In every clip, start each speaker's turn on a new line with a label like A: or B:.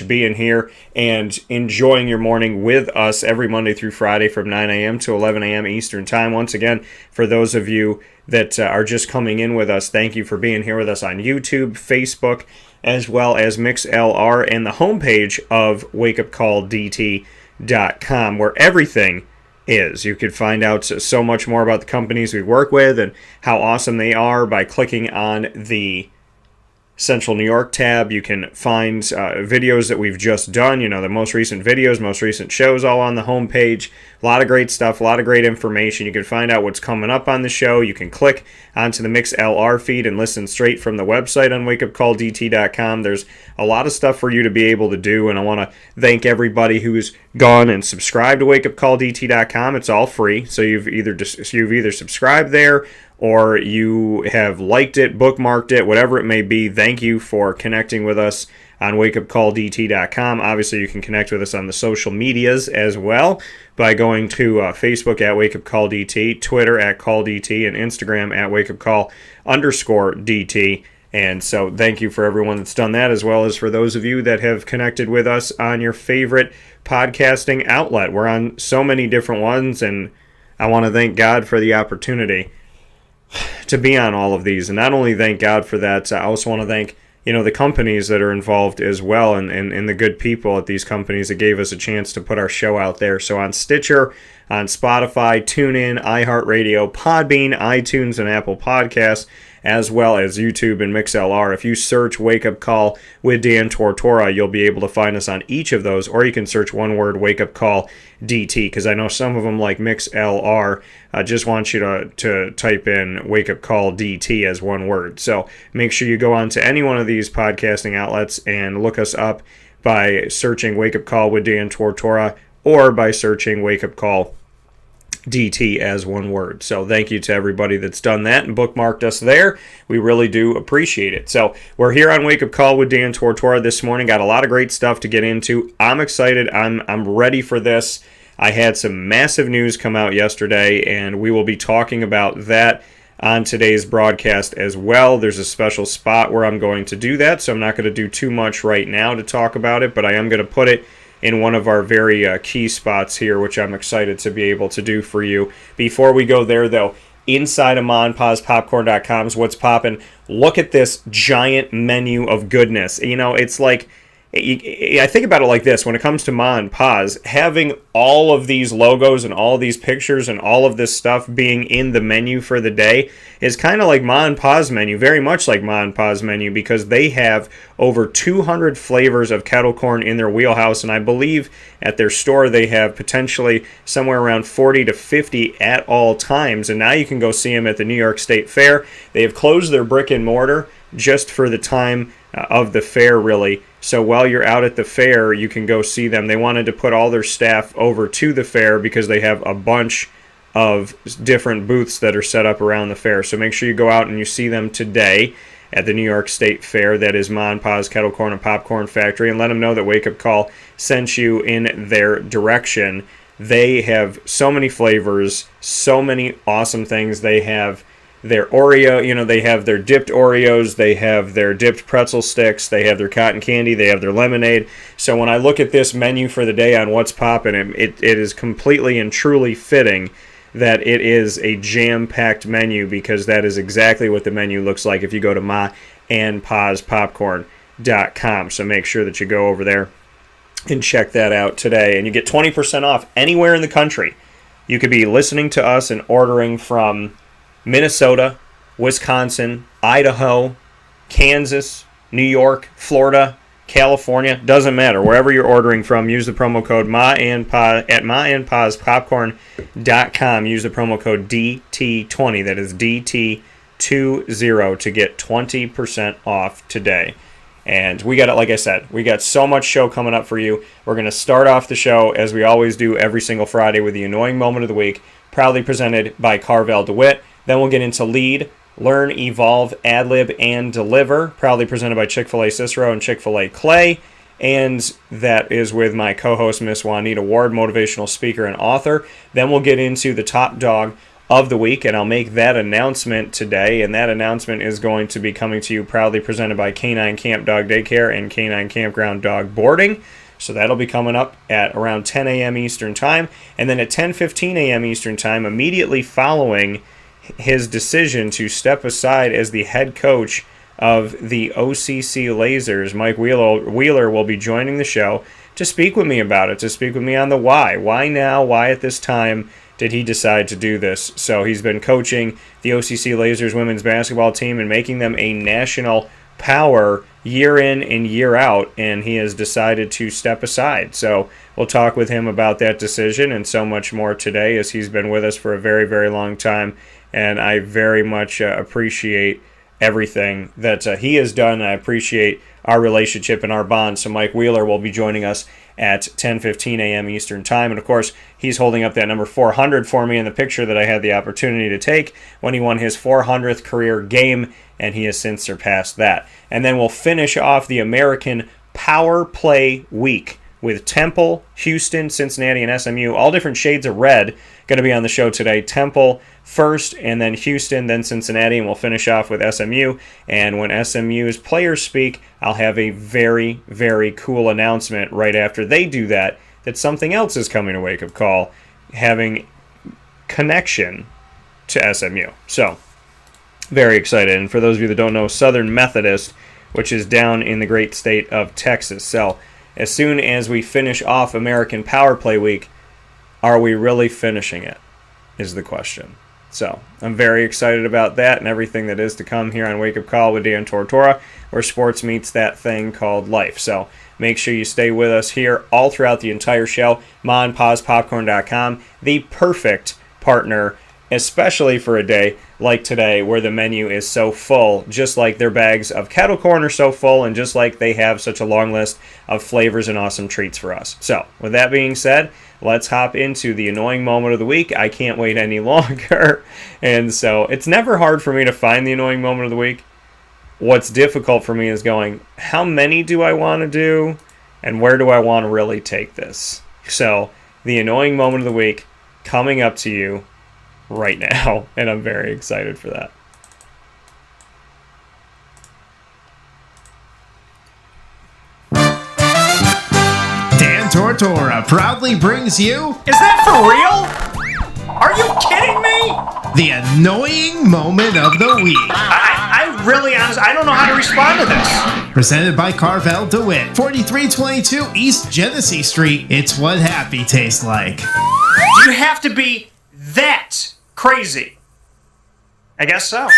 A: being here and enjoying your morning with us every Monday through Friday from 9 a.m. to 11 a.m. Eastern Time. Once again, for those of you that are just coming in with us, thank you for being here with us on YouTube, Facebook, as well as MixLR and the homepage of wakeupcalldt.com, where everything is. You could find out so much more about the companies we work with and how awesome they are by clicking on the Central New York tab. You can find videos that we've just done, the most recent videos, most recent shows, all on the homepage. A lot of great stuff, a lot of great information. You can find out what's coming up on the show. You can click onto the MixLR feed and listen straight from the website on wakeupcalldt.com. There's a lot of stuff for you to be able to do, and I want to thank everybody who's gone and subscribed to wakeupcalldt.com. It's all free, so you've either subscribed there or you have liked it, bookmarked it, whatever it may be. Thank you for connecting with us on wakeupcalldt.com. Obviously, you can connect with us on the social medias as well by going to Facebook at wakeupcalldt, Twitter at calldt, and Instagram at wakeupcall_dt. And so thank you for everyone that's done that, as well as for those of you that have connected with us on your favorite podcasting outlet. We're on so many different ones, and I want to thank God for the opportunity to be on all of these. And not only thank God for that, I also want to thank the companies that are involved as well, and the good people at these companies that gave us a chance to put our show out there. So on Stitcher, on Spotify, TuneIn, iHeartRadio, Podbean, iTunes, and Apple Podcasts, as well as YouTube and MixLR. If you search Wake Up Call with Dan Tortora, you'll be able to find us on each of those, or you can search one word, Wake Up Call DT, because I know some of them, like MixLR, just want you to type in Wake Up Call DT as one word. So make sure you go on to any one of these podcasting outlets and look us up by searching Wake Up Call with Dan Tortora, or by searching Wake Up Call DT as one word. So thank you to everybody that's done that and bookmarked us there. We really do appreciate it. So we're here on Wake Up Call with Dan Tortora this morning. Got a lot of great stuff to get into. I'm excited. I'm ready for this. I had some massive news come out yesterday, and we will be talking about that on today's broadcast as well. There's a special spot where I'm going to do that, so I'm not going to do too much right now to talk about it, but I am going to put it in one of our very key spots here, which I'm excited to be able to do for you. Before we go there, though, inside of MaandPazPopcorn.com's What's Poppin', look at this giant menu of goodness. It's like, I think about it like this. When it comes to Ma and Pa's, having all of these logos and all these pictures and all of this stuff being in the menu for the day is kind of like Ma and Pa's menu, very much like Ma and Pa's menu, because they have over 200 flavors of kettle corn in their wheelhouse, and I believe at their store they have potentially somewhere around 40 to 50 at all times, and now you can go see them at the New York State Fair. They have closed their brick and mortar just for the time of the fair, really. So while you're out at the fair, you can go see them. They wanted to put all their staff over to the fair because they have a bunch of different booths that are set up around the fair. So make sure you go out and you see them today at the New York State Fair. That is Ma and Pa's Kettle Corn and Popcorn Factory. And let them know that Wake Up Call sent you in their direction. They have so many flavors, so many awesome things. They have their Oreo, they have their dipped Oreos, they have their dipped pretzel sticks, they have their cotton candy, they have their lemonade. So when I look at this menu for the day on What's Poppin', it is completely and truly fitting that it is a jam-packed menu, because that is exactly what the menu looks like if you go to MaandPazPopcorn.com. So make sure that you go over there and check that out today. And you get 20% off anywhere in the country. You could be listening to us and ordering from Minnesota, Wisconsin, Idaho, Kansas, New York, Florida, California, doesn't matter. Wherever you're ordering from, use the promo code MaandPaz at MaandPazPopcorn.com. Use the promo code DT20, that is DT20, to get 20% off today. And we got it, like I said, we got so much show coming up for you. We're going to start off the show, as we always do every single Friday, with the Annoying Moment of the Week, proudly presented by Carvel DeWitt. Then we'll get into Lead, Learn, Evolve, Ad-Lib, and Deliver, proudly presented by Chick-fil-A Cicero and Chick-fil-A Clay. And that is with my co-host, Miss Juanita Ward, motivational speaker and author. Then we'll get into the top dog of the week, and I'll make that announcement today, and that announcement is going to be coming to you proudly presented by Canine Camp Dog Daycare and Canine Kampground Dog Boarding. So that'll be coming up at around 10 a.m. Eastern Time, and then at 10:15 a.m. Eastern Time, immediately following his decision to step aside as the head coach of the OCC Lasers, Mike Wheeler will be joining the show to speak with me about it, to speak with me on the why. Why now? Why at this time did he decide to do this? So he's been coaching the OCC Lasers women's basketball team and making them a national power year in and year out, and he has decided to step aside. So we'll talk with him about that decision and so much more today, as he's been with us for a very, very long time, and I very much appreciate everything that he has done. I appreciate our relationship and our bond. So Mike Wheeler will be joining us at 10:15 a.m. Eastern Time. And, of course, he's holding up that number 400 for me in the picture that I had the opportunity to take when he won his 400th career game, and he has since surpassed that. And then we'll finish off the American Power Play Week with Temple, Houston, Cincinnati, and SMU. All different shades of red going to be on the show today. Temple first, and then Houston, then Cincinnati, and we'll finish off with SMU. And when SMU's players speak, I'll have a very, very cool announcement right after they do that something else is coming to Wake Up Call, having connection to SMU. So, very excited. And for those of you that don't know, Southern Methodist, which is down in the great state of Texas. So, as soon as we finish off American Power Play Week, are we really finishing it, is the question. So I'm very excited about that and everything that is to come here on Wake Up Call with Dan Tortora, where sports meets that thing called life. So make sure you stay with us here all throughout the entire show. MaandPawsPopcorn.com, the perfect partner, especially for a day like today where the menu is so full, just like their bags of kettle corn are so full, and just like they have such a long list of flavors and awesome treats for us. So with that being said, let's hop into the annoying moment of the week. I can't wait any longer. And so it's never hard for me to find the annoying moment of the week. What's difficult for me is going, how many do I want to do? And where do I want to really take this? So the annoying moment of the week coming up to you right now. And I'm very excited for that.
B: Dan Tortora proudly brings you...
C: Is that for real? Are you kidding me?
B: The annoying moment of the week.
C: I really honestly, I don't know how to respond to this.
B: Presented by Carvel DeWitt, 4322 East Genesee Street. It's what happy tastes like.
C: You have to be that crazy. I guess so.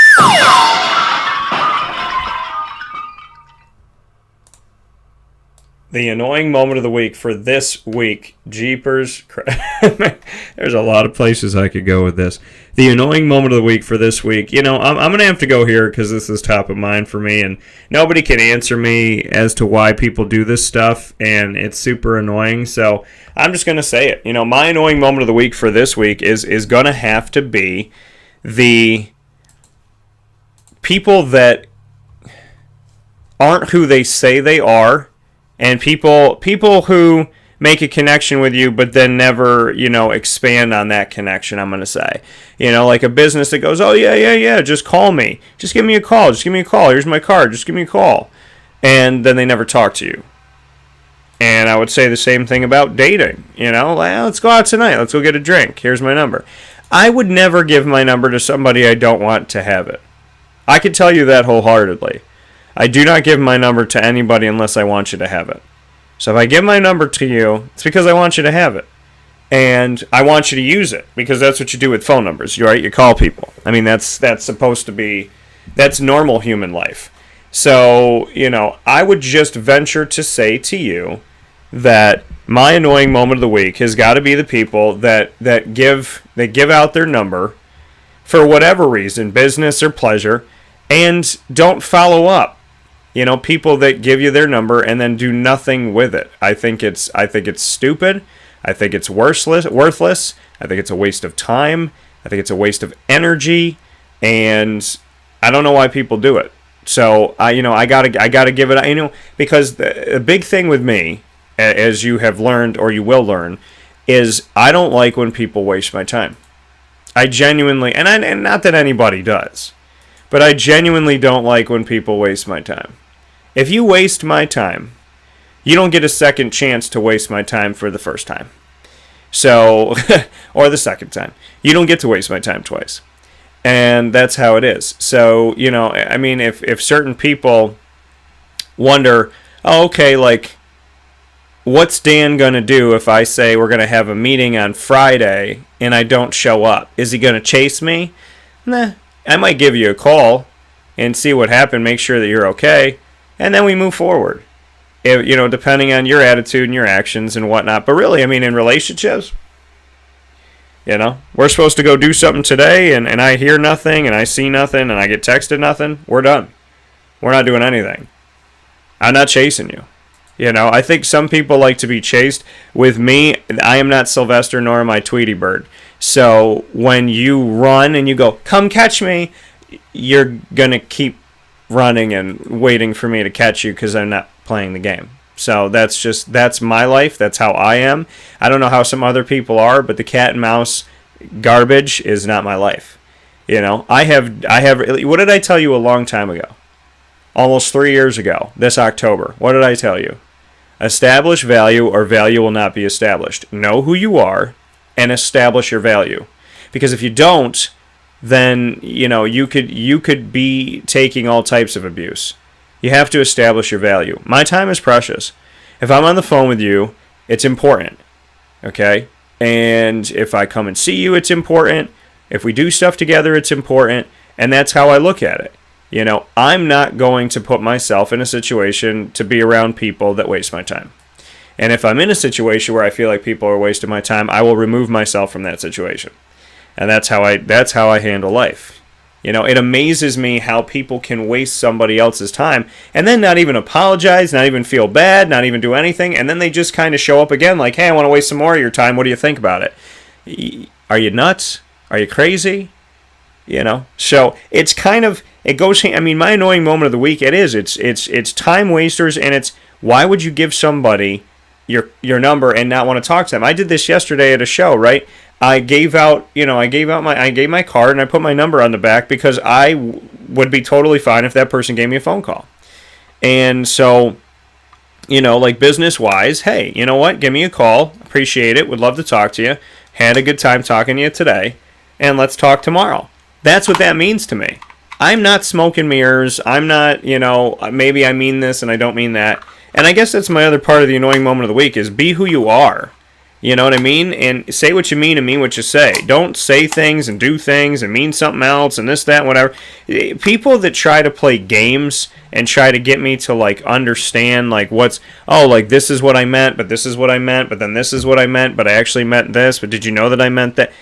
A: The annoying moment of the week for this week. Jeepers. There's a lot of places I could go with this. The annoying moment of the week for this week. You know, I'm going to have to go here because this is top of mind for me, and nobody can answer me as to why people do this stuff, and it's super annoying. So I'm just going to say it. You know, my annoying moment of the week for this week is going to have to be the people that aren't who they say they are. And people who make a connection with you, but then never, expand on that connection, I'm going to say. Like a business that goes, oh, yeah, just call me. Just give me a call. Here's my card. Just give me a call. And then they never talk to you. And I would say the same thing about dating. Let's go out tonight. Let's go get a drink. Here's my number. I would never give my number to somebody I don't want to have it. I could tell you that wholeheartedly. I do not give my number to anybody unless I want you to have it. So if I give my number to you, it's because I want you to have it. And I want you to use it, because that's what you do with phone numbers, right? You call people. I mean, that's supposed to be, that's normal human life. So, I would just venture to say to you that my annoying moment of the week has got to be the people that give out their number for whatever reason, business or pleasure, and don't follow up. People that give you their number and then do nothing with it. I think it's stupid. I think it's worthless. I think it's a waste of time. I think it's a waste of energy, and I don't know why people do it. So I gotta give it. Because the big thing with me, as you have learned or you will learn, is I don't like when people waste my time. I genuinely, and not that anybody does, but I genuinely don't like when people waste my time. If you waste my time, you don't get a second chance to waste my time for the first time. So, or the second time. You don't get to waste my time twice. And that's how it is. So, you know, I mean, if certain people wonder, oh, okay, like, what's Dan going to do if I say we're going to have a meeting on Friday and I don't show up? Is he going to chase me? Nah, I might give you a call and see what happened, make sure that you're okay, and then we move forward. You know, depending on your attitude and your actions and whatnot. But really, I mean, in relationships, you know, we're supposed to go do something today, and I hear nothing, and I see nothing, and I get texted nothing. We're done. We're not doing anything. I'm not chasing you. You know, I think some people like to be chased. With me, I am not Sylvester, nor am I Tweety Bird. So when you run and you go, come catch me, you're going to keep running and waiting for me to catch you because I'm not playing the game. So that's my life. That's how I am. I don't know how some other people are, but the cat and mouse garbage is not my life. You know, I have. What did I tell you a long time ago? Almost 3 years ago, this October. What did I tell you? Establish value, or value will not be established. Know who you are and establish your value. Because if you don't, then you know you could be taking all types of abuse. You have to establish your value. My time is precious. If I'm on the phone with you, it's important. Okay? And if I come and see you, it's important. If we do stuff together, it's important. And that's how I look at it. You know, I'm not going to put myself in a situation to be around people that waste my time. And if I'm in a situation where I feel like people are wasting my time, I will remove myself from that situation. And that's how I handle life. You know, it amazes me how people can waste somebody else's time and then not even apologize, not even feel bad, not even do anything, and then they just kind of show up again like, hey, I want to waste some more of your time. What do you think about it? Are you nuts? Are you crazy? You know? So it's kind of, it goes, I mean, my annoying moment of the week, it's time wasters, and it's, why would you give somebody your number and not want to talk to them? I did this yesterday at a show, right? I gave my card and I put my number on the back because I would be totally fine if that person gave me a phone call. And so, you know, like business wise, hey, you know what? Give me a call. Appreciate it. Would love to talk to you. Had a good time talking to you today. And let's talk tomorrow. That's what that means to me. I'm not smoke and mirrors. I'm not, you know, maybe I mean this and I don't mean that. And I guess that's my other part of the annoying moment of the week is be who you are. You know what I mean? And say what you mean and mean what you say. Don't say things and do things and mean something else and this, that, and whatever. People that try to play games and try to get me to, like, understand, like, like, this is what I meant, but this is what I meant, but then this is what I meant, but I actually meant this, but did you know that I meant that?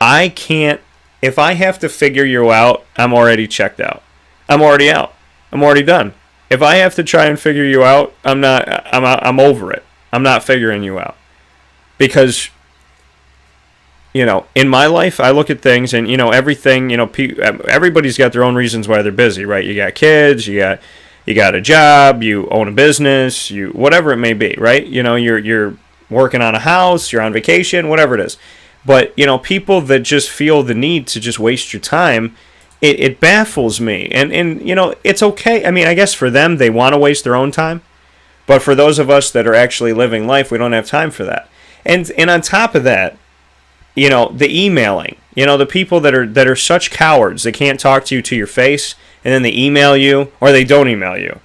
A: I can't. If I have to figure you out, I'm already checked out. I'm already out. I'm already done. If I have to try and figure you out, I'm over it. I'm not figuring you out. Because, you know, in my life, I look at things and, you know, everything, you know, everybody's got their own reasons why they're busy, right? You got kids, you got a job, you own a business, whatever it may be, right? You know, you're working on a house, you're on vacation, whatever it is. But, you know, people that just feel the need to just waste your time, it baffles me. And, you know, it's okay. I mean, I guess for them, they want to waste their own time. But for those of us that are actually living life, we don't have time for that. And on top of that, you know, the emailing, you know, the people that are such cowards, they can't talk to you to your face, and then they email you, or they don't email you,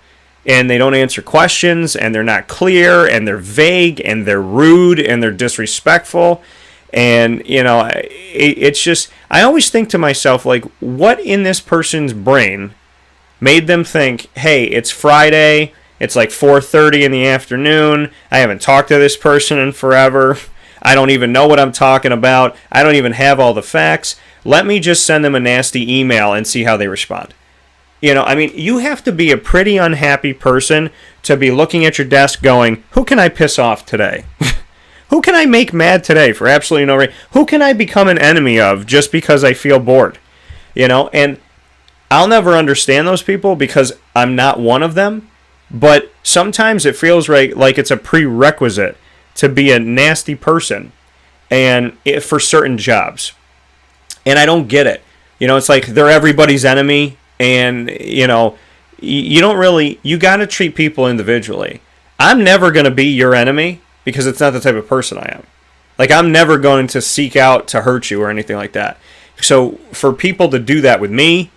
A: and they don't answer questions, and they're not clear, and they're vague, and they're rude, and they're disrespectful, and, you know, it's just, I always think to myself, like, what in this person's brain made them think, hey, it's Friday, it's like 4:30 in the afternoon. I haven't talked to this person in forever. I don't even know what I'm talking about. I don't even have all the facts. Let me just send them a nasty email and see how they respond. You know, I mean, you have to be a pretty unhappy person to be looking at your desk going, who can I piss off today? Who can I make mad today for absolutely no reason? Who can I become an enemy of just because I feel bored? You know, and I'll never understand those people because I'm not one of them. But sometimes it feels like it's a prerequisite to be a nasty person and for certain jobs. And I don't get it. It's like they're everybody's enemy, and, you don't really, you got to treat people individually. I'm never going to be your enemy because it's not the type of person I am. Like, I'm never going to seek out to hurt you or anything like that. So for people to do that with me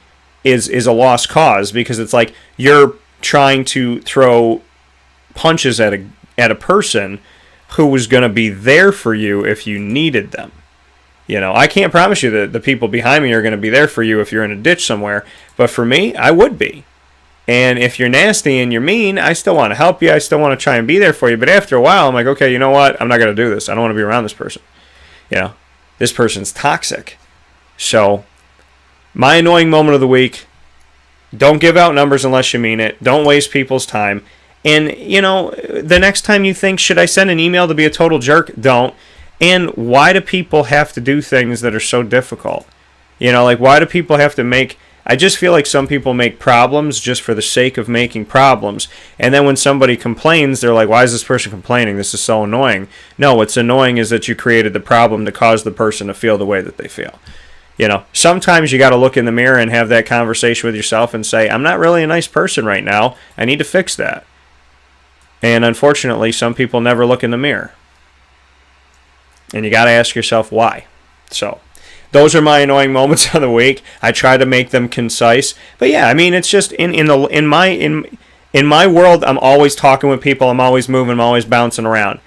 A: is a lost cause, because it's like you're trying to throw punches at a person who was going to be there for you if you needed them. I can't promise you that the people behind me are going to be there for you if you're in a ditch somewhere, but for me, I would be. And if you're nasty and you're mean, I still want to help you. I still want to try and be there for you. But after a while, I'm like, okay, you know what? I'm not going to do this. I don't want to be around this person. This person's toxic. So, my annoying moment of the week: don't give out numbers unless you mean it. Don't waste people's time. And, the next time you think, should I send an email to be a total jerk? Don't. And why do people have to do things that are so difficult? Why do people have to make... I just feel like some people make problems just for the sake of making problems. And then when somebody complains, they're like, why is this person complaining? This is so annoying. No, what's annoying is that you created the problem to cause the person to feel the way that they feel. Sometimes you got to look in the mirror and have that conversation with yourself and say, I'm not really a nice person right now. I need to fix that. And unfortunately, some people never look in the mirror. And you got to ask yourself why. So, those are my annoying moments of the week. I try to make them concise. But yeah, it's just in my world, I'm always talking with people, I'm always moving, I'm always bouncing around.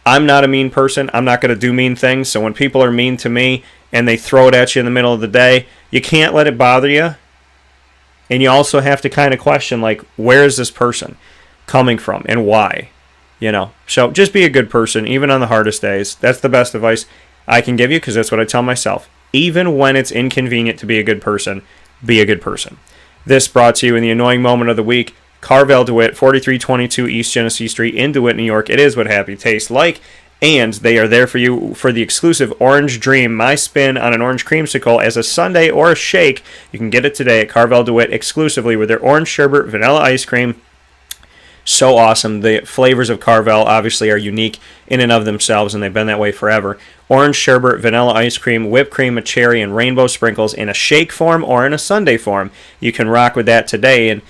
A: I'm not a mean person. I'm not going to do mean things. So when people are mean to me and they throw it at you in the middle of the day, you can't let it bother you. And you also have to kind of question, like, where is this person coming from and why? So just be a good person, even on the hardest days. That's the best advice I can give you, because that's what I tell myself. Even when it's inconvenient to be a good person, be a good person. This brought to you in the annoying moment of the week: Carvel DeWitt, 4322 East Genesee Street in DeWitt, New York. It is what happy tastes like. And they are there for you for the exclusive Orange Dream, my spin on an orange creamsicle as a sundae or a shake. You can get it today at Carvel DeWitt exclusively with their orange sherbet vanilla ice cream. So awesome. The flavors of Carvel obviously are unique in and of themselves, and they've been that way forever. Orange sherbet, vanilla ice cream, whipped cream, a cherry, and rainbow sprinkles in a shake form or in a sundae form. You can rock with that today, and,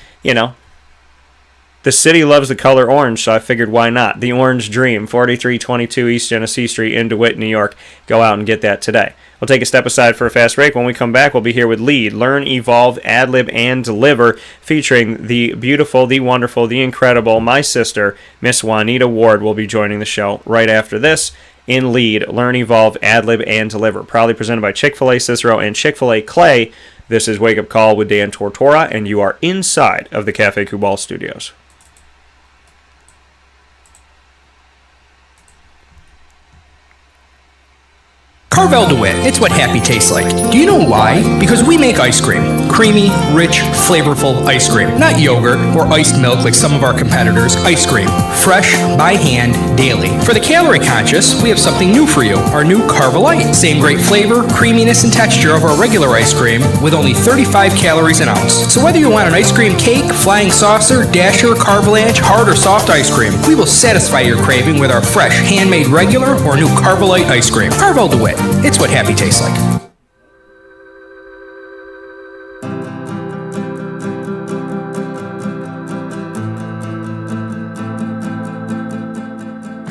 A: the city loves the color orange, so I figured why not? The Orange Dream, 4322 East Genesee Street in DeWitt, New York. Go out and get that today. We'll take a step aside for a fast break. When we come back, we'll be here with Lead, Learn, Evolve, Ad-Lib, and Deliver, featuring the beautiful, the wonderful, the incredible, my sister, Miss Juanita Ward, will be joining the show right after this in Lead, Learn, Evolve, Ad-Lib, and Deliver. Proudly presented by Chick-fil-A Cicero and Chick-fil-A Clay. This is Wake Up Call with Dan Tortora, and you are inside of the Café Football studios.
D: Carvel DeWitt, it's what happy tastes like. Do you know why? Because we make ice cream. Creamy, rich, flavorful ice cream. Not yogurt or iced milk like some of our competitors. Ice cream. Fresh, by hand, daily. For the calorie conscious, we have something new for you. Our new Carvelite. Same great flavor, creaminess, and texture of our regular ice cream with only 35 calories an ounce. So whether you want an ice cream cake, flying saucer, dasher, carvalanche, hard or soft ice cream, we will satisfy your craving with our fresh, handmade regular or new Carvelite ice cream. Carvel DeWitt. It's what happy tastes like.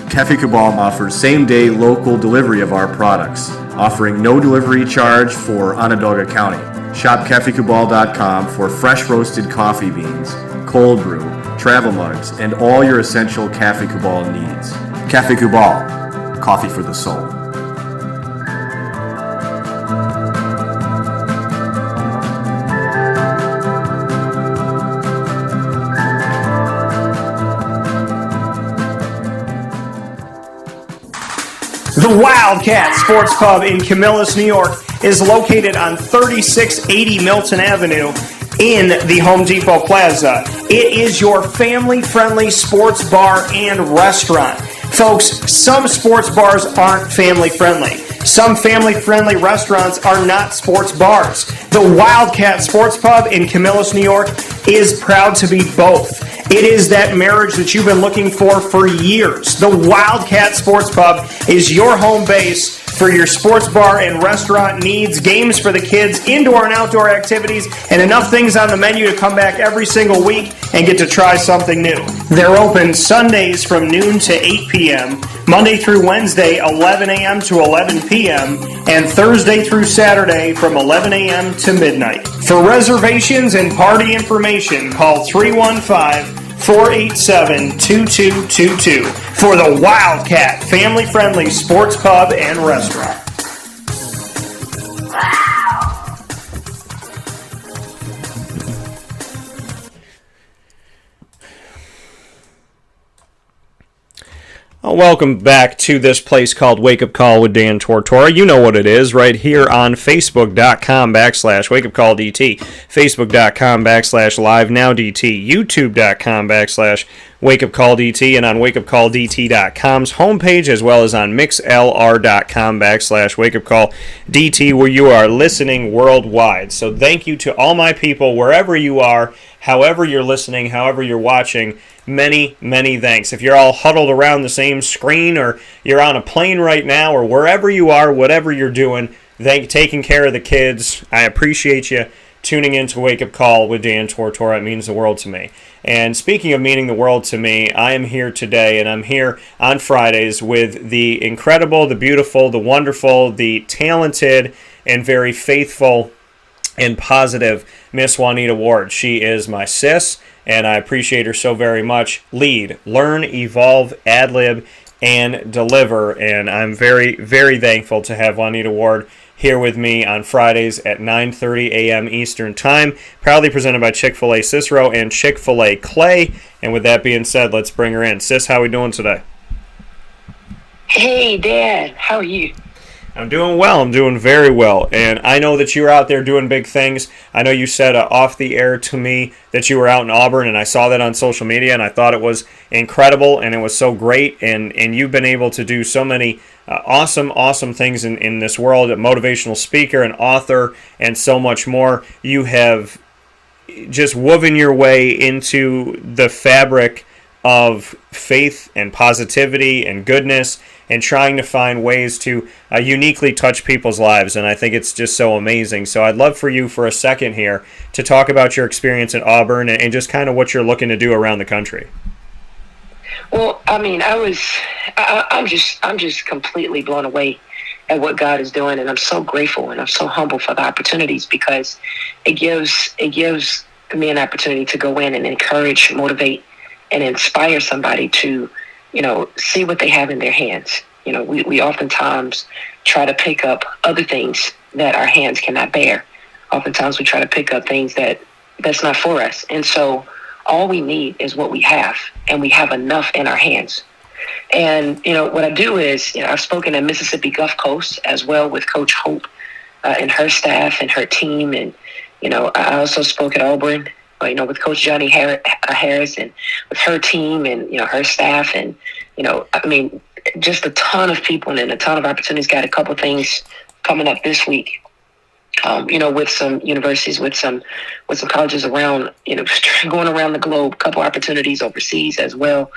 E: Café Football offers same-day local delivery of our products, offering no delivery charge for Onondaga County. Shop cafecubal.com for fresh roasted coffee beans, cold brew, travel mugs, and all your essential Café Football needs. Café Football, coffee for the soul.
C: The Wildcat Sports Pub in Camillus, New York is located on 3680 Milton Avenue in the Home Depot Plaza. It is your family-friendly sports bar and restaurant. Folks, some sports bars aren't family-friendly. Some family-friendly restaurants are not sports bars. The Wildcat Sports Pub in Camillus, New York is proud to be both. It is that marriage that you've been looking for years. The Wildcat Sports Pub is your home base for your sports bar and restaurant needs, games for the kids, indoor and outdoor activities, and enough things on the menu to come back every single week and get to try something new. They're open Sundays from noon to 8 p.m., Monday through Wednesday, 11 a.m. to 11 p.m., and Thursday through Saturday from 11 a.m. to midnight. For reservations and party information, call 315-487-2222 for the Wildcat family-friendly sports pub and restaurant.
A: Welcome back to this place called Wake Up Call with Dan Tortora. You know what it is, right here on Facebook.com/WakeUpCallDT, Facebook.com/LiveNowDT, YouTube.com/WakeUpCallDT, and on WakeUpCallDT.com's homepage, as well as on MixLR.com/WakeUpCallDT, where you are listening worldwide. So thank you to all my people, wherever you are, however you're listening, however you're watching. Many, many thanks. If you're all huddled around the same screen, or you're on a plane right now, or wherever you are, whatever you're doing, taking care of the kids, I appreciate you tuning in to Wake Up Call with Dan Tortora. It means the world to me. And speaking of meaning the world to me, I am here today, and I'm here on Fridays with the incredible, the beautiful, the wonderful, the talented, and very faithful and positive Miss Juanita Ward. She is my sis, and I appreciate her so very much. Lead, learn, evolve, ad-lib, and deliver. And I'm very, very thankful to have Juanita Ward here with me on Fridays at 9:30 a.m. Eastern Time. Proudly presented by Chick-fil-A Cicero and Chick-fil-A Clay. And with that being said, let's bring her in. Sis, how are we doing today?
F: Hey, Dad. How are you?
A: I'm doing well. I'm doing very well. And I know that you're out there doing big things. I know you said off the air to me that you were out in Auburn, and I saw that on social media, and I thought it was incredible, and it was so great. And you've been able to do so many awesome things in this world, a motivational speaker, an author, and so much more. You have just woven your way into the fabric of faith and positivity and goodness, and trying to find ways to uniquely touch people's lives. And I think it's just so amazing. So I'd love for you for a second here to talk about your experience at Auburn and just kind of what you're looking to do around the country.
F: Well, I mean, I'm just completely blown away at what God is doing, and I'm so grateful and I'm so humble for the opportunities, because it gives me an opportunity to go in and encourage, motivate, and inspire somebody to, see what they have in their hands. We oftentimes try to pick up other things that our hands cannot bear. Oftentimes we try to pick up things that's not for us. And so all we need is what we have, and we have enough in our hands. And, what I do is, I've spoken at Mississippi Gulf Coast as well with Coach Hope and her staff and her team. And, I also spoke at Auburn, with Coach Johnny Harris and with her team and, her staff. And, just a ton of people and a ton of opportunities. Got a couple things coming up this week, with some universities, with some colleges around, going around the globe, a couple opportunities overseas as well.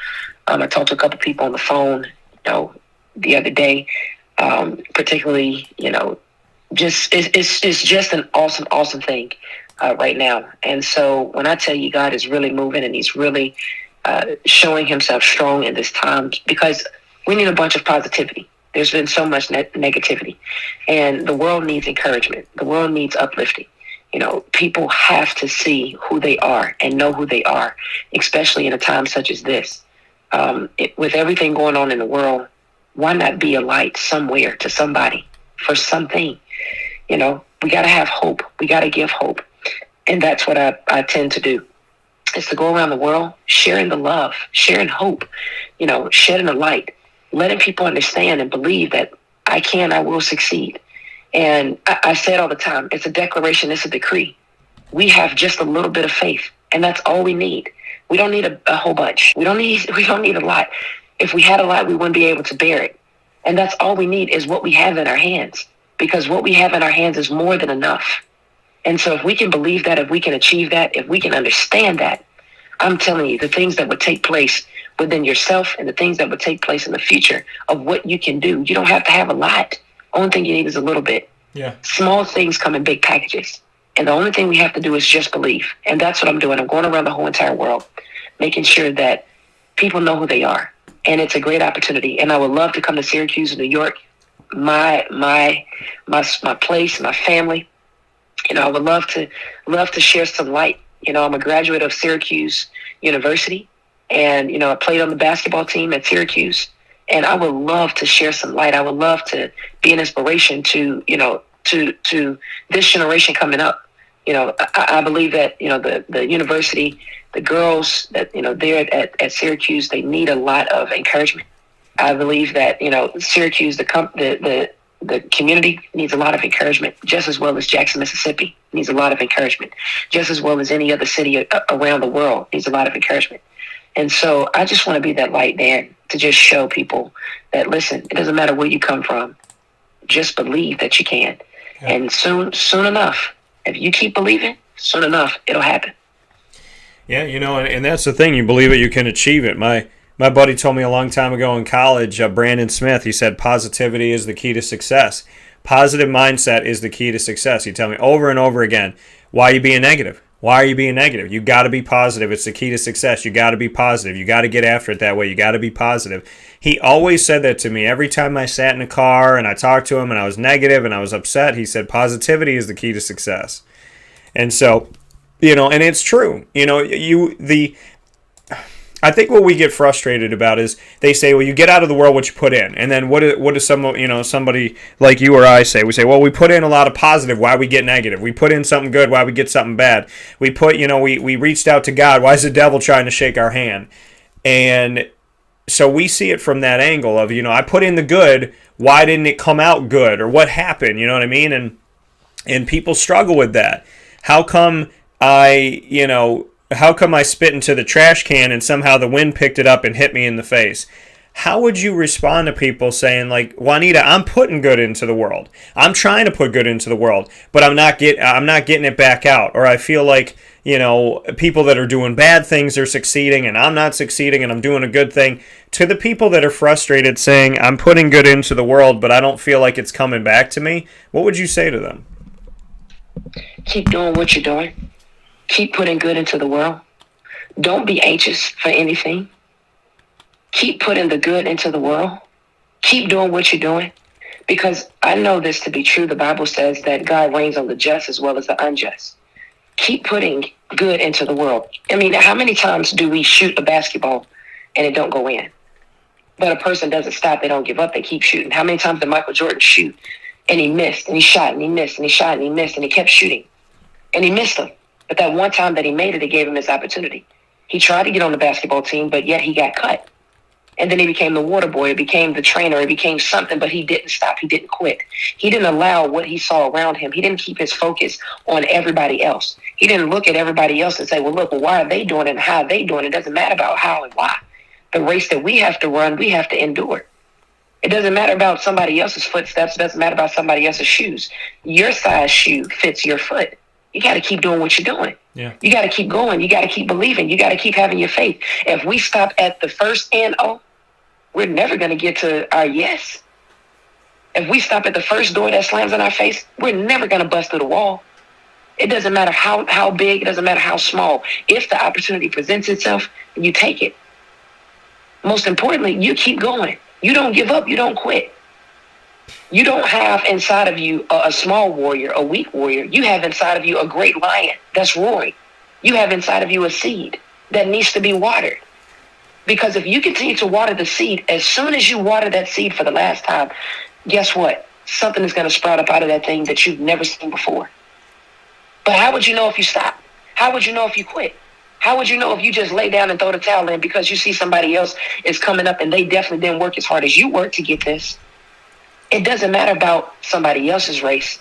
F: I talked to a couple people on the phone, the other day, particularly, it's just an awesome thing right now. And so when I tell you God is really moving and he's really showing himself strong in this time, because we need a bunch of positivity. There's been so much negativity, and the world needs encouragement. The world needs uplifting. People have to see who they are and know who they are, especially in a time such as this. With everything going on in the world, why not be a light somewhere to somebody for something? We got to have hope. We got to give hope. And that's what I tend to do, is to go around the world sharing the love, sharing hope, shedding the light, letting people understand and believe that I will succeed. And I say it all the time. It's a declaration. It's a decree. We have just a little bit of faith, and that's all we need. We don't need a whole bunch. We don't need a lot. If we had a lot, we wouldn't be able to bear it. And that's all we need is what we have in our hands, because what we have in our hands is more than enough. And so if we can believe that, if we can achieve that, if we can understand that, I'm telling you, the things that would take place within yourself and the things that would take place in the future of what you can do, you don't have to have a lot. Only thing you need is a little bit.
A: Yeah.
F: Small things come in big packages. And the only thing we have to do is just believe. And that's what I'm doing. I'm going around the whole entire world, making sure that people know who they are. And it's a great opportunity. And I would love to come to Syracuse, New York, my place, my family. You know, I would love to share some light. You know, I'm a graduate of Syracuse University, and, you know, I played on the basketball team at Syracuse, and I would love to share some light. I would love to be an inspiration to, you know, to this generation coming up. You know, I believe that, you know, the university, the girls that, you know, there at Syracuse, they need a lot of encouragement. I believe that, you know, Syracuse, the community needs a lot of encouragement, just as well as Jackson, Mississippi needs a lot of encouragement, just as well as any other city around the world needs a lot of encouragement. And so I just want to be that light there to just show people that, listen, it doesn't matter where you come from. Just believe that you can. Yeah. And soon enough, if you keep believing, soon enough, it'll happen.
A: Yeah, you know, and that's the thing. You believe it, you can achieve it. My buddy told me a long time ago in college, Brandon Smith, he said positivity is the key to success. Positive mindset is the key to success. He tell me over and over again, why are you being negative? Why are you being negative? You got to be positive. It's the key to success. You got to be positive. You got to get after it that way. You got to be positive. He always said that to me every time I sat in a car and I talked to him and I was negative and I was upset. He said positivity is the key to success. And so, you know, and it's true. You know, I think what we get frustrated about is they say, well, you get out of the world what you put in. And then what does somebody like you or I say? We say, well, we put in a lot of positive. Why we get negative? We put in something good. Why we get something bad? We reached out to God. Why is the devil trying to shake our hand? And so we see it from that angle of, you know, I put in the good. Why didn't it come out good? Or what happened? You know what I mean? And people struggle with that. How come I spit into the trash can and somehow the wind picked it up and hit me in the face? How would you respond to people saying, like, Juanita, I'm putting good into the world. I'm trying to put good into the world, but I'm not getting it back out. Or I feel like, you know, people that are doing bad things are succeeding and I'm not succeeding and I'm doing a good thing. To the people that are frustrated saying, I'm putting good into the world, but I don't feel like it's coming back to me, what would you say to them?
F: Keep doing what you're doing. Keep putting good into the world. Don't be anxious for anything. Keep putting the good into the world. Keep doing what you're doing. Because I know this to be true. The Bible says that God reigns on the just as well as the unjust. Keep putting good into the world. I mean, how many times do we shoot a basketball and it don't go in? But a person doesn't stop. They don't give up. They keep shooting. How many times did Michael Jordan shoot and he missed and he shot and he missed and he shot and he missed and he kept shooting and he missed them? But that one time that he made it, it gave him his opportunity. He tried to get on the basketball team, but yet he got cut. And then he became the water boy, he became the trainer, he became something, but he didn't stop. He didn't quit. He didn't allow what he saw around him. He didn't keep his focus on everybody else. He didn't look at everybody else and say, well, look, why are they doing it and how are they doing it? It doesn't matter about how and why. The race that we have to run, we have to endure. It doesn't matter about somebody else's footsteps. It doesn't matter about somebody else's shoes. Your size shoe fits your foot. You got to keep doing what you're doing.
A: Yeah.
F: You got to keep going. You got to keep believing. You got to keep having your faith. If we stop at the first NO, we're never going to get to our yes. If we stop at the first door that slams in our face, we're never going to bust through the wall. It doesn't matter how big. It doesn't matter how small. If the opportunity presents itself, you take it. Most importantly, you keep going. You don't give up. You don't quit. You don't have inside of you a small warrior, a weak warrior. You have inside of you a great lion that's roaring. You have inside of you a seed that needs to be watered. Because if you continue to water the seed, as soon as you water that seed for the last time, guess what? Something is going to sprout up out of that thing that you've never seen before. But how would you know if you stop? How would you know if you quit? How would you know if you just lay down and throw the towel in because you see somebody else is coming up and they definitely didn't work as hard as you worked to get this? It doesn't matter about somebody else's race.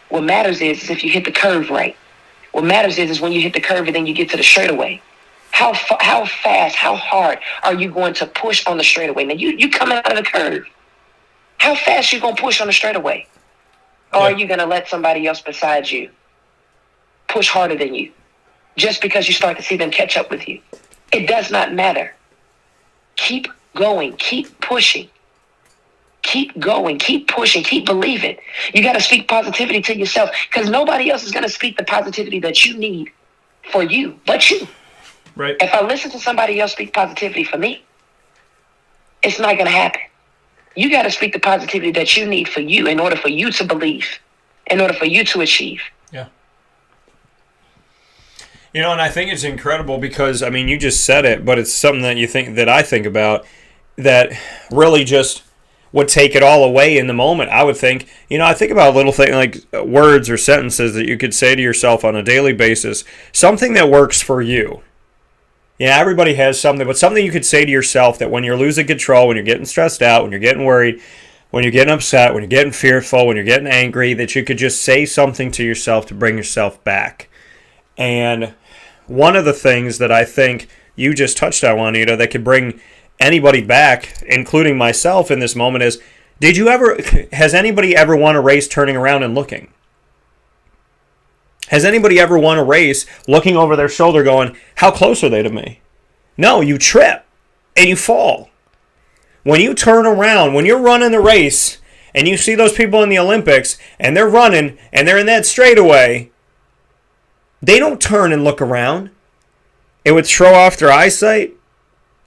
F: What matters is if you hit the curve right. What matters is when you hit the curve and then you get to the straightaway. How fast, how hard are you going to push on the straightaway? Now, you coming out of the curve. How fast you going to push on the straightaway? Or are you going to let somebody else beside you push harder than you just because you start to see them catch up with you? It does not matter. Keep going. Keep pushing. Keep going, keep pushing, keep believing. You got to speak positivity to yourself because nobody else is going to speak the positivity that you need for you but you.
A: Right.
F: If I listen to somebody else speak positivity for me, it's not going to happen. You got to speak the positivity that you need for you in order for you to believe, in order for you to achieve.
A: Yeah. You know, and I think it's incredible because, I mean, you just said it, but it's something that I think about that really just would take it all away in the moment. I would think, I think about a little thing like words or sentences that you could say to yourself on a daily basis, something that works for you. Yeah, everybody has something, but something you could say to yourself that when you're losing control, when you're getting stressed out, when you're getting worried, when you're getting upset, when you're getting fearful, when you're getting angry, that you could just say something to yourself to bring yourself back. And one of the things that I think you just touched on, Juanita, that could bring anybody back, including myself in this moment, is has anybody ever won a race turning around and looking? Has anybody ever won a race looking over their shoulder going, how close are they to me? No, you trip and you fall. When you turn around, when you're running the race and you see those people in the Olympics and they're running and they're in that straightaway, they don't turn and look around. It would throw off their eyesight.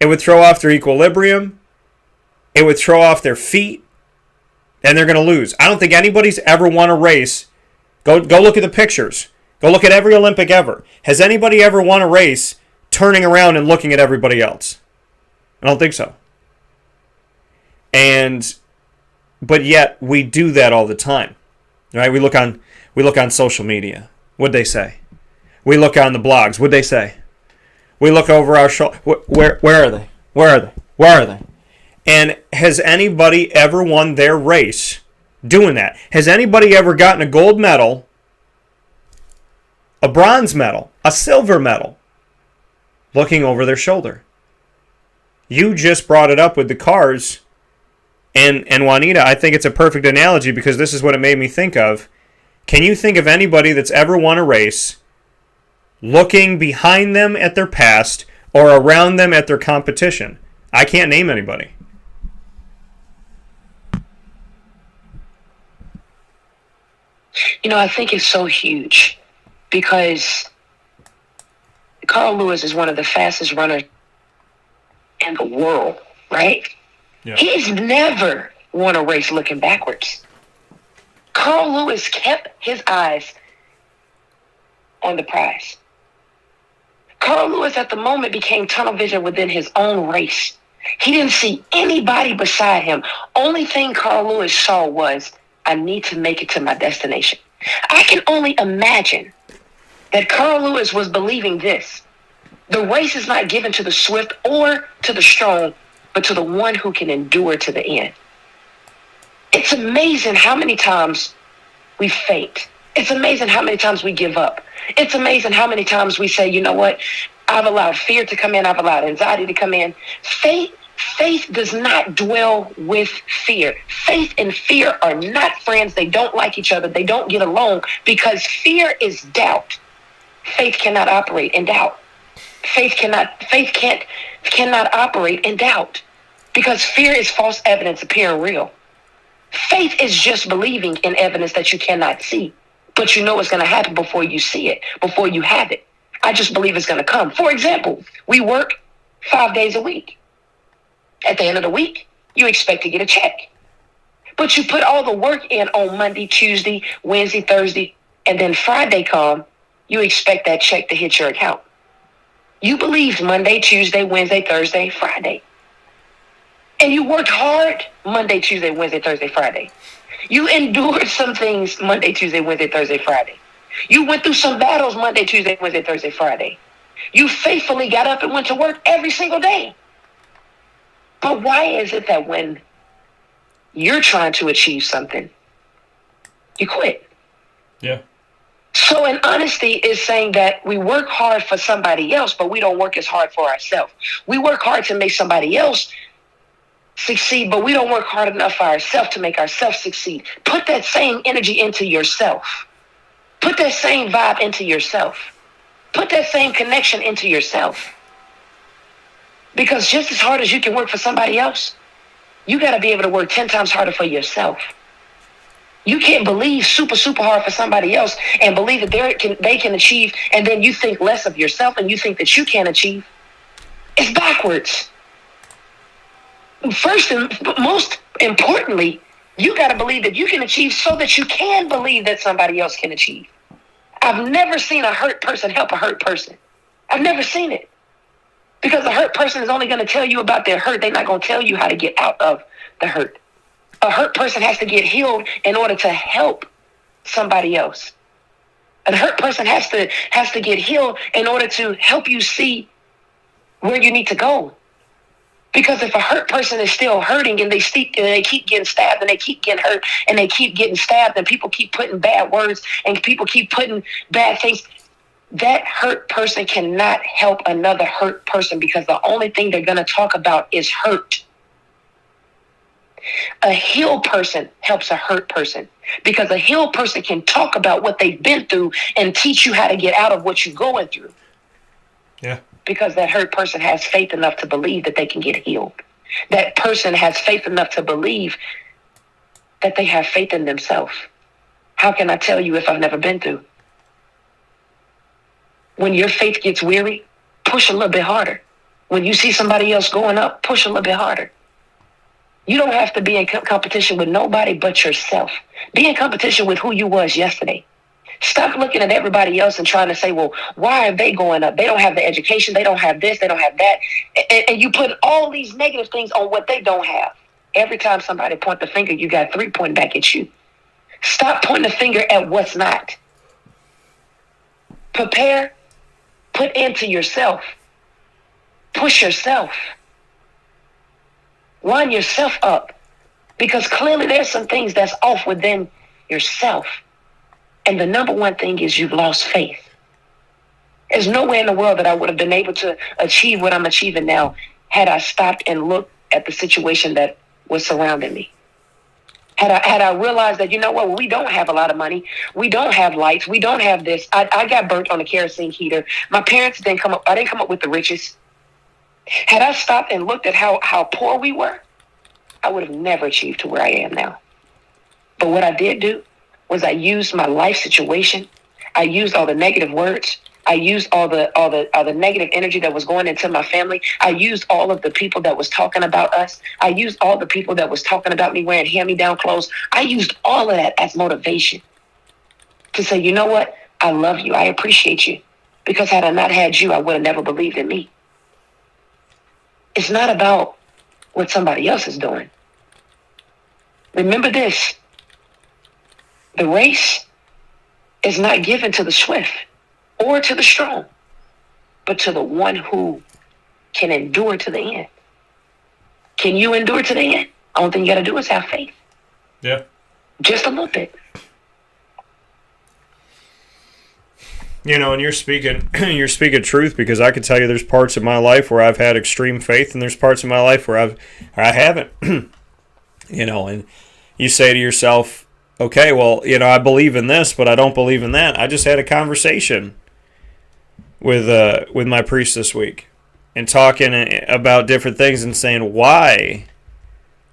A: It would throw off their equilibrium. It would throw off their feet. And they're going to lose. I don't think anybody's ever won a race. Go look at the pictures. Go look at every Olympic ever. Has anybody ever won a race turning around and looking at everybody else? I don't think so. But yet we do that all the time. Right? We look on social media. What'd they say? We look on the blogs. What'd they say? We look over our shoulder. Where are they? Where are they? Where are they? And has anybody ever won their race doing that? Has anybody ever gotten a gold medal, a bronze medal, a silver medal, looking over their shoulder? You just brought it up with the cars. And Juanita, I think it's a perfect analogy because this is what it made me think of. Can you think of anybody that's ever won a race looking behind them at their past or around them at their competition? I can't name anybody.
F: I think it's so huge because Carl Lewis is one of the fastest runners in the world, right? Yeah. He's never won a race looking backwards. Carl Lewis kept his eyes on the prize. Carl Lewis at the moment became tunnel vision within his own race. He didn't see anybody beside him. Only thing Carl Lewis saw was, I need to make it to my destination. I can only imagine that Carl Lewis was believing this. The race is not given to the swift or to the strong, but to the one who can endure to the end. It's amazing how many times we faint. It's amazing how many times we give up. It's amazing how many times we say, you know what? I've allowed fear to come in. I've allowed anxiety to come in. Faith does not dwell with fear. Faith and fear are not friends. They don't like each other. They don't get along because fear is doubt. Faith cannot operate in doubt. Faith cannot operate in doubt because fear is false evidence appearing real. Faith is just believing in evidence that you cannot see, but you know it's going to happen before you see it, before you have it. I just believe it's going to come. For example, we work 5 days a week. At the end of the week, you expect to get a check. But you put all the work in on Monday, Tuesday, Wednesday, Thursday, and then Friday come, you expect that check to hit your account. You believed Monday, Tuesday, Wednesday, Thursday, Friday. And you worked hard Monday, Tuesday, Wednesday, Thursday, Friday. You endured some things Monday, Tuesday, Wednesday, Thursday, Friday. You went through some battles Monday, Tuesday, Wednesday, Thursday, Friday. You faithfully got up and went to work every single day. But why is it that when you're trying to achieve something, you quit?
A: Yeah.
F: So in honesty is saying that we work hard for somebody else, but we don't work as hard for ourselves. We work hard to make somebody else succeed, but we don't work hard enough for ourselves to make ourselves succeed. Put that same energy into yourself. Put that same vibe into yourself. Put that same connection into yourself. Because just as hard as you can work for somebody else, You got to be able to work 10 times harder for yourself. You can't believe super, super hard for somebody else and believe that they can achieve, and then you think less of yourself and you think that you can't achieve. It's backwards. First and most importantly, you got to believe that you can achieve so that you can believe that somebody else can achieve. I've never seen a hurt person help a hurt person. I've never seen it. Because a hurt person is only going to tell you about their hurt. They're not going to tell you how to get out of the hurt. A hurt person has to get healed in order to help somebody else. A hurt person has to get healed in order to help you see where you need to go. Because if a hurt person is still hurting and they keep getting stabbed and they keep getting hurt and they keep getting stabbed and people keep putting bad words and people keep putting bad things, that hurt person cannot help another hurt person because the only thing they're going to talk about is hurt. A healed person helps a hurt person because a healed person can talk about what they've been through and teach you how to get out of what you're going through.
A: Yeah. Because
F: that hurt person has faith enough to believe that they can get healed. That person has faith enough to believe that they have faith in themselves. How can I tell you if I've never been through? When your faith gets weary, push a little bit harder. When you see somebody else going up, push a little bit harder. You don't have to be in competition with nobody but yourself. Be in competition with who you was yesterday. Stop looking at everybody else and trying to say, well, why are they going up? They don't have the education. They don't have this. They don't have that. And you put all these negative things on what they don't have. Every time somebody point the finger, you got 3 pointing back at you. Stop pointing the finger at what's not. Prepare. Put into yourself. Push yourself. Line yourself up. Because clearly there's some things that's off within yourself. And the number one thing is you've lost faith. There's no way in the world that I would have been able to achieve what I'm achieving now had I stopped and looked at the situation that was surrounding me. Had I realized that, you know what, we don't have a lot of money. We don't have lights. We don't have this. I got burnt on a kerosene heater. My parents didn't come up. I didn't come up with the riches. Had I stopped and looked at how poor we were, I would have never achieved to where I am now. But what I did do was I used my life situation. I used all the negative words. I used all the negative energy that was going into my family. I used all of the people that was talking about us. I used all the people that was talking about me wearing hand-me-down clothes. I used all of that as motivation to say, you know what? I love you. I appreciate you. Because had I not had you, I would have never believed in me. It's not about what somebody else is doing. Remember this. The race is not given to the swift or to the strong, but to the one who can endure to the end. Can you endure to the end? The only thing you got to do is have faith.
A: Yeah.
F: Just a little bit.
A: You know, and you're speaking truth, because I can tell you there's parts of my life where I've had extreme faith and there's parts of my life where I haven't. You know, and you say to yourself, okay, well, you know, I believe in this, but I don't believe in that. I just had a conversation with my priest this week and talking about different things and saying, why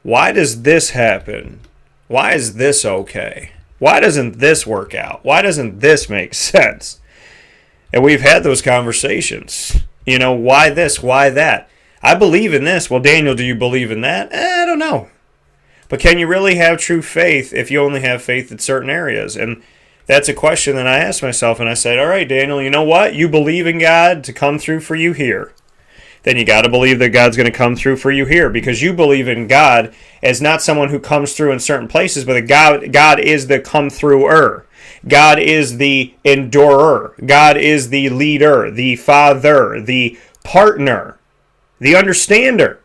A: does this happen? Why is this okay? Why doesn't this work out? Why doesn't this make sense? And we've had those conversations. You know, why this? Why that? I believe in this. Well, Daniel, do you believe in that? I don't know. But can you really have true faith if you only have faith in certain areas? And that's a question that I asked myself, and I said, all right, Daniel, you know what? You believe in God to come through for you here. Then you got to believe that God's going to come through for you here, because you believe in God as not someone who comes through in certain places, but God is the come-through-er. God is the endurer. God is the leader, the father, the partner, the understander,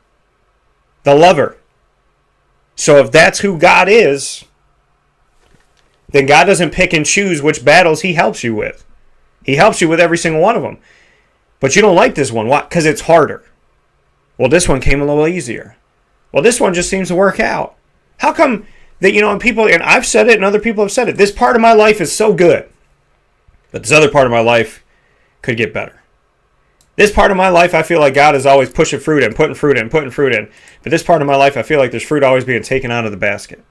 A: the lover. So if that's who God is, then God doesn't pick and choose which battles he helps you with. He helps you with every single one of them. But you don't like this one. Why? Because it's harder. Well, this one came a little easier. Well, this one just seems to work out. How come that, you know, and I've said it and other people have said it, this part of my life is so good, but this other part of my life could get better. This part of my life, I feel like God is always pushing fruit in, putting fruit in, putting fruit in. But this part of my life, I feel like there's fruit always being taken out of the basket.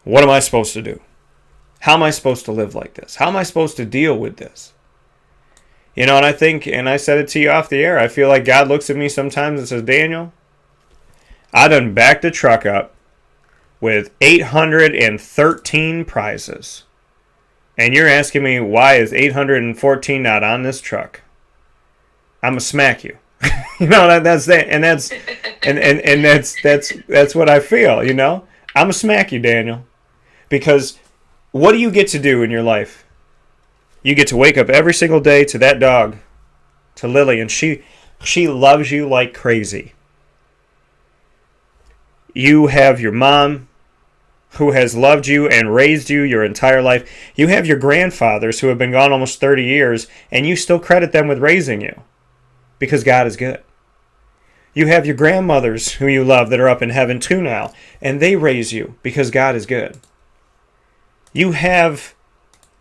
A: What am I supposed to do? How am I supposed to live like this? How am I supposed to deal with this? You know, and I think, and I said it to you off the air, I feel like God looks at me sometimes and says, Daniel, I done backed the truck up with 813 prizes. And you're asking me, why is 814 not on this truck? I'm gonna smack you. You know, that's what I feel, you know? I'm gonna smack you, Daniel. Because what do you get to do in your life? You get to wake up every single day to that dog, to Lily, and she loves you like crazy. You have your mom, who has loved you and raised you your entire life. You have your grandfathers who have been gone almost 30 years, and you still credit them with raising you because God is good. You have your grandmothers who you love that are up in heaven too now, and they raise you because God is good. You have,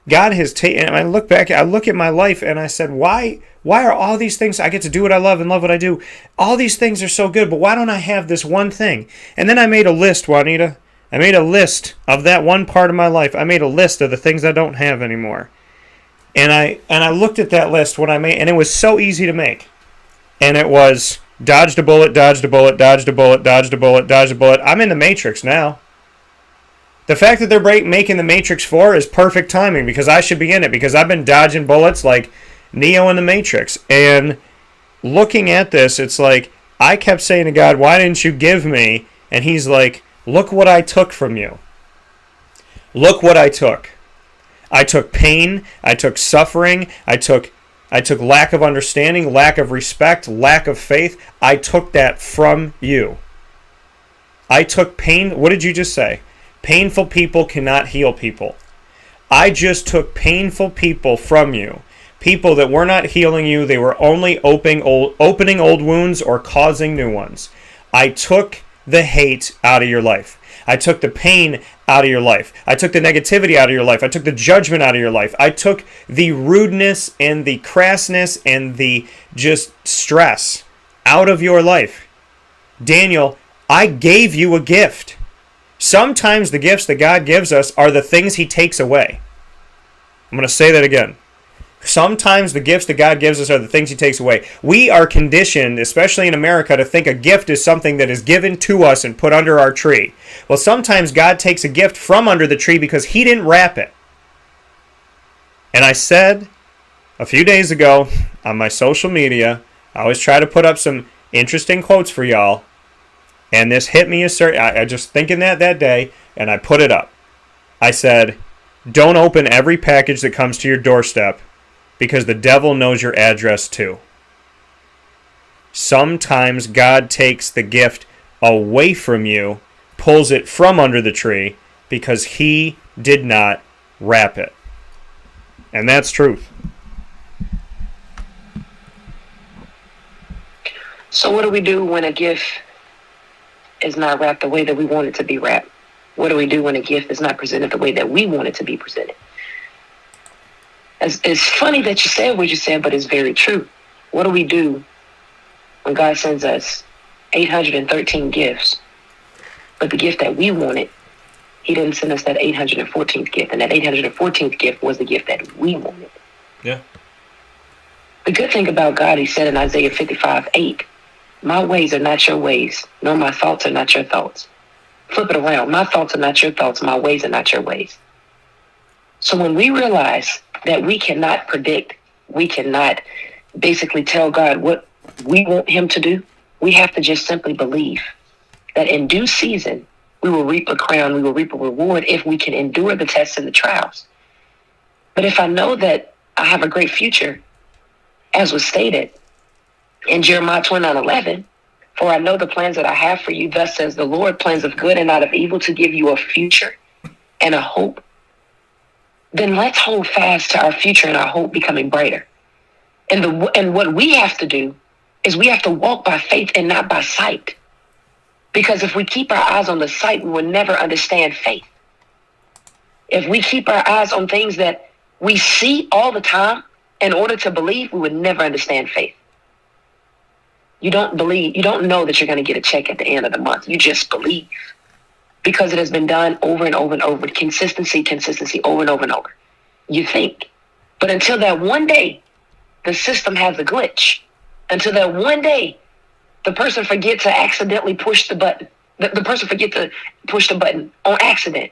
A: God has taken, I look back, I look at my life and I said, why are all these things, I get to do what I love and love what I do. All these things are so good, but why don't I have this one thing? And then I made a list, Juanita. I made a list of that one part of my life. I made a list of the things I don't have anymore. And I looked at that list when I made, and it was so easy to make. And it was dodged a bullet, dodged a bullet, dodged a bullet, dodged a bullet, dodged a bullet. I'm in the Matrix now. The fact that they're making the Matrix 4 is perfect timing because I should be in it because I've been dodging bullets like Neo in the Matrix. And looking at this, it's like I kept saying to God, why didn't you give me? And he's like, look what I took from you. Look what I took. I took pain. I took suffering. I took lack of understanding, lack of respect, lack of faith. I took that from you. I took pain. What did you just say? Painful people cannot heal people. I just took painful people from you. People that were not healing you. They were only opening old wounds or causing new ones. I took the hate out of your life. I took the pain out of your life. I took the negativity out of your life. I took the judgment out of your life. I took the rudeness and the crassness and the just stress out of your life. Daniel, I gave you a gift. Sometimes the gifts that God gives us are the things he takes away. I'm going to say that again. Sometimes the gifts that God gives us are the things he takes away. We are conditioned, especially in America, to think a gift is something that is given to us and put under our tree. Well, sometimes God takes a gift from under the tree because he didn't wrap it. And I said a few days ago on my social media, I always try to put up some interesting quotes for y'all. And this hit me I just thinking that day, and I put it up. I said, don't open every package that comes to your doorstep because the devil knows your address too. Sometimes God takes the gift away from you, pulls it from under the tree because he did not wrap it. And that's truth.
F: So what do we do when a gift is not wrapped the way that we want it to be wrapped? What do we do when a gift is not presented the way that we want it to be presented? It's funny that you said what you said, but it's very true. What do we do when God sends us 813 gifts, but the gift that we wanted, he didn't send us that 814th gift, and that 814th gift was the gift that we wanted.
A: Yeah.
F: The good thing about God, he said in Isaiah 55:8, my ways are not your ways, nor my thoughts are not your thoughts. Flip it around. My thoughts are not your thoughts. My ways are not your ways. So when we realize that we cannot predict, we cannot basically tell God what we want him to do, we have to just simply believe that in due season, we will reap a crown, we will reap a reward if we can endure the tests and the trials. But if I know that I have a great future, as was stated in Jeremiah 29:11, for I know the plans that I have for you, thus says the Lord, plans of good and not of evil, to give you a future and a hope. Then let's hold fast to our future and our hope becoming brighter. And what we have to do is we have to walk by faith and not by sight. Because if we keep our eyes on the sight, we will never understand faith. If we keep our eyes on things that we see all the time in order to believe, we would never understand faith. You don't believe. You don't know that you're going to get a check at the end of the month. You just believe because it has been done over and over and over. Consistency, over and over and over. You think. But until that one day, the system has a glitch. Until that one day, the person forgets to accidentally push the button. The person forgets to push the button on accident.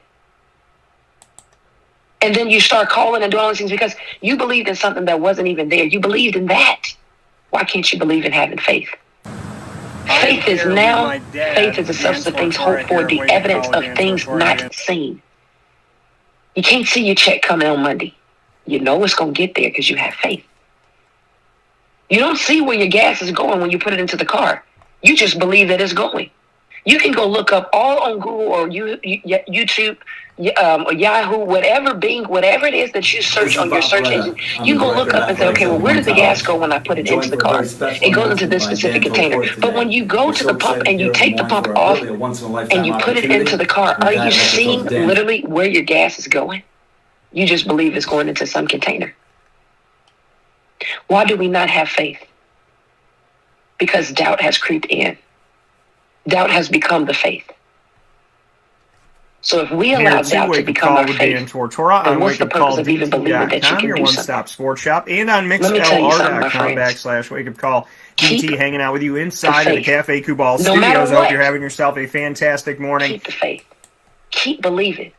F: And then you start calling and doing all these things because you believed in something that wasn't even there. You believed in that. Why can't you believe in having faith? Faith is now, faith is the substance of things hoped for, the evidence of things not seen. You can't see your check coming on Monday. You know it's going to get there because you have faith. You don't see where your gas is going when you put it into the car. You just believe that it's going. You can go look up all on Google or YouTube or Yahoo, whatever it is that you search on your search engine. You go look up and say, okay, well, where does the gas go when I put it into the car? It goes into this specific container. But when you go to the pump and you take the pump off and you put it into the car, are you seeing literally where your gas is going? You just believe it's going into some container. Why do we not have faith? Because doubt has creeped in. Doubt has become the faith. So if we allow doubt to become our faith,
A: Dan Tortora
F: then
A: on
F: what's the purpose of even believing that you can
A: your
F: do
A: one-stop
F: something?
A: sports shop, and on
F: Let me tell you something, my friends.
A: mixlr.com/wakeupcall.
F: Keep
A: DT hanging out with you inside
F: the
A: of the
F: faith.
A: Cafe Kubal
F: No matter
A: studios. I hope
F: what.
A: you're having yourself a fantastic morning.
F: Keep the faith. Keep believing.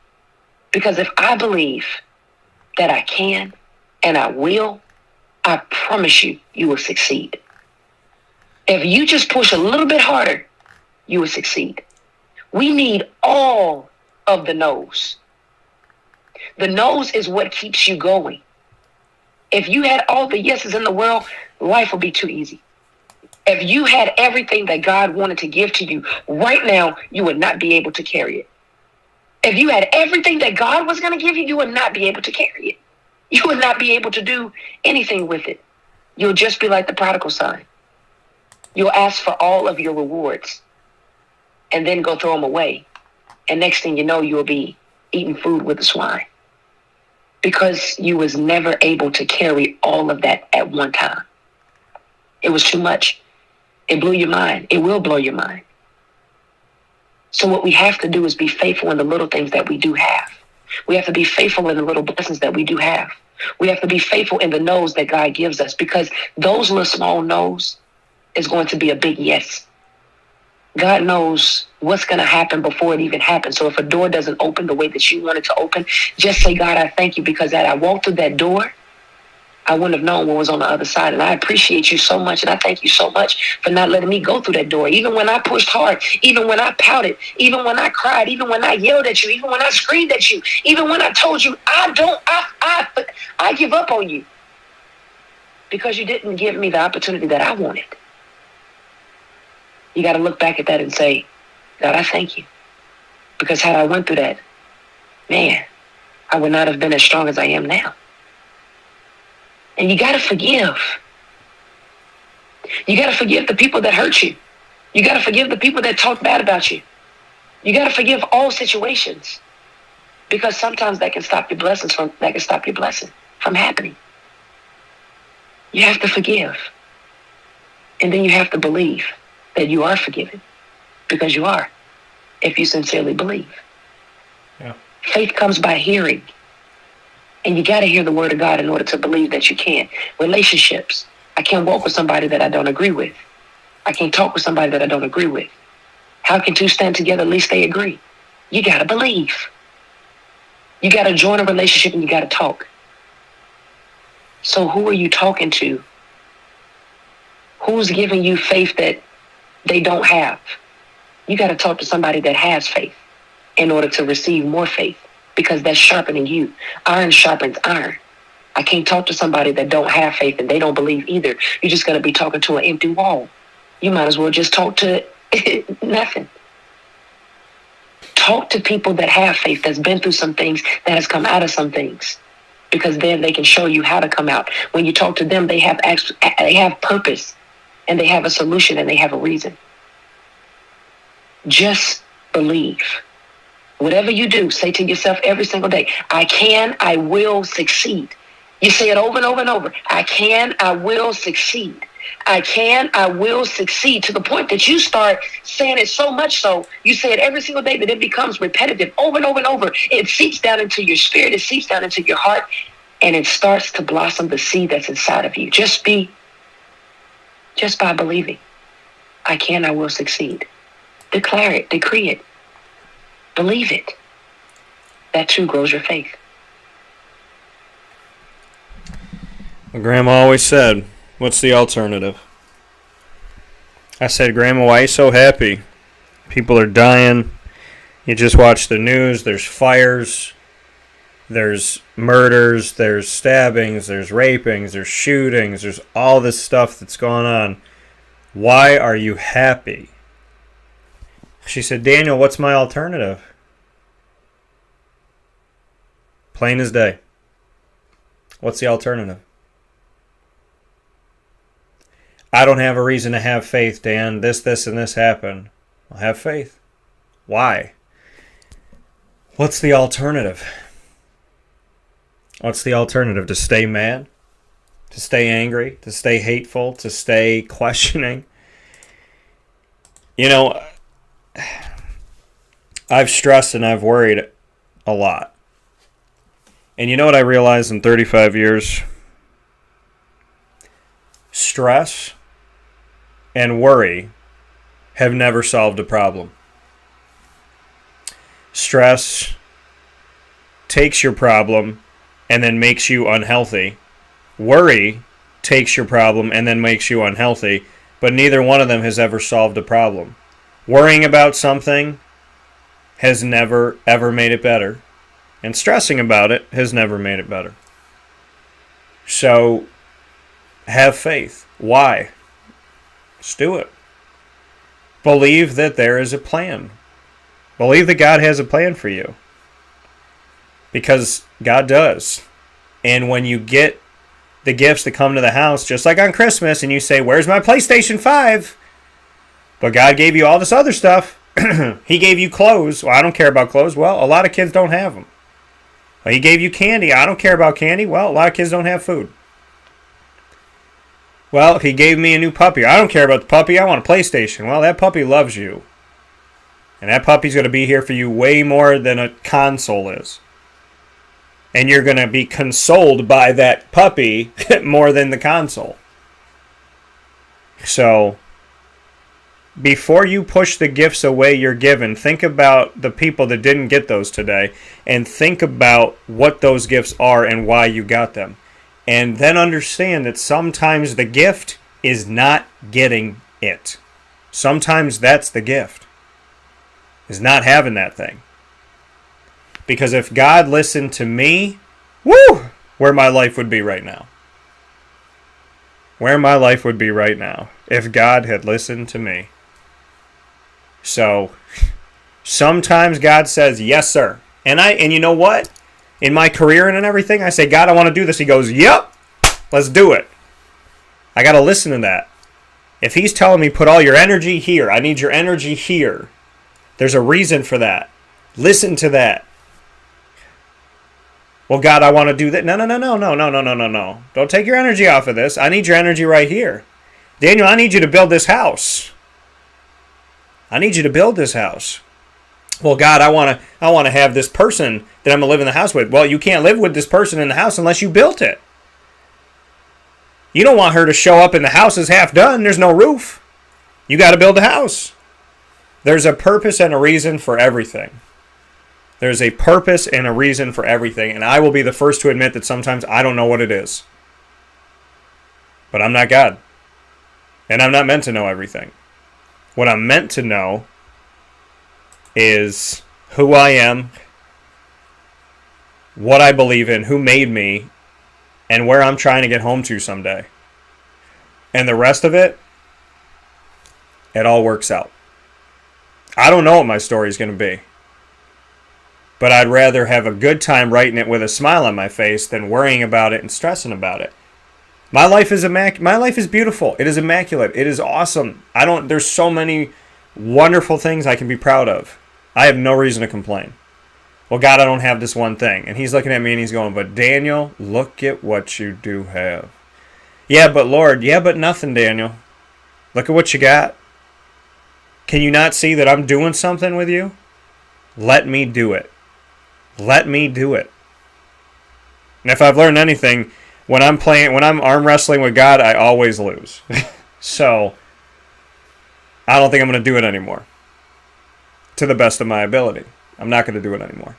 F: Because if I believe that I can and I will, I promise you, you will succeed. If you just push a little bit harder, you will succeed. We need all of the no's. The no's is what keeps you going. If you had all the yeses in the world, life would be too easy. If you had everything that God wanted to give to you right now, you would not be able to carry it. If you had everything that God was going to give you, you would not be able to carry it. You would not be able to do anything with it. You'll just be like the prodigal son. You'll ask for all of your rewards and then go throw them away. And next thing you know, you'll be eating food with the swine because you was never able to carry all of that at one time. It was too much. It blew your mind. It will blow your mind. So what we have to do is be faithful in the little things that we do have. We have to be faithful in the little blessings that we do have. We have to be faithful in the no's that God gives us because those little small no's is going to be a big yes. God knows what's going to happen before it even happens. So if a door doesn't open the way that you want it to open, just say, God, I thank you because as I walked through that door, I wouldn't have known what was on the other side. And I appreciate you so much. And I thank you so much for not letting me go through that door. Even when I pushed hard, even when I pouted, even when I cried, even when I yelled at you, even when I screamed at you, even when I told you, I give up on you because you didn't give me the opportunity that I wanted. You got to look back at that and say, God, I thank you. Because had I went through that, man, I would not have been as strong as I am now. And you got to forgive. You got to forgive the people that hurt you. You got to forgive the people that talk bad about you. You got to forgive all situations. Because sometimes that can stop your blessing from happening. You have to forgive. And then you have to believe that you are forgiven. Because you are, if you sincerely believe.
A: Yeah.
F: Faith comes by hearing. And you got to hear the word of God in order to believe that you can. Relationships. I can't walk with somebody that I don't agree with. I can't talk with somebody that I don't agree with. How can two stand together? At least they agree. You got to believe. You got to join a relationship and you got to talk. So who are you talking to? Who's giving you faith that they don't have? You got to talk to somebody that has faith in order to receive more faith because that's sharpening you. Iron sharpens iron. I can't talk to somebody that don't have faith and they don't believe either. You're just going to be talking to an empty wall. You might as well just talk to nothing. Talk to people that have faith, that's been through some things, that has come out of some things, because then they can show you how to come out. When you talk to them, they have purpose, and they have a solution, and they have a reason. Just believe. Whatever you do, say to yourself every single day, I can, I will succeed. You say it over and over and over. I can, I will succeed. I will succeed, to the point that you start saying it so much so, you say it every single day, that it becomes repetitive over and over and over. It seeps down into your spirit. It seeps down into your heart, and it starts to blossom the seed that's inside of you. Just by believing. I will succeed. Declare it, decree it, believe it. That too grows your faith.
A: My grandma always said, what's the alternative? I said, Grandma, why are you so happy? People are dying. You just watch the news. There's fires. There's murders. There's stabbings. There's rapings. There's shootings. There's all this stuff that's going on. Why are you happy? She said, Daniel, what's my alternative? Plain as day. What's the alternative? I don't have a reason to have faith, Dan. This, and this happened. Well, have faith. Why? What's the alternative? What's the alternative? To stay mad? To stay angry? To stay hateful? To stay questioning? You know, I've stressed and I've worried a lot. And you know what I realized in 35 years? Stress and worry have never solved a problem. Stress takes your problem and then makes you unhealthy. Worry takes your problem and then makes you unhealthy, but neither one of them has ever solved a problem. Worrying about something has never, ever made it better, and stressing about it has never made it better. So, have faith. Why? Just do it. Believe that there is a plan. Believe that God has a plan for you. Because God does. And when you get the gifts that come to the house, just like on Christmas, and you say, where's my PlayStation 5? But God gave you all this other stuff. He gave you clothes. Well, I don't care about clothes. Well, a lot of kids don't have them. Well, He gave you candy. I don't care about candy. Well, a lot of kids don't have food. Well, He gave me a new puppy. I don't care about the puppy. I want a PlayStation. Well, that puppy loves you. And that puppy's going to be here for you way more than a console is. And you're going to be consoled by that puppy more than the console. So, before you push the gifts away you're given, think about the people that didn't get those today. And think about what those gifts are and why you got them. And then understand that sometimes the gift is not getting it. Sometimes that's the gift. Is not having that thing. Because if God listened to me, woo, where my life would be right now. Where my life would be right now. If God had listened to me. So, sometimes God says, yes, sir. And you know what? In my career and everything, I say, God, I want to do this. He goes, yep, let's do it. I got to listen to that. If He's telling me, put all your energy here. I need your energy here. There's a reason for that. Listen to that. Well, God, I want to do that. No. Don't take your energy off of this. I need your energy right here. Daniel, I need you to build this house. I need you to build this house. Well, God, I want to have this person that I'm going to live in the house with. Well, you can't live with this person in the house unless you built it. You don't want her to show up and the house is half done. There's no roof. You got to build a house. There's a purpose and a reason for everything. There's a purpose and a reason for everything. And I will be the first to admit that sometimes I don't know what it is. But I'm not God. And I'm not meant to know everything. What I'm meant to know is who I am, what I believe in, who made me, and where I'm trying to get home to someday. And the rest of it, it all works out. I don't know what my story is going to be. But I'd rather have a good time writing it with a smile on my face than worrying about it and stressing about it. My life is my life is beautiful. It is immaculate. It is awesome. There's so many wonderful things I can be proud of. I have no reason to complain. Well, God, I don't have this one thing. And He's looking at me and He's going, but Daniel, look at what you do have. Yeah, but Lord, yeah, but nothing, Daniel. Look at what you got. Can you not see that I'm doing something with you? Let me do it. Let me do it. And if I've learned anything, when I'm arm wrestling with God, I always lose. So, I don't think I'm going to do it anymore. To the best of my ability. I'm not going to do it anymore.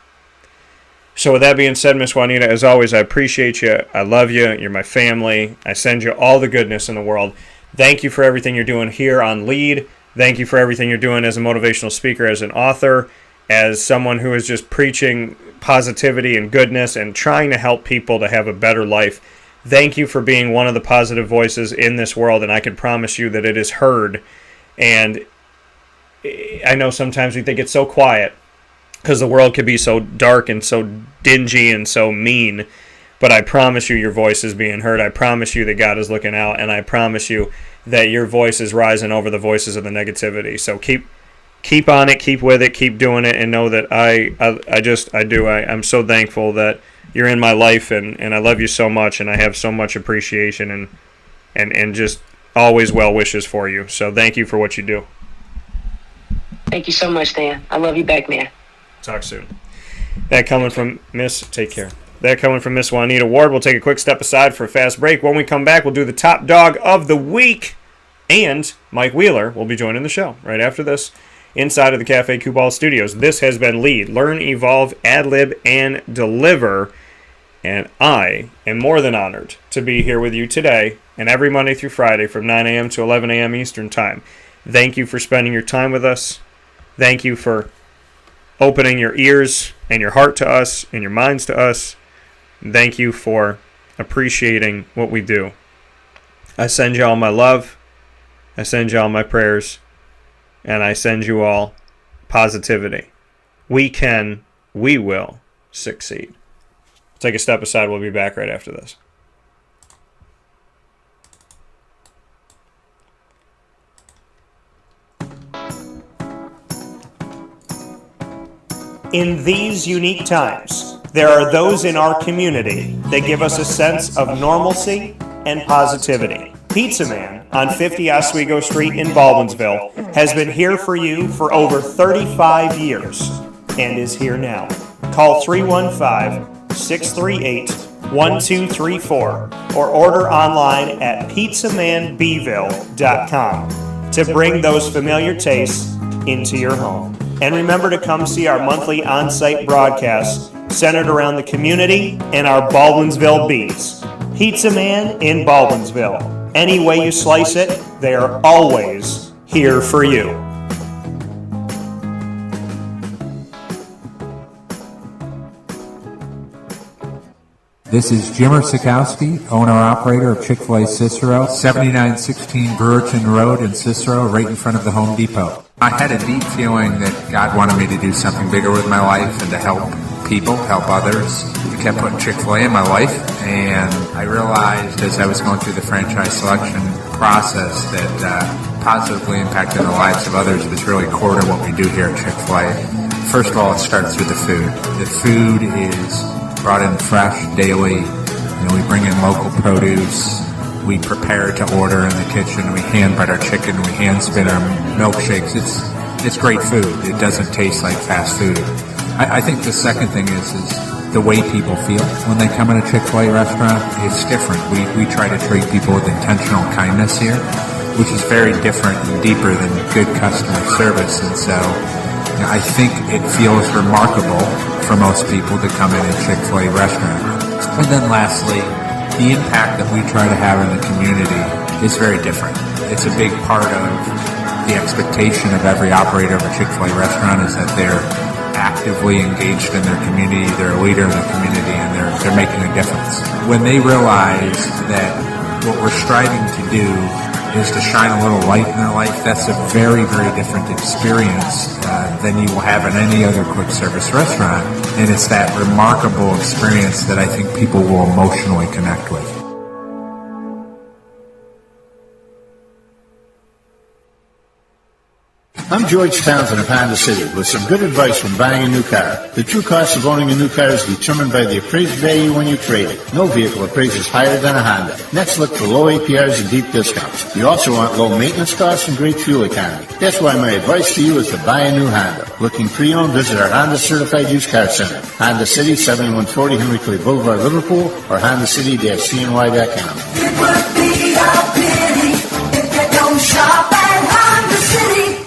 A: So with that being said, Miss Juanita, as always, I appreciate you. I love you. You're my family. I send you all the goodness in the world. Thank you for everything you're doing here on Lead. Thank you for everything you're doing as a motivational speaker, as an author, as someone who is just preaching positivity and goodness and trying to help people to have a better life. Thank you for being one of the positive voices in this world, and I can promise you that it is heard. And I know sometimes we think it's so quiet because the world can be so dark and so dingy and so mean, but I promise you your voice is being heard. I promise you that God is looking out, and I promise you that your voice is rising over the voices of the negativity. So keep on it, keep with it, keep doing it, and know that I'm so thankful that you're in my life, and I love you so much, and I have so much appreciation and just always well wishes for you. So thank you for what you do.
F: Thank you so much, Dan. I love you back, man.
A: Talk soon. That coming from Miss Juanita Ward. We'll take a quick step aside for a fast break. When we come back, we'll do the top dog of the week, and Mike Wheeler will be joining the show right after this inside of the Cafe Football studios. This has been Lead, Learn, Evolve, Ad-Lib, and Deliver, and I am more than honored to be here with you today and every Monday through Friday from 9 a.m. to 11 a.m. Eastern Time. Thank you for spending your time with us. Thank you for opening your ears and your heart to us and your minds to us. Thank you for appreciating what we do. I send you all my love. I send you all my prayers. And I send you all positivity. We will succeed. Take a step aside. We'll be back right after this.
C: In these unique times, there are those in our community that give us a sense of normalcy and positivity. Pizza Man on 50 Oswego Street in Baldwinsville has been here for you for over 35 years and is here now. Call 315-638-1234 or order online at pizzamanbeeville.com to bring those familiar tastes into your home. And remember to come see our monthly on-site broadcasts centered around the community and our Baldwinsville beats. Pizza Man in Baldwinsville. Any way you slice it, they are always here for you.
G: This is Jimmer Sikowski, owner-operator of Chick-fil-A Cicero, 7916 Brewerton Rd in Cicero, right in front of the Home Depot. I had a deep feeling that God wanted me to do something bigger with my life and to help people, help others. I kept putting Chick-fil-A in my life, and I realized as I was going through the franchise selection process that positively impacting the lives of others was really core to what we do here at Chick-fil-A. First of all, it starts with the food. The food is brought in fresh daily. We bring in local produce. We prepare to order in the kitchen. We hand bread our chicken. We hand spin our milkshakes. It's great food. It doesn't taste like fast food. I think the second thing is the way people feel when they come in a Chick-fil-A restaurant. It's different. We try to treat people with intentional kindness here, which is very different and deeper than good customer service. And so I think it feels remarkable for most people to come in a Chick-fil-A restaurant. And then lastly, the impact that we try to have in the community is very different. It's a big part of the expectation of every operator of a Chick-fil-A restaurant is that they're actively engaged in their community, they're a leader in the community, and they're making a difference. When they realize that what we're striving to do is to shine a little light in their life, that's a very, very different experience than you will have in any other quick service restaurant. And it's that remarkable experience that I think people will emotionally connect with.
H: I'm George Townsend of Honda City with some good advice when buying a new car. The true cost of owning a new car is determined by the appraised value when you trade it. No vehicle appraises higher than a Honda. Next, look for low APRs and deep discounts. You also want low maintenance costs and great fuel economy. That's why my advice to you is to buy a new Honda. Looking pre-owned, visit our Honda Certified Used Car Center. Honda City, 7140 Henry Clay Boulevard, Liverpool, or HondaCity-CNY.com.
I: It would be a pity if you don't shop at Honda City.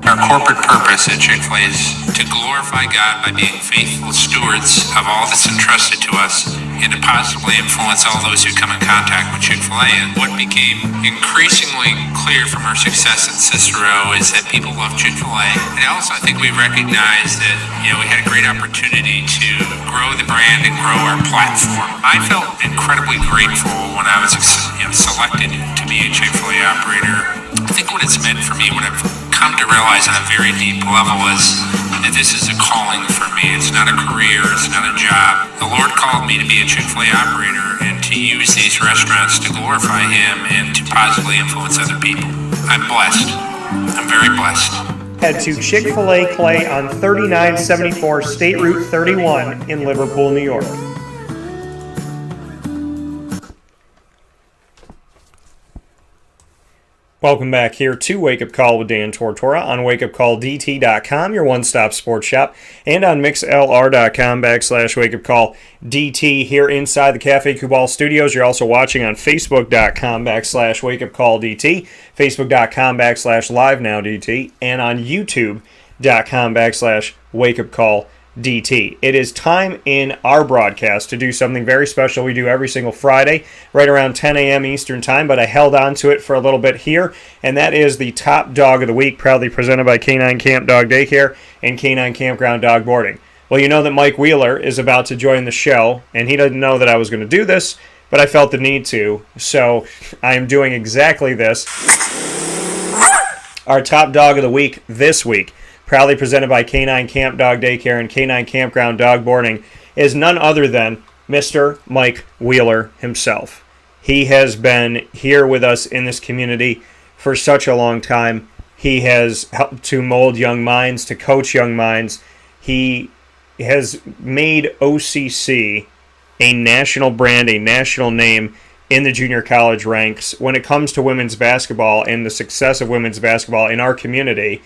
J: Our corporate purpose at Chick-fil-A is to glorify God by being faithful stewards of all that's entrusted to us and to positively influence all those who come in contact with Chick-fil-A. And what became increasingly clear from our success at Cicero is that people love Chick-fil-A. And also I think we recognized that, we had a great opportunity to grow the brand and grow our platform. I felt incredibly grateful when I was selected to be a Chick-fil-A operator. I think what it's meant for me, what I've come to realize on a very deep level is that this is a calling for me. It's not a career, it's not a job. The Lord called me to be a Chick-fil-A operator and to use these restaurants to glorify Him and to positively influence other people. I'm blessed. I'm very blessed.
C: Head to Chick-fil-A Clay on 3974 State Route 31 in Liverpool, New York. Welcome back here to Wake Up Call with Dan Tortora on wakeupcalldt.com, your one-stop sports shop, and on mixlr.com/wakeupcalldt here inside the Cafe Football studios. You're also watching on facebook.com/wakeupcalldt, facebook.com/livenowdt, and on youtube.com/wakeupcalldt. It is time in our broadcast to do something very special we do every single Friday right around 10 a.m. Eastern Time, but I held on to it for a little bit here, and that is the Top Dog of the Week, proudly presented by Canine Camp Dog Daycare and Canine Kampground Dog Boarding. Well, you know that Mike Wheeler is about to join the show, and he doesn't know that I was going to do this, but I felt the need to, so I am doing exactly this. Our Top Dog of the Week this week, proudly presented by Canine Camp Dog Daycare and Canine Kampground Dog Boarding, is none other than Mr. Mike Wheeler himself. He has been here with us in this community for such a long time. He has helped to mold young minds, to coach young minds. He has made OCC a national brand, a national name in the junior college ranks when it comes to women's basketball and the success of women's basketball in our community.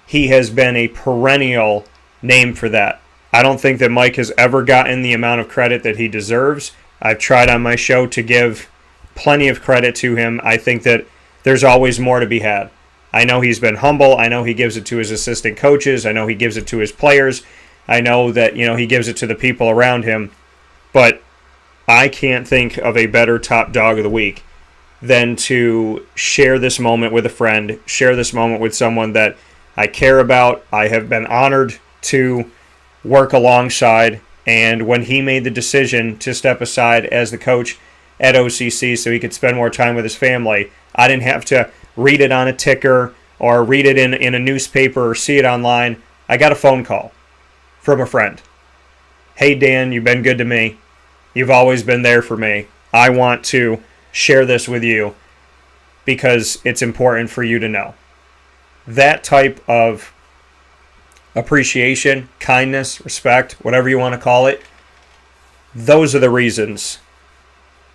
C: He has been a perennial name for that. I don't think that Mike has ever gotten the amount of credit that he deserves. I've tried on my show to give plenty of credit to him. I think that there's always more to be had. I know he's been humble. I know he gives it to his assistant coaches. I know he gives it to his players. I know that, he gives it to the people around him. But I can't think of a better Top Dog of the Week than to share this moment with a friend, share this moment with someone that I care about, I have been honored to work alongside, and when he made the decision to step aside as the coach at OCC so he could spend more time with his family, I didn't have to read it on a ticker or read it in a newspaper or see it online. I got a phone call from a friend. Hey Dan, you've been good to me. You've always been there for me. I want to share this with you because it's important for you to know. That type of appreciation, kindness, respect, whatever you want to call it, those are the reasons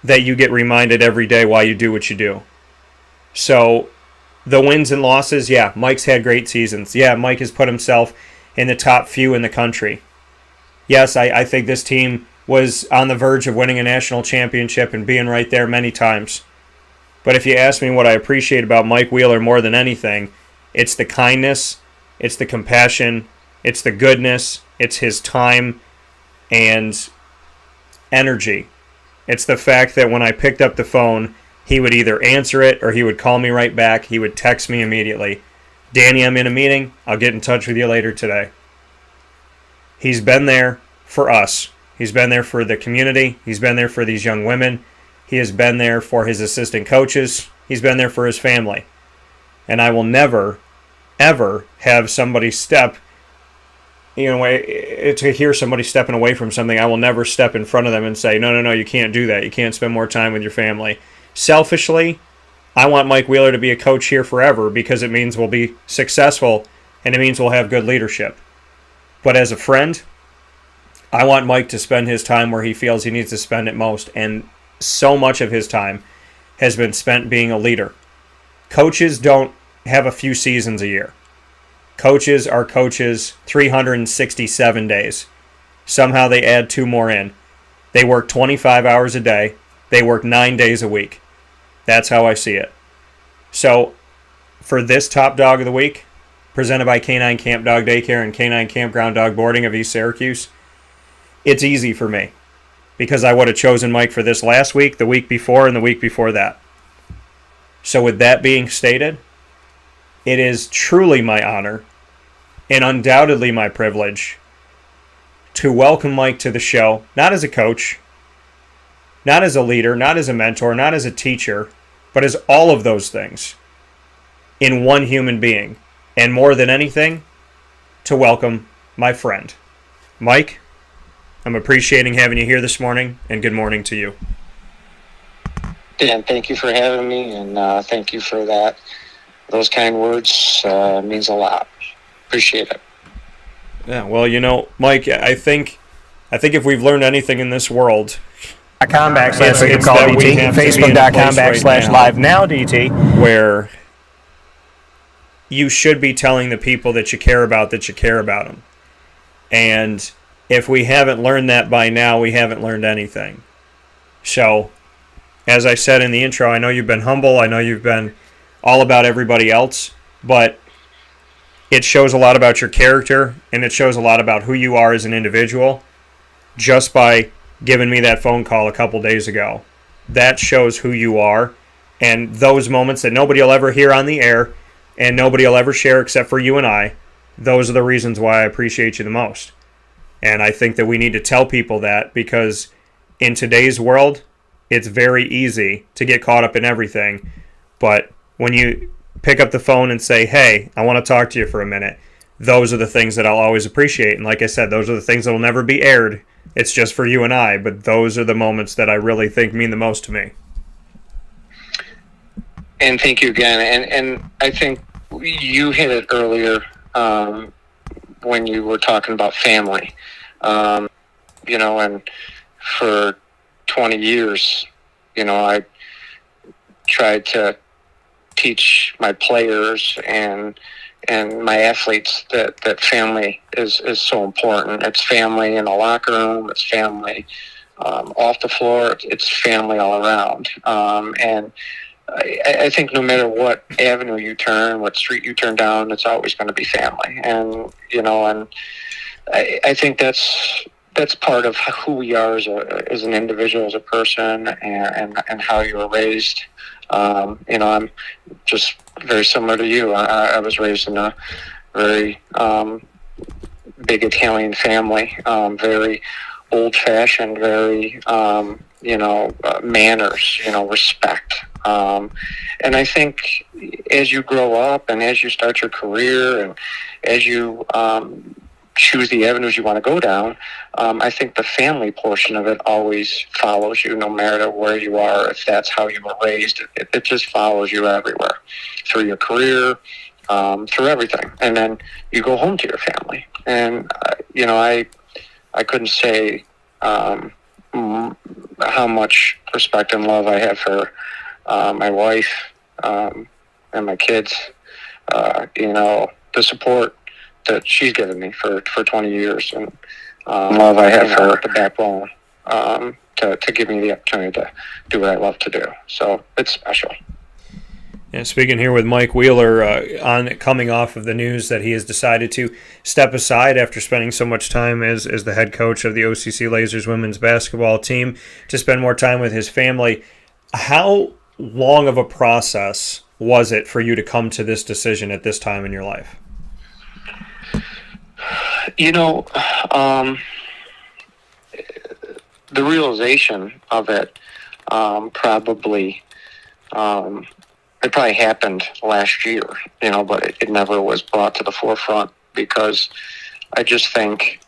C: that you get reminded every day why you do what you do. So the wins and losses, yeah, Mike's had great seasons. Yeah, Mike has put himself in the top few in the country. Yes, I think this team was on the verge of winning a national championship and being right there many times. But if you ask me what I appreciate about Mike Wheeler more than anything, it's the kindness, it's the compassion, it's the goodness, it's his time and energy. It's the fact that when I picked up the phone, he would either answer it or he would call me right back. He would text me immediately. Danny, I'm in a meeting. I'll get in touch with you later today. He's been there for us. He's been there for the community. He's been there for these young women. He has been there for his assistant coaches. He's been there for his family. And I will never, ever have somebody step, to hear somebody stepping away from something, I will never step in front of them and say, no, you can't do that. You can't spend more time with your family. Selfishly,
A: I want Mike Wheeler to be a coach here forever because it means we'll be successful and it means we'll have good leadership. But as a friend, I want Mike to spend his time where he feels he needs to spend it most, and so much of his time has been spent being a leader. Coaches don't have a few seasons a year. Coaches are coaches 367 days. Somehow they add 2 more in. They work 25 hours a day. They work 9 days a week. That's how I see it. So, for this Top Dog of the Week, presented by K9 Camp Dog Daycare and K9 Kampground Dog Boarding of East Syracuse, it's easy for me because I would have chosen Mike for this last week, the week before, and the week before that. So with that being stated, it is truly my honor and undoubtedly my privilege to welcome Mike to the show, not as a coach, not as a leader, not as a mentor, not as a teacher, but as all of those things in one human being. And more than anything, to welcome my friend. Mike, I'm appreciating having you here this morning, and good morning to you.
K: Dan, thank you for having me, and thank you for that. Those kind words means a lot. Appreciate it.
A: Yeah, well, Mike, I think if we've learned anything in this world,
C: Facebook.com/DT,
A: where you should be telling the people that you care about them. And if we haven't learned that by now, we haven't learned anything. So, as I said in the intro, I know you've been humble. I know you've been all about everybody else. But it shows a lot about your character, and it shows a lot about who you are as an individual just by giving me that phone call a couple days ago. That shows who you are, and those moments that nobody will ever hear on the air and nobody will ever share except for you and I, those are the reasons why I appreciate you the most. And I think that we need to tell people that because in today's world, it's very easy to get caught up in everything. But when you pick up the phone and say, hey, I want to talk to you for a minute, those are the things that I'll always appreciate. And like I said, those are the things that will never be aired. It's just for you and I. But those are the moments that I really think mean the most to me.
K: And thank you again. And I think you hit it earlier when you were talking about family. And for 20 years, I tried to teach my players and my athletes that family is so important. It's family in the locker room. It's family off the floor. It's family all around. And I think no matter what avenue you turn, what street you turn down, it's always going to be family. And I think that's part of who we are as an individual, as a person, and how you were raised. I'm just very similar to you. I was raised in a very big Italian family, very old-fashioned, very manners, respect. And I think as you grow up and as you start your career and as you choose the avenues you want to go down, I think the family portion of it always follows you no matter where you are. If that's how you were raised, it just follows you everywhere through your career, through everything. And then you go home to your family. And, I couldn't say how much respect and love I have for my wife and my kids, the support that she's given me for 20 years, and love I have for the backbone to give me the opportunity to do what I love to do. So it's special.
A: And speaking here with Mike Wheeler, coming off of the news that he has decided to step aside after spending so much time as the head coach of the OCC Lasers women's basketball team to spend more time with his family. How long of a process was it for you to come to this decision at this time in your life?
K: The realization of it probably happened last year, but it never was brought to the forefront because I just think,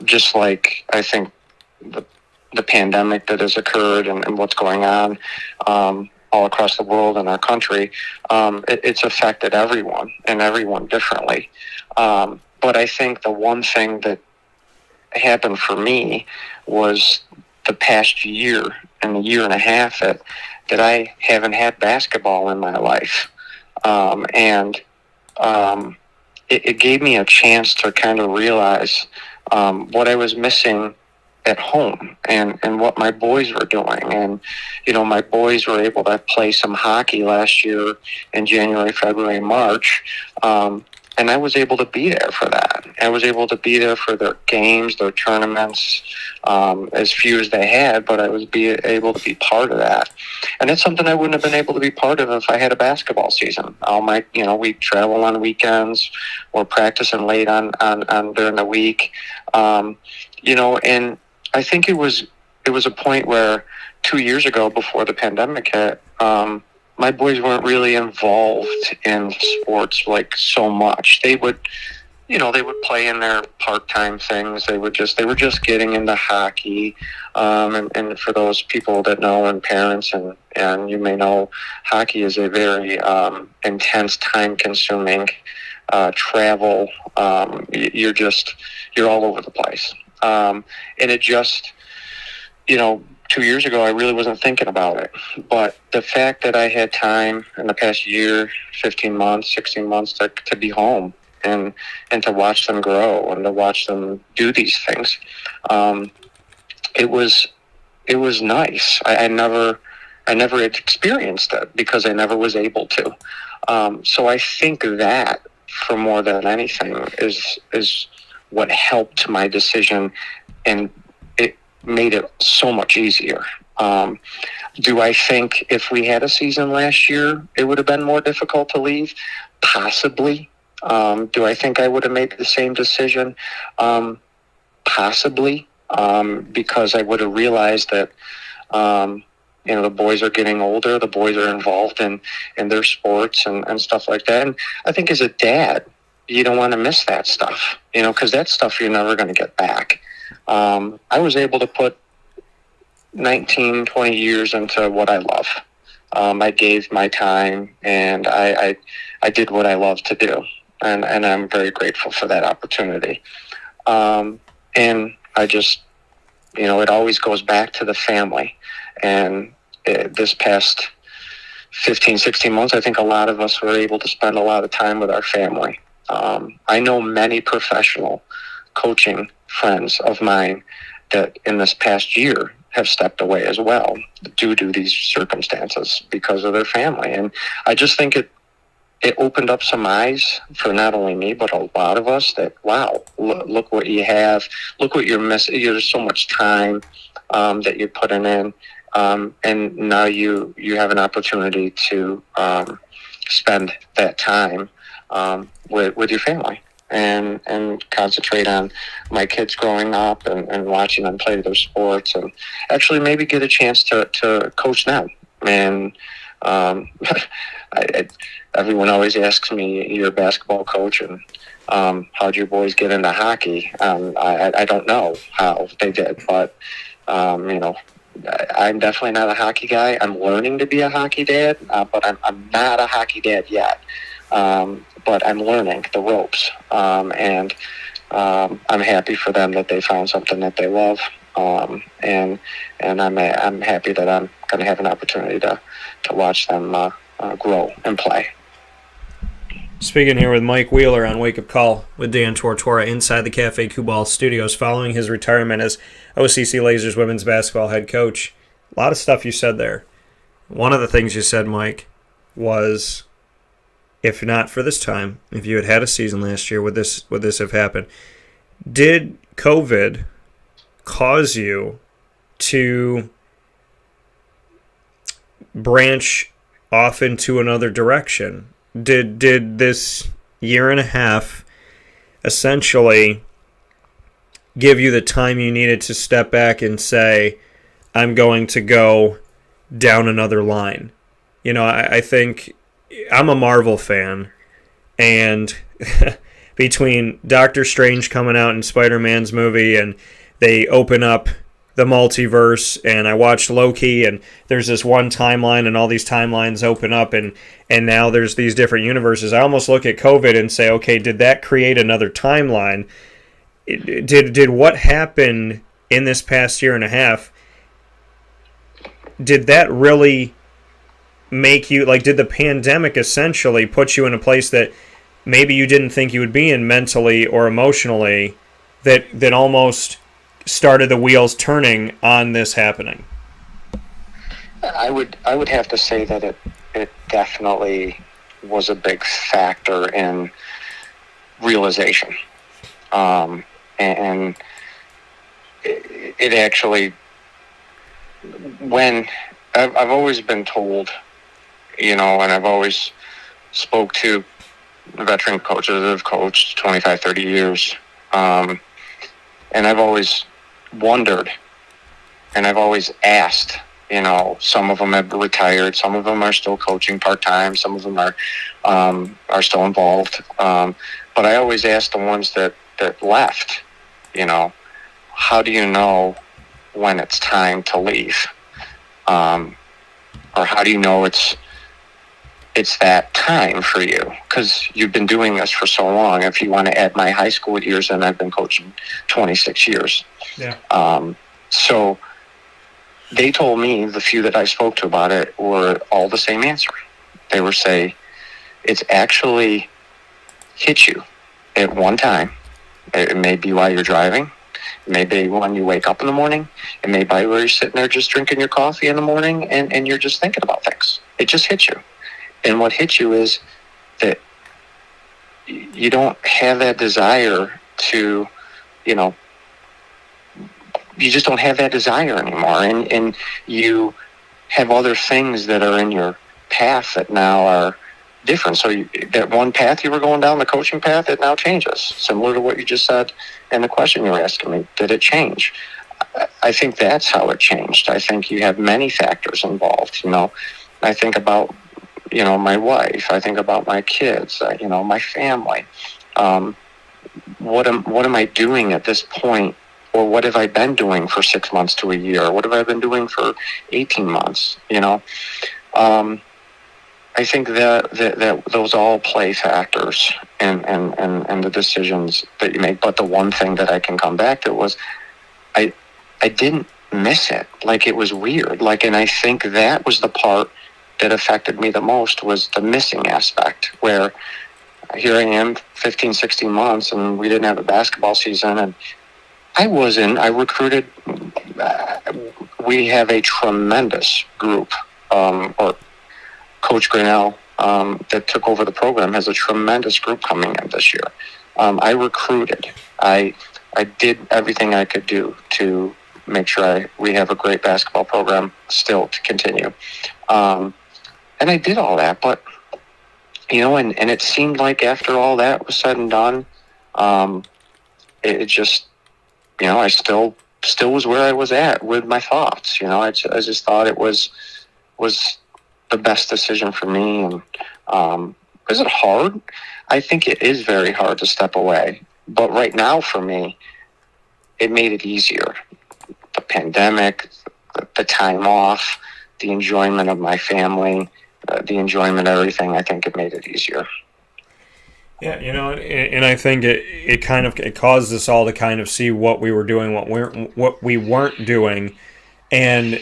K: just like I think the the pandemic that has occurred and what's going on all across the world and our country, it's affected everyone and everyone differently. But I think the one thing that happened for me was the past year and a year and a half that I haven't had basketball in my life. It gave me a chance to kind of realize what I was missing at home and what my boys were doing. And, my boys were able to play some hockey last year in January, February, and March. And I was able to be there for that. I was able to be there for their games, their tournaments, as few as they had, but I was able to be part of that. And it's something I wouldn't have been able to be part of if I had a basketball season. We travel on weekends, we're practicing late on during the week. And I think it was a point where 2 years ago, before the pandemic hit, my boys weren't really involved in sports like so much. They would play in their part-time things. They were just getting into hockey. And for those people that know and parents and you may know, hockey is a very intense, time-consuming travel. You're all over the place. And it just, 2 years ago, I really wasn't thinking about it. But the fact that I had time in the past year, 15 months, 16 months to be home and to watch them grow and to watch them do these things, it was nice. I never had experienced it because I never was able to. So I think that, for more than anything, is what helped my decision, and it made it so much easier. Do I think if we had a season last year, it would have been more difficult to leave? Possibly. Do I think I would have made the same decision? Possibly, because I would have realized that, the boys are getting older, the boys are involved in their sports and stuff like that. And I think as a dad, you don't want to miss that stuff, because that stuff you're never going to get back. I was able to put 19, 20 years into what I love. I gave my time, and I did what I love to do. And I'm very grateful for that opportunity. And I just, it always goes back to the family. And this past 15, 16 months, I think a lot of us were able to spend a lot of time with our family. I know many professional coaching friends of mine that in this past year have stepped away as well due to these circumstances because of their family. And I just think it opened up some eyes for not only me, but a lot of us that, wow, look what you have. Look what you're missing. There's so much time that you're putting in. And now you have an opportunity to spend that time with your family and concentrate on my kids growing up and watching them play their sports, and actually maybe get a chance to coach them. And everyone always asks me, you're a basketball coach, and how'd your boys get into hockey? I don't know how they did, but I'm definitely not a hockey guy. I'm learning to be a hockey dad, but I'm not a hockey dad yet. But I'm learning the ropes, and I'm happy for them that they found something that they love, and I'm happy that I'm going to have an opportunity to watch them grow and play.
A: Speaking here with Mike Wheeler on Wake Up Call with Dan Tortora inside the Cafe Kubal studios following his retirement as OCC Lasers women's basketball head coach. A lot of stuff you said there. One of the things you said, Mike, was if not for this time, if you had a season last year, would this have happened? Did COVID cause you to branch off into another direction? Did this year and a half essentially give you the time you needed to step back and say, I'm going to go down another line? I think I'm a Marvel fan, and between Doctor Strange coming out in Spider-Man's movie and they open up the multiverse, and I watched Loki, and there's this one timeline, and all these timelines open up, and now there's these different universes. I almost look at COVID and say, okay, did that create another timeline? Did what happened in this past year and a half, did that really make you, like, did the pandemic essentially put you in a place that maybe you didn't think you would be in mentally or emotionally, that almost started the wheels turning on this happening?
K: I would have to say that it definitely was a big factor in realization. And it actually, when I've always been told, and I've always spoke to veteran coaches that have coached 25, 30 years. And I've always wondered, and I've always asked, some of them have retired, some of them are still coaching part-time, some of them are still involved. But I always ask the ones that left, how do you know when it's time to leave? Or how do you know it's that time for you? Because you've been doing this for so long. If you want to add my high school years, then I've been coaching 26 years.
A: Yeah.
K: So they told me, the few that I spoke to about it, were all the same answer. They were say, it's actually hit you at one time. It may be while you're driving. It may be when you wake up in the morning. It may be while you're sitting there just drinking your coffee in the morning and you're just thinking about things. It just hits you. And what hits you is that you don't have that desire to, you just don't have that desire anymore. And you have other things that are in your path that now are different. So that one path you were going down, the coaching path, it now changes. Similar to what you just said and the question you were asking me, did it change? I think that's how it changed. I think you have many factors involved. I think about, my wife. I think about my kids, my family. What am I doing at this point? Or what have I been doing for 6 months to a year? What have I been doing for 18 months? I think that those all play factors and the decisions that you make. But the one thing that I can come back to was I didn't miss it. Like, it was weird. And I think that was the part that affected me the most, was the missing aspect, where here I am 15, 16 months and we didn't have a basketball season, and I recruited, we have a tremendous group, or Coach Grinnell, that took over the program, has a tremendous group coming in this year. I recruited. I did everything I could do to make sure we have a great basketball program still to continue. And I did all that, but, and it seemed like after all that was said and done, it just, I still was where I was at with my thoughts. I just thought it was the best decision for me. And is it hard? I think it is very hard to step away. But right now for me, it made it easier. The pandemic, the time off, the enjoyment of my family, the enjoyment of everything, I think it made it easier.
A: Yeah, and I think it caused us all to kind of see what we were doing, what we weren't doing, and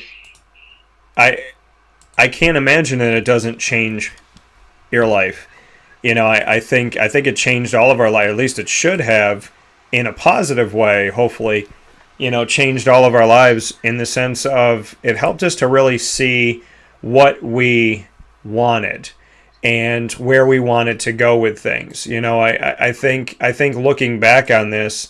A: I can't imagine that it doesn't change your life. I think it changed all of our life. At least it should have, in a positive way. Hopefully, changed all of our lives in the sense of it helped us to really see what we wanted and where we wanted to go with things. I think looking back on this,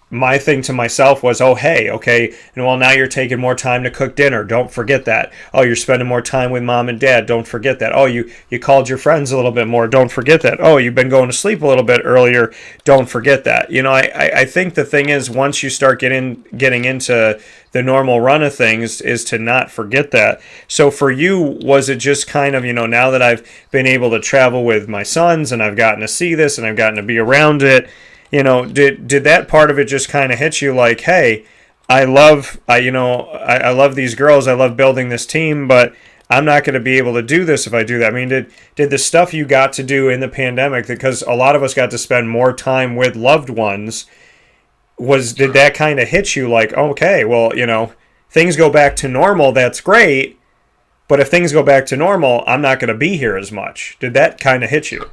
A: my thing to myself was, oh, hey, okay, and well, now you're taking more time to cook dinner. Don't forget that. Oh, you're spending more time with mom and dad. Don't forget that. Oh, you called your friends a little bit more. Don't forget that. Oh, you've been going to sleep a little bit earlier. Don't forget that. I think the thing is, once you start getting into the normal run of things, is to not forget that. So for you, was it just kind of, now that I've been able to travel with my sons and I've gotten to see this and I've gotten to be around it, did that part of it just kind of hit you like, hey, I love these girls, I love building this team, but I'm not going to be able to do this if I do that. I mean, did the stuff you got to do in the pandemic, because a lot of us got to spend more time with loved ones, did that kind of hit you like, okay, well, things go back to normal, that's great, but if things go back to normal, I'm not going to be here as much. Did that kind of hit you?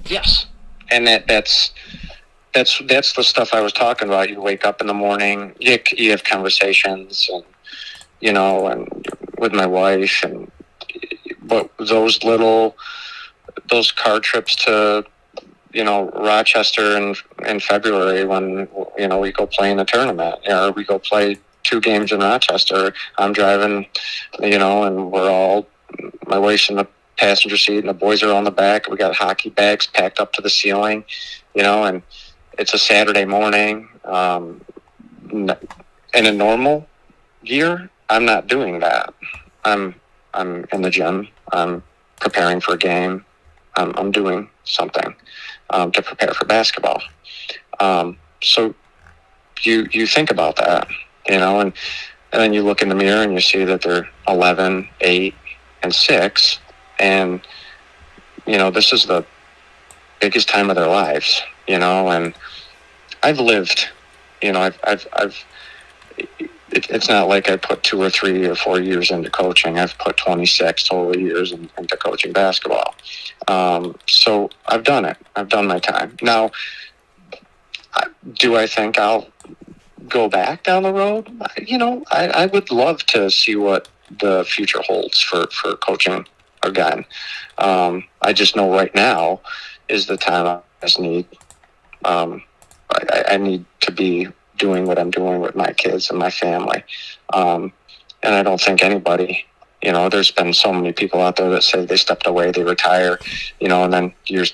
K: Yes. And that's the stuff I was talking about. You wake up in the morning, you have conversations, and and with my wife, but those car trips to Rochester in February when we go play in a tournament, or we go play 2 games in Rochester. I'm driving, and we're all, my wife's in the passenger seat and the boys are on the back. We got hockey bags packed up to the ceiling, and it's a Saturday morning. In a normal year, I'm not doing that. I'm in the gym. I'm preparing for a game. I'm doing something to prepare for basketball. So you think about that, and then you look in the mirror and you see that they're 11, 8, and 6, and this is the biggest time of their lives, and I've lived, it's not like I put 2 or 3 or 4 years into coaching. I've put 26 total years into coaching basketball. So I've done it. I've done my time. Now, do I think I'll go back down the road? I would love to see what the future holds for coaching again. I just know right now is the time I just need. I need to be doing what I'm doing with my kids and my family. And I don't think anybody, there's been so many people out there that say they stepped away, they retire, and then a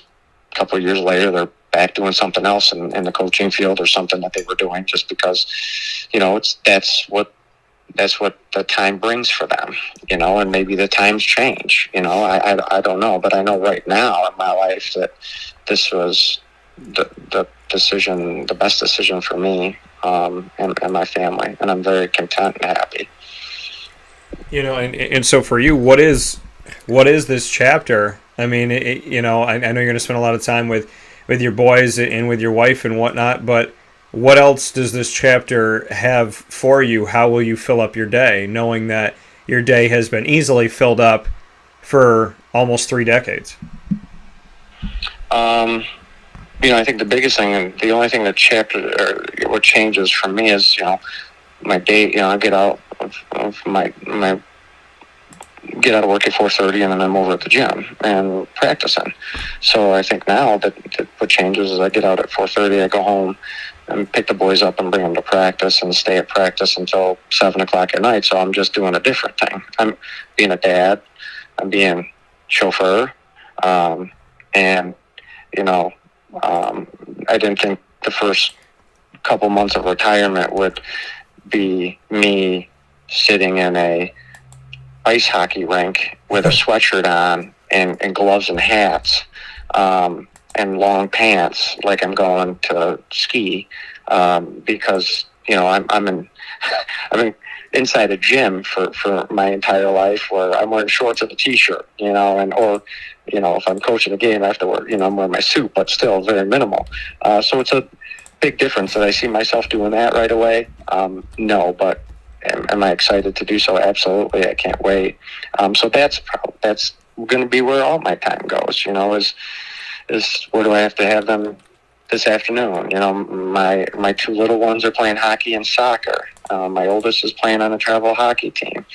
K: couple of years later, they're back doing something else in the coaching field or something that they were doing just because, that's what the time brings for them, and maybe the times change, I don't know, but I know right now in my life that this was the decision, the best decision for me, and my family, and I'm very content and happy.
A: And so for you, what is this chapter? I mean, I know you're going to spend a lot of time with your boys and with your wife and whatnot, but what else does this chapter have for you? How will you fill up your day, knowing that your day has been easily filled up for almost 3 decades?
K: I think the biggest thing, and the only thing that what changes for me is, my day, I get out of get out of work at 4:30, and then I'm over at the gym and practicing. So I think now that what changes is I get out at 4:30, I go home and pick the boys up and bring them to practice and stay at practice until 7 o'clock at night. So I'm just doing a different thing. I'm being a dad, I'm being chauffeur, and I didn't think the first couple months of retirement would be me sitting in a ice hockey rink with a sweatshirt on and gloves and hats, and long pants like I'm going to ski, because I'm in inside a gym for my entire life where I'm wearing shorts and a t-shirt, if I'm coaching a game, I have to wear, I'm wearing my suit, but still very minimal. So it's a big difference. That I see myself doing that right away? No, but am I excited to do so? Absolutely. I can't wait. So that's going to be where all my time goes, is where do I have to have them this afternoon? My 2 little ones are playing hockey and soccer. My oldest is playing on a travel hockey team.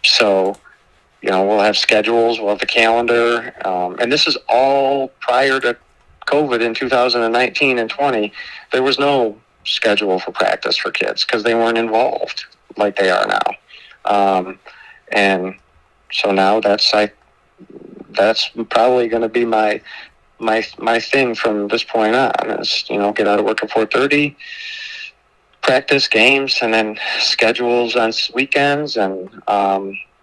K: So, we'll have schedules, we'll have the calendar. And this is all prior to COVID in 2019 and 20. There was no schedule for practice for kids because they weren't involved like they are now. And so now that's probably going to be my thing from this point on is, get out of work at 4:30, practice games, and then schedules on weekends. And,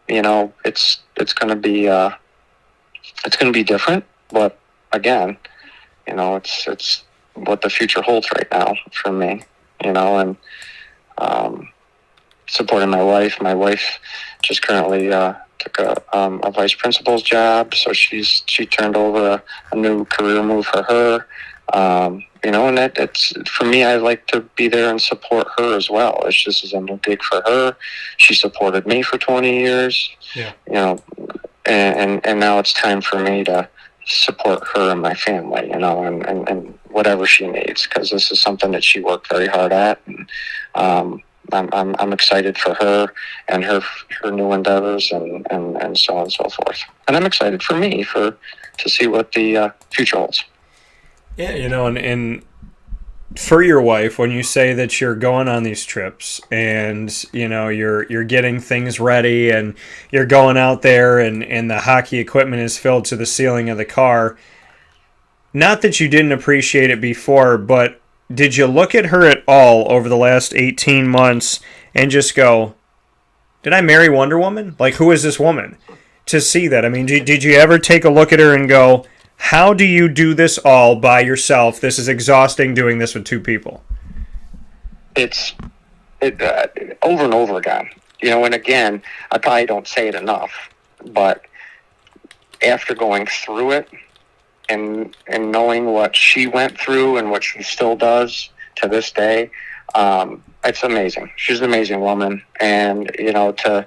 K: it's going to be different, but again, it's what the future holds right now for me, and supporting my wife. My wife just currently took a vice principal's job, so she turned over a new career move for her. And it's for me. I like to be there and support her as well. It's just as a new gig for her. She supported me for 20 years.
A: Yeah.
K: And now it's time for me to support her and my family. And whatever she needs, because this is something that she worked very hard at. And I'm excited for her and her new endeavors and so on and so forth. And I'm excited for me to see what the future holds.
A: Yeah, and for your wife, when you say that you're going on these trips and you're getting things ready and you're going out there and the hockey equipment is filled to the ceiling of the car, not that you didn't appreciate it before, but did you look at her at all over the last 18 months and just go, did I marry Wonder Woman? Like, who is this woman? To see that. I mean, did you ever take a look at her and go, how do you do this all by yourself? This is exhausting doing this with two people.
K: It's over and over again. And again, I probably don't say it enough, but after going through it and knowing what she went through and what she still does to this day, it's amazing. She's an amazing woman. And, to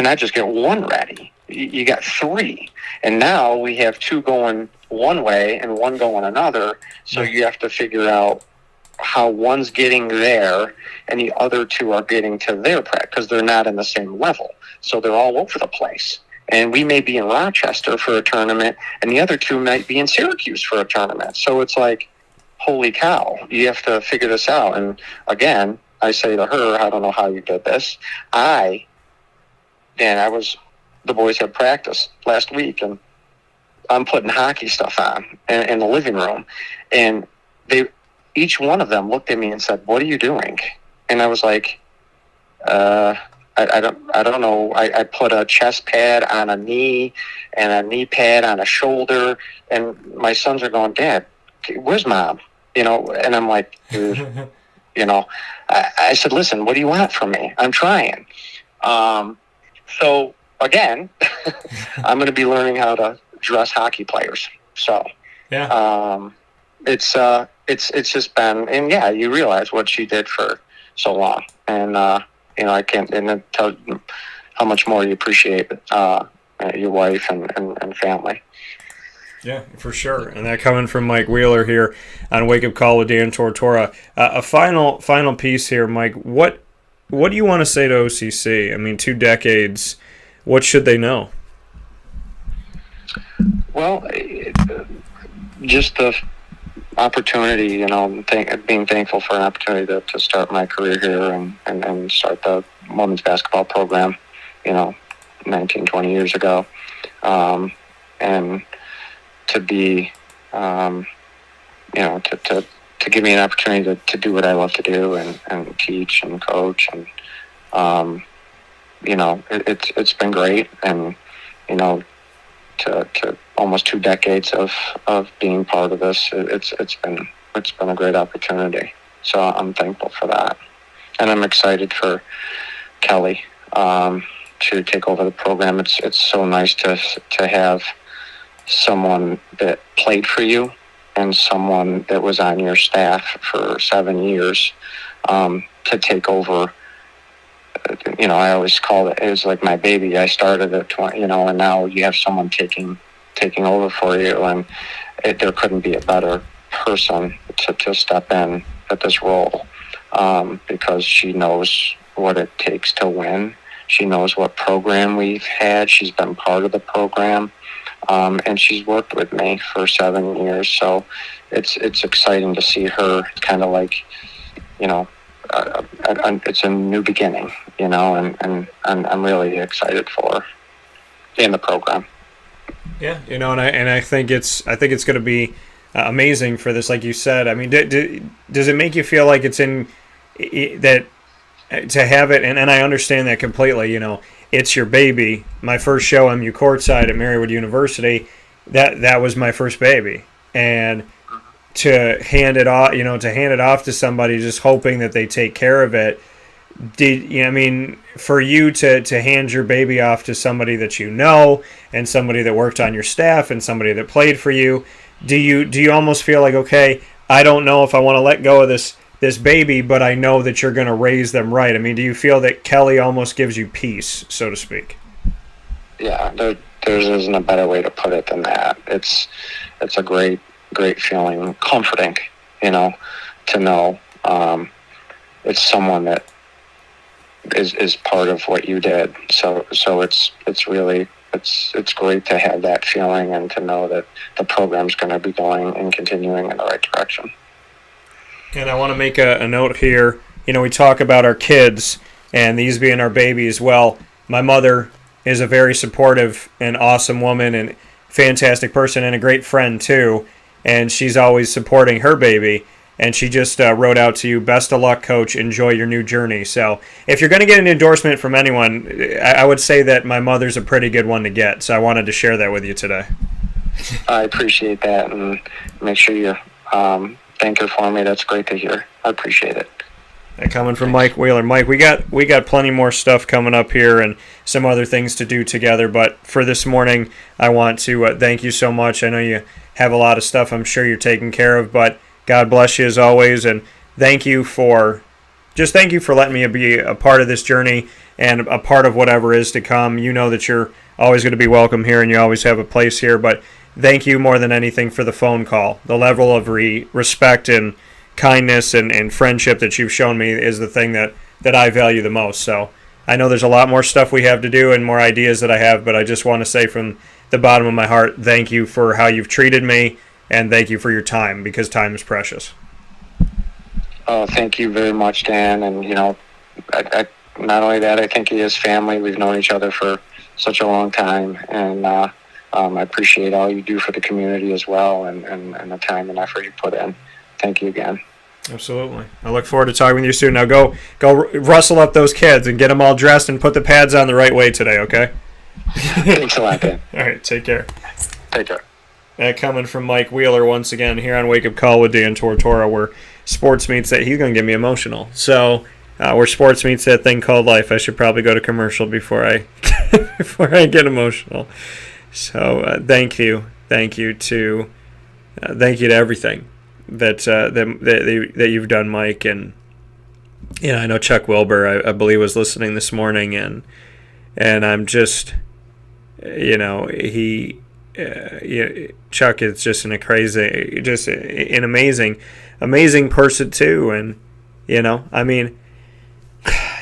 K: not just get one ready, you got three. And now we have two going one way and one going another. So you have to figure out how one's getting there and the other two are getting to their practice, because they're not in the same level. So they're all over the place. And we may be in Rochester for a tournament and the other two might be in Syracuse for a tournament. So it's like, holy cow, you have to figure this out. And again, I say to her, I don't know how you did this. The boys had practice last week, and I'm putting hockey stuff on in the living room, and each one of them looked at me and said, "What are you doing?" And I was like, I don't know. I put a chest pad on a knee and a knee pad on a shoulder, and my sons are going, "Dad, where's Mom?" And I'm like, I said, "Listen, what do you want from me? I'm trying." So again, I'm going to be learning how to dress hockey players. So
A: yeah,
K: it's just been, and yeah, you realize what she did for so long, and I can't tell how much more you appreciate your wife and family.
A: Yeah, for sure. And that coming from Mike Wheeler here on Wake Up Call with Dan Tortora. A final piece here, Mike. What do you want to say to OCC? I mean, 2 decades. What should they know?
K: Well, just the opportunity, being thankful for an opportunity to start my career here and start the women's basketball program, 19, 20 years ago. And to be, to give me an opportunity to do what I love to do and teach and coach and, it's been great. And, to almost 2 decades of being part of this, it's been a great opportunity. So I'm thankful for that. And I'm excited for Kelly, to take over the program. It's so nice to have someone that played for you and someone that was on your staff for 7 years, to take over. I always call it was like my baby. I started at 20, and now you have someone taking over for you, and there couldn't be a better person to step in at this role, because she knows what it takes to win. She knows what program we've had. She's been part of the program, and she's worked with me for 7 years. So it's exciting to see her. It's kind of like, it's a new beginning, and I'm really excited for her in the program.
A: Yeah, and I think it's going to be amazing for this, like you said. I mean, does it make you feel like it's in that to have it? And I understand that completely. It's your baby. My first show, MU courtside at Marywood University, that was my first baby, and to hand it off, to somebody, just hoping that they take care of it. For you to hand your baby off to somebody that you know, and somebody that worked on your staff, and somebody that played for you, do you almost feel like, okay, I don't know if I want to let go of this baby, but I know that you're going to raise them right? I mean, do you feel that Kelly almost gives you peace, so to speak?
K: Yeah, there isn't a better way to put it than that. It's a great feeling, comforting, to know it's someone that is part of what you did. So it's really it's great to have that feeling and to know that the program's going to be going and continuing in the right direction.
A: And I want to make a note here. We talk about our kids and these being our babies. Well, my mother is a very supportive and awesome woman and fantastic person and a great friend too. And she's always supporting her baby. And she just wrote out to you, "Best of luck, Coach. Enjoy your new journey." So if you're going to get an endorsement from anyone, I would say that my mother's a pretty good one to get. So I wanted to share that with you today.
K: I appreciate that, and make sure you thank her for me. That's great to hear. I appreciate it.
A: Coming from Mike Wheeler. Mike, we got plenty more stuff coming up here and some other things to do together. But for this morning, I want to thank you so much. I know you have a lot of stuff I'm sure you're taking care of, but God bless you as always, and thank you for letting me be a part of this journey and a part of whatever is to come. You know that you're always going to be welcome here, and you always have a place here, but thank you more than anything for the phone call. The level of respect and kindness and friendship that you've shown me is the thing that I value the most. So I know there's a lot more stuff we have to do and more ideas that I have, but I just want to say from the bottom of my heart, thank you for how you've treated me. And thank you for your time, because time is precious.
K: Oh, thank you very much, Dan. And, I not only that, I think he is family. We've known each other for such a long time. And I appreciate all you do for the community as well, and the time and effort you put in. Thank you again.
A: Absolutely. I look forward to talking with you soon. Now go rustle up those kids and get them all dressed and put the pads on the right way today, okay?
K: Thanks a lot, Dan.
A: All right, take care.
K: Take care.
A: Coming from Mike Wheeler once again here on Wake Up Call with Dan Tortora, where sports meets that he's going to get me emotional. So where sports meets that thing called life. I should probably go to commercial before I get emotional. So thank you to everything that you've done, Mike. And I know Chuck Wilbur, I believe, was listening this morning, and I'm just Chuck is just an amazing person too. And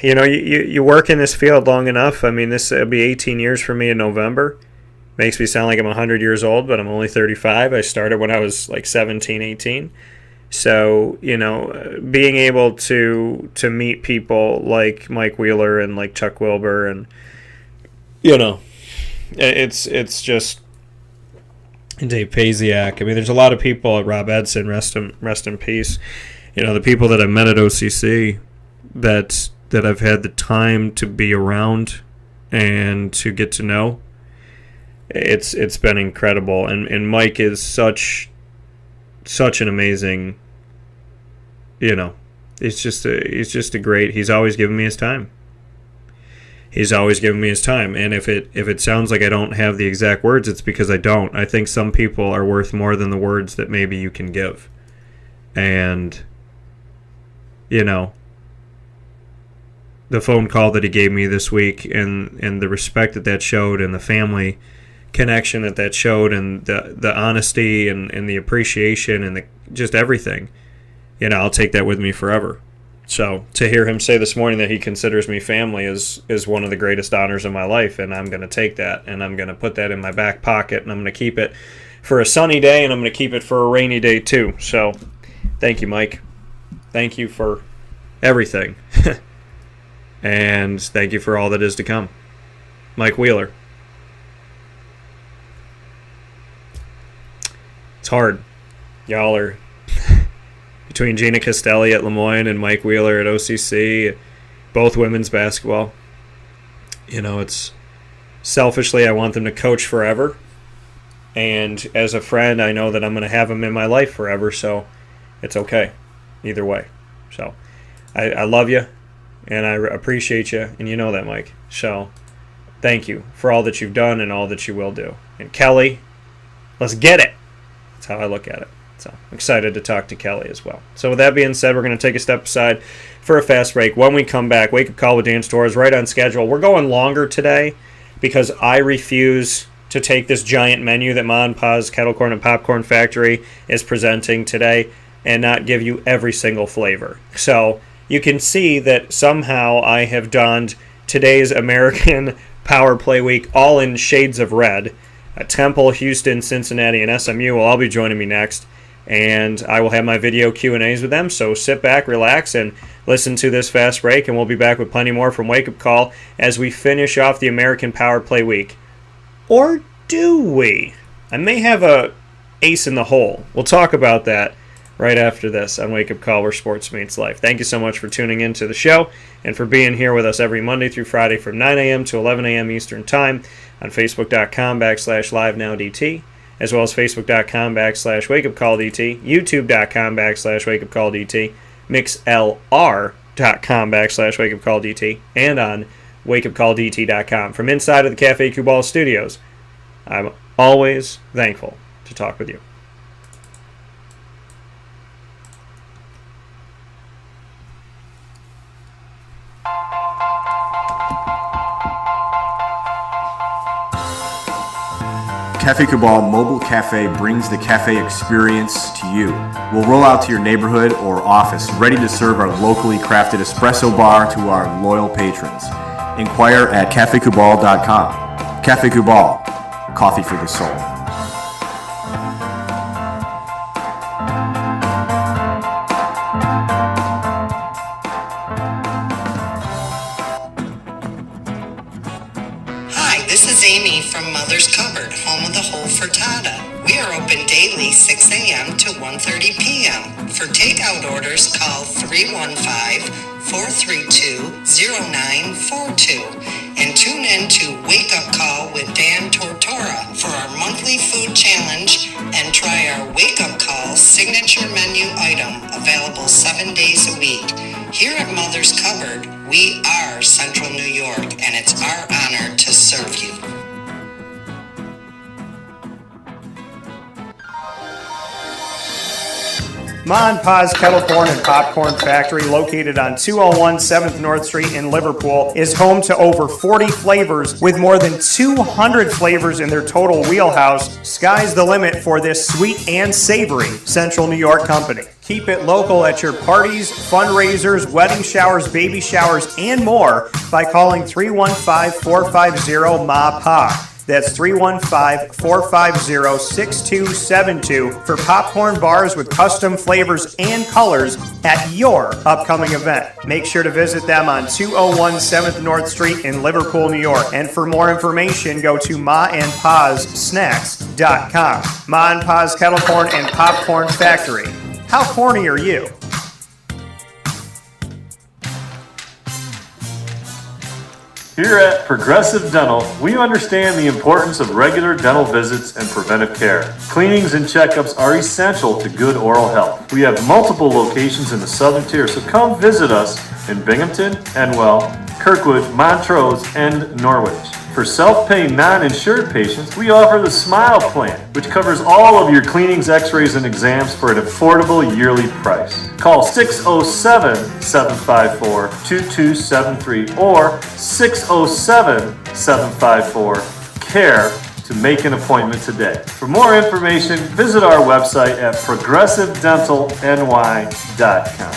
A: you work in this field long enough. I mean, this will be 18 years for me in November. Makes me sound like I'm 100 years old, but I'm only 35. I started when I was like 17, 18. So, being able to meet people like Mike Wheeler and like Chuck Wilbur, and it's just Dave Paziak. I mean, there's a lot of people, Rob Edson, rest in peace. The people that I met at OCC that I've had the time to be around and to get to know. It's been incredible, and Mike is such an amazing. He's just a great. He's always given me his time. And if it sounds like I don't have the exact words, it's because I don't. I think some people are worth more than the words that maybe you can give. And, the phone call that he gave me this week and the respect that showed and the family connection that showed and the honesty and the appreciation and just everything, I'll take that with me forever. So to hear him say this morning that he considers me family is one of the greatest honors in my life, and I'm going to take that, and I'm going to put that in my back pocket, and I'm going to keep it for a sunny day, and I'm going to keep it for a rainy day too. So thank you, Mike. Thank you for everything. And thank you for all that is to come. Mike Wheeler. It's hard. Y'all are between Gina Castelli at Lemoyne and Mike Wheeler at OCC, both women's basketball. It's selfishly I want them to coach forever, And as a friend, I know that I'm going to have him in my life forever, so it's okay either way. So I love you, and I appreciate you, and you know that, Mike. So thank you for all that you've done and all that you will do. And Kelly, let's get it. That's how I look at it. So I'm excited to talk to Kelly as well. So with that being said, we're going to take a step aside for a fast break. When we come back, Wake Up Call with Dan Tortora is right on schedule. We're going longer today because I refuse to take this giant menu that Ma and Pa's Kettle Corn and Popcorn Factory is presenting today and not give you every single flavor. So you can see that somehow I have donned today's American Power Play Week all in shades of red. Temple, Houston, Cincinnati, and SMU will all be joining me next, and I will have my video Q&As with them. So sit back, relax, and listen to this fast break, and we'll be back with plenty more from Wake Up Call as we finish off the American Power Play Week. Or do we? I may have a ace in the hole. We'll talk about that right after this on Wake Up Call, where sports meets life. Thank you so much for tuning in to the show and for being here with us every Monday through Friday from 9 a.m. to 11 a.m. Eastern Time on Facebook.com/LiveNowDT, as well as Facebook.com/WakeUpCallDT, YouTube.com/WakeUpCallDT, MixLR.com/WakeUpCallDT, and on WakeUpCallDT.com. From inside of the Cafe Football studios, I'm always thankful to talk with you.
E: Cafe Cabal Mobile Cafe brings the cafe experience to you. We'll roll out to your neighborhood or office, ready to serve our locally crafted espresso bar to our loyal patrons. Inquire at cafecabal.com. Cafe Cabal, coffee for the soul.
L: Amy from Mother's Cupboard, home of the whole frittata. We are open daily 6 a.m. to 1:30 p.m. For takeout orders, call 315-432-0942 and tune in to Wake Up Call with Dan Tortora for our monthly food challenge and try our Wake Up Call signature menu item available 7 days a week. Here at Mother's Cupboard, we are Central New York, and it's our honor to serve you.
C: Ma and Pa's Kettle Corn and Popcorn Factory, located on 201 7th North Street in Liverpool, is home to over 40 flavors with more than 200 flavors in their total wheelhouse. Sky's the limit for this sweet and savory Central New York company. Keep it local at your parties, fundraisers, wedding showers, baby showers, and more by calling 315-450-MA-PA. That's 315-450-6272 for popcorn bars with custom flavors and colors at your upcoming event. Make sure to visit them on 201 7th North Street in Liverpool, New York. And for more information, go to maandpassnacks.com. Ma and Pa's Kettle Corn and Popcorn Factory. How corny are you?
M: Here at Progressive Dental, we understand the importance of regular dental visits and preventive care. Cleanings and checkups are essential to good oral health. We have multiple locations in the southern tier, so come visit us in Binghamton, Enwell, Kirkwood, Montrose, and Norwich. For self-paying non-insured patients, we offer the Smile Plan, which covers all of your cleanings, x-rays, and exams for an affordable yearly price. Call 607-754-2273 or 607-754-CARE to make an appointment today. For more information, visit our website at progressivedentalny.com.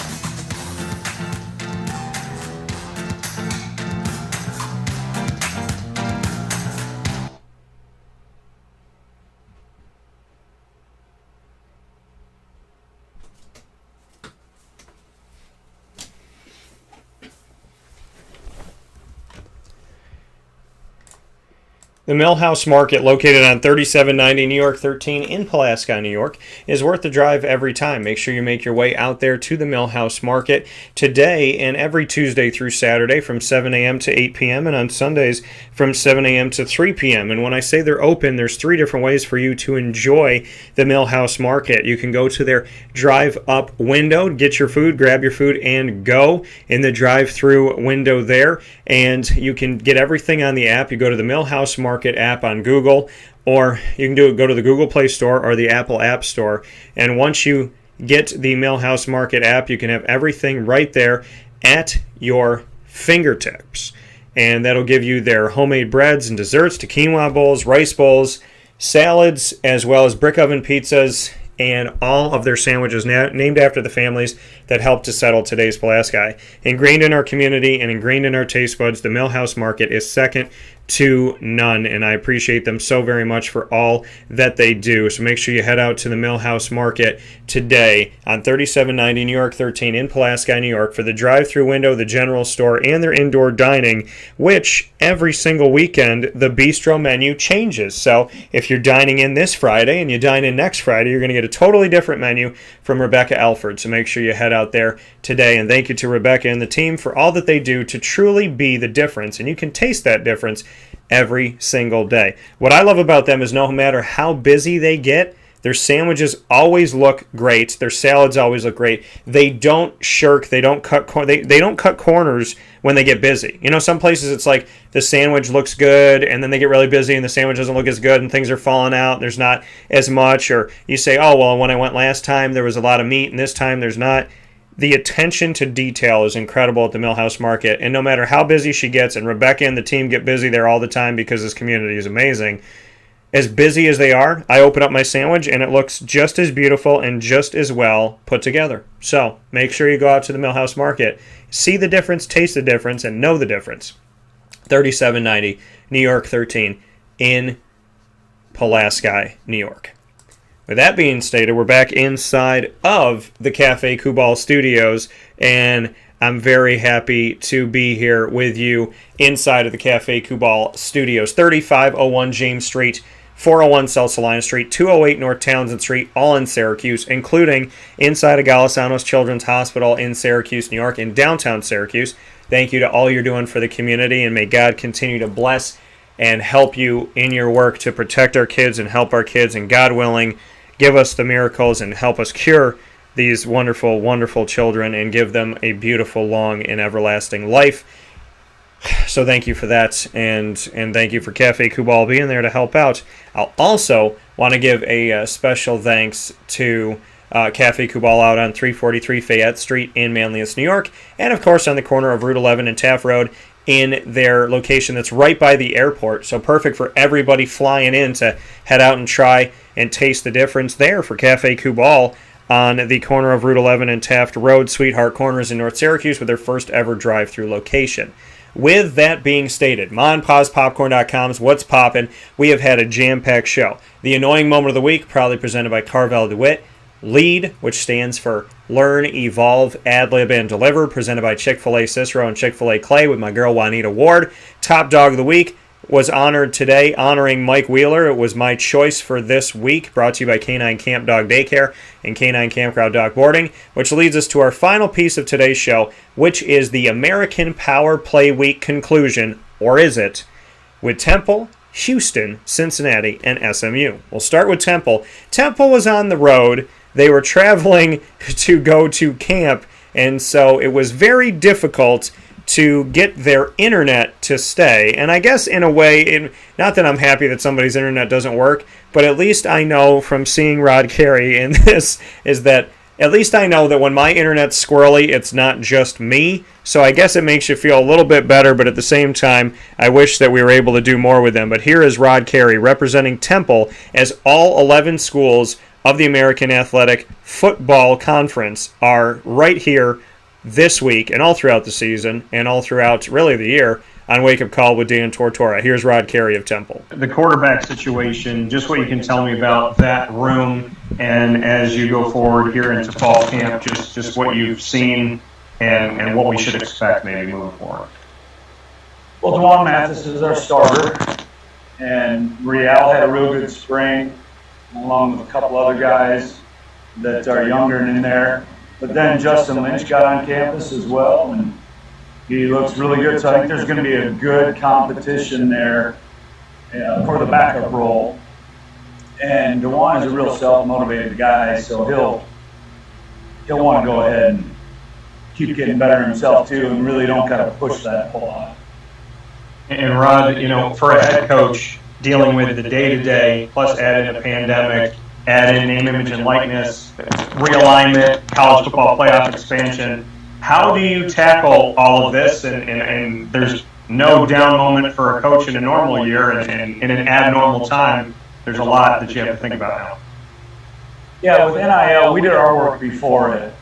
A: The Millhouse Market, located on 3790 New York 13 in Pulaski, New York, is worth the drive every time. Make sure you make your way out there to the Millhouse Market today and every Tuesday through Saturday from 7 a.m. to 8 p.m. and on Sundays from 7 a.m. to 3 p.m. And when I say they're open, there's 3 different ways for you to enjoy the Millhouse Market. You can go to their drive-up window, get your food, grab your food, and go in the drive-through window there. And you can get everything on the app. You go to the Millhouse Market app on Google, or you can go to the Google Play Store or the Apple App Store. And once you get the Millhouse Market app, you can have everything right there at your fingertips. And that'll give you their homemade breads and desserts to quinoa bowls, rice bowls, salads, as well as brick oven pizzas, and all of their sandwiches named after the families that helped to settle today's Pulaski. Ingrained in our community and ingrained in our taste buds, the Millhouse Market is second to none, and I appreciate them so very much for all that they do. So make sure you head out to the Millhouse Market today on 3790 New York 13 in Pulaski, New York for the drive-through window, the general store, and their indoor dining, which every single weekend the bistro menu changes. So if you're dining in this Friday and you dine in next Friday, you're going to get a totally different menu from Rebecca Alford. So make sure you head out there today, and thank you to Rebecca and the team for all that they do to truly be the difference, and you can taste that difference every single day. What I love about them is no matter how busy they get, their sandwiches always look great. Their salads always look great. They don't shirk. They don't cut they don't cut corners when they get busy. You know, some places it's like the sandwich looks good and then they get really busy and the sandwich doesn't look as good and things are falling out. There's not as much. Or you say, oh, well, when I went last time there was a lot of meat and this time there's not. The attention to detail is incredible at the Millhouse Market, and no matter how busy she gets, and Rebecca and the team get busy there all the time because this community is amazing, as busy as they are, I open up my sandwich and it looks just as beautiful and just as well put together. So make sure you go out to the Millhouse Market, see the difference, taste the difference, and know the difference. 3790 New York 13 in Pulaski, New York. With that being stated, we're back inside of the Cafe Football studios, and I'm very happy to be here with you inside of the Cafe Football studios. 3501 James Street, 401 South Salina Street, 208 North Townsend Street, all in Syracuse, including inside of Galisanos Children's Hospital in Syracuse, New York, in downtown Syracuse. Thank you to all you're doing for the community, and may God continue to bless and help you in your work to protect our kids and help our kids, and God willing, give us the miracles and help us cure these wonderful, wonderful children and give them a beautiful, long, and everlasting life. So thank you for that, and thank you for Cafe Football being there to help out. I'll also want to give a special thanks to Cafe Football out on 343 Fayette Street in Manlius, New York, and of course on the corner of Route 11 and Taft Road in their location that's right by the airport. So perfect for everybody flying in to head out and try and taste the difference there for Cafe Football on the corner of Route 11 and Taft Road, Sweetheart Corners in North Syracuse, with their first ever drive-through location. With that being stated, MonPazPopcorn.com's What's Poppin', we have had a jam-packed show. The Annoying Moment of the Week, proudly presented by Carvel DeWitt. LEAD, which stands for Learn, Evolve, Ad-Lib, and Deliver, presented by Chick-fil-A Cicero and Chick-fil-A Clay with my girl Juanita Ward. Top Dog of the Week was honored today, honoring Mike Wheeler. It was my choice for this week, brought to you by K9 Camp Dog Daycare and K9 Kampground Dog Boarding, which leads us to our final piece of today's show, which is the American Power Play Week conclusion, or is it, with Temple, Houston, Cincinnati, and SMU. We'll start with Temple. Temple was on the road. They were traveling to go to camp, and so it was very difficult to get their internet to stay. And I guess in a way, not that I'm happy that somebody's internet doesn't work, but at least I know from seeing Rod Carey in this is that at least I know that when my internet's squirrely, it's not just me. So I guess it makes you feel a little bit better, but at the same time, I wish that we were able to do more with them. But here is Rod Carey representing Temple as all 11 schools of the American Athletic Football Conference are right here this week and all throughout the season and all throughout really the year on Wake Up Call with Dan Tortora. Here's Rod Carey of Temple. The quarterback situation, just what you can tell me about that room, and as you go forward here into fall camp, just what you've seen and what we should expect maybe moving forward.
N: Well, DeJuan Mathis is our starter. And Riel had a real good spring, along with a couple other guys that are younger and in there. But then Justin Lynch got on campus as well, and he looks really good. So I think there's going to be a good competition there for the backup role. And DeWan is a real self-motivated guy, so he'll want to go ahead and keep getting better himself too, and really don't kind of push that a whole lot.
C: And Rod, you know, for a head coach dealing with the day-to-day, plus add in a pandemic, add in name, image, and likeness, realignment, college football playoff expansion, how do you tackle all of this? And there's no down moment for a coach in a normal year, and in an abnormal time, there's a lot that you have to think about now.
N: Yeah, with NIL, we did our work before it.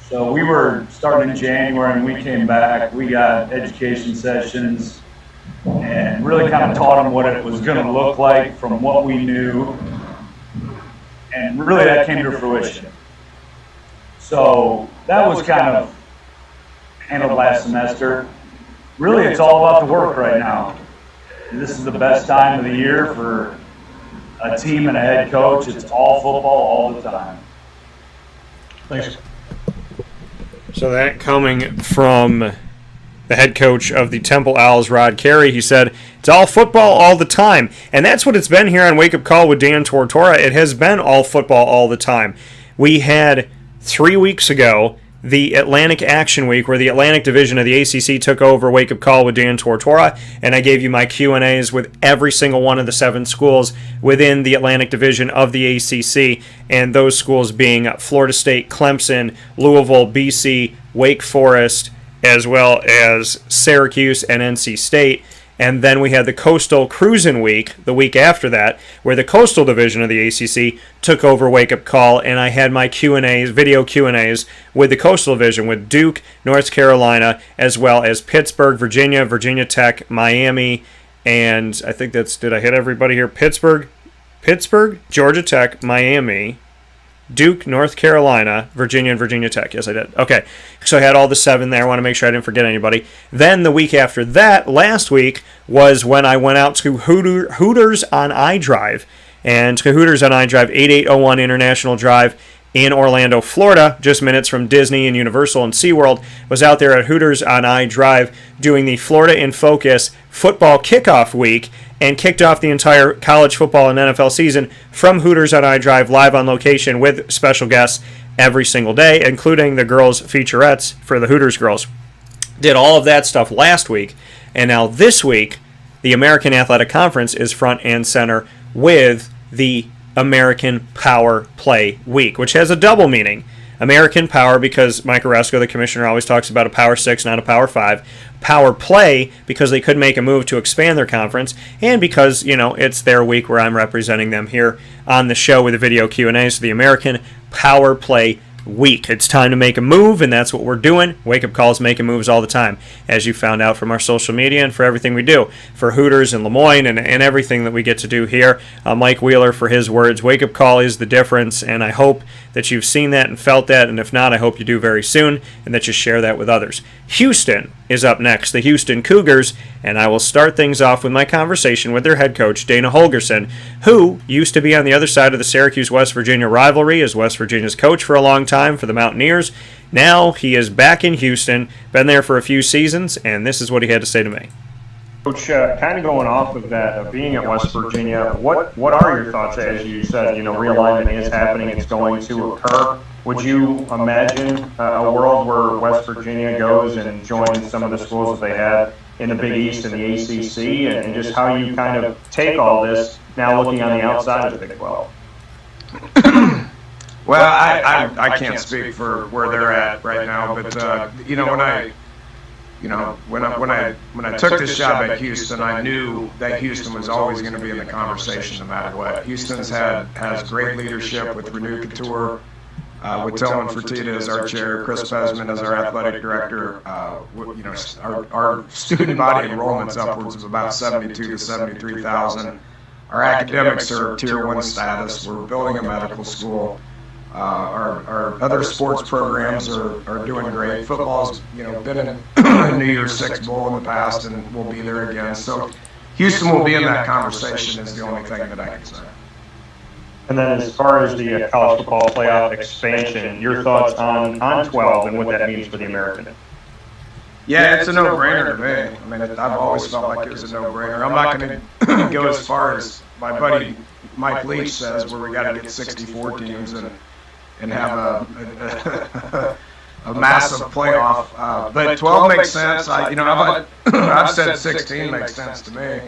N: So we were starting in January, and we came back. We got education sessions and really kind of taught them what it was going to look like from what we knew. And really that came to fruition. So that was kind of handled last semester. Really, it's all about the work right now. This is the best time of the year for a team and a head coach. It's all football all the time.
C: Thanks.
A: So that coming from the head coach of the Temple Owls, Rod Carey, he said, it's all football all the time. And that's what it's been here on Wake Up Call with Dan Tortora. It has been all football all the time. We had 3 weeks ago the Atlantic Action Week, where the Atlantic Division of the ACC took over Wake Up Call with Dan Tortora, and I gave you my Q&As with every single one of the 7 schools within the Atlantic Division of the ACC, and those schools being Florida State, Clemson, Louisville, BC, Wake Forest, as well as Syracuse and NC State. And then we had the Coastal Cruisin' Week, the week after that, where the Coastal Division of the ACC took over Wake Up Call, and I had my Q&As, video Q&As, with the Coastal Division, with Duke, North Carolina, as well as Pittsburgh, Virginia, Virginia Tech, Miami, and I think that's, did I hit everybody here? Pittsburgh, Georgia Tech, Miami, Duke, North Carolina, Virginia, and Virginia Tech. Yes, I did. Okay, so I had all the 7 there. I want to make sure I didn't forget anybody. Then the week after that, last week, was when I went out to Hooters on iDrive. And to Hooters on iDrive, 8801 International Drive in Orlando, Florida, just minutes from Disney and Universal and SeaWorld. Was out there at Hooters on iDrive doing the Florida in Focus football kickoff week, and kicked off the entire college football and NFL season from Hooters on iDrive, live on location with special guests every single day, including the girls' featurettes for the Hooters girls. Did all of that stuff last week, and now this week, the American Athletic Conference is front and center with the American Power Play Week, which has a double meaning. American Power, because Mike Oresco, the commissioner, always talks about a Power 6, not a Power 5. Power Play, because they could make a move to expand their conference, and because, you know, it's their week where I'm representing them here on the show with a video Q&A. So the American Power Play Week. It's time to make a move, and that's what we're doing. Wake Up Calls making moves all the time, as you found out from our social media and for everything we do. For Hooters and Lemoyne and everything that we get to do here. Mike Wheeler, for his words, Wake Up Call is the difference, and I hope that you've seen that and felt that, and if not, I hope you do very soon, and that you share that with others. Houston is up next, the Houston Cougars, and I will start things off with my conversation with their head coach, Dana Holgerson, who used to be on the other side of the Syracuse-West Virginia rivalry as West Virginia's coach for a long time for the Mountaineers. Now he is back in Houston, been there for a few seasons, and this is what he had to say to me.
C: Coach, kind of going off of that, of being at West Virginia, what are your thoughts? As you said, you know, realignment is happening, it's going to occur. Would you imagine a world where West Virginia goes and joins some of the schools that they had in the Big East and the ACC, and just how you kind of take all this now looking on the outside of the Big 12?
O: Well, I can't speak for where they're at right now, but you know, when I took this job at Houston, I knew that Houston was always going to be in the conversation no matter what. Houston's has great leadership with Renew Couture, with Tillman Fertitta as our chair, Chris Pesman as our athletic director. You know, our student body enrollment's upwards of about 72 to 73,000. Our academics are Tier 1 status. We're building a medical school. Our other sports programs are doing great. Football's, you know, been in a New Year's Six Bowl in the past and will be there again. So Houston will be in that conversation is the only thing that I can say.
C: And then as far as the college football playoff expansion, your thoughts on 12 and what that means for the American?
O: Yeah, it's a no-brainer to me. I mean, I've always felt like it was a no-brainer. I'm not going to go as far as my buddy Mike Leach says, where we got to get 64 teams and have a massive playoff. But 12 makes sense. I've said 16 makes sense to me.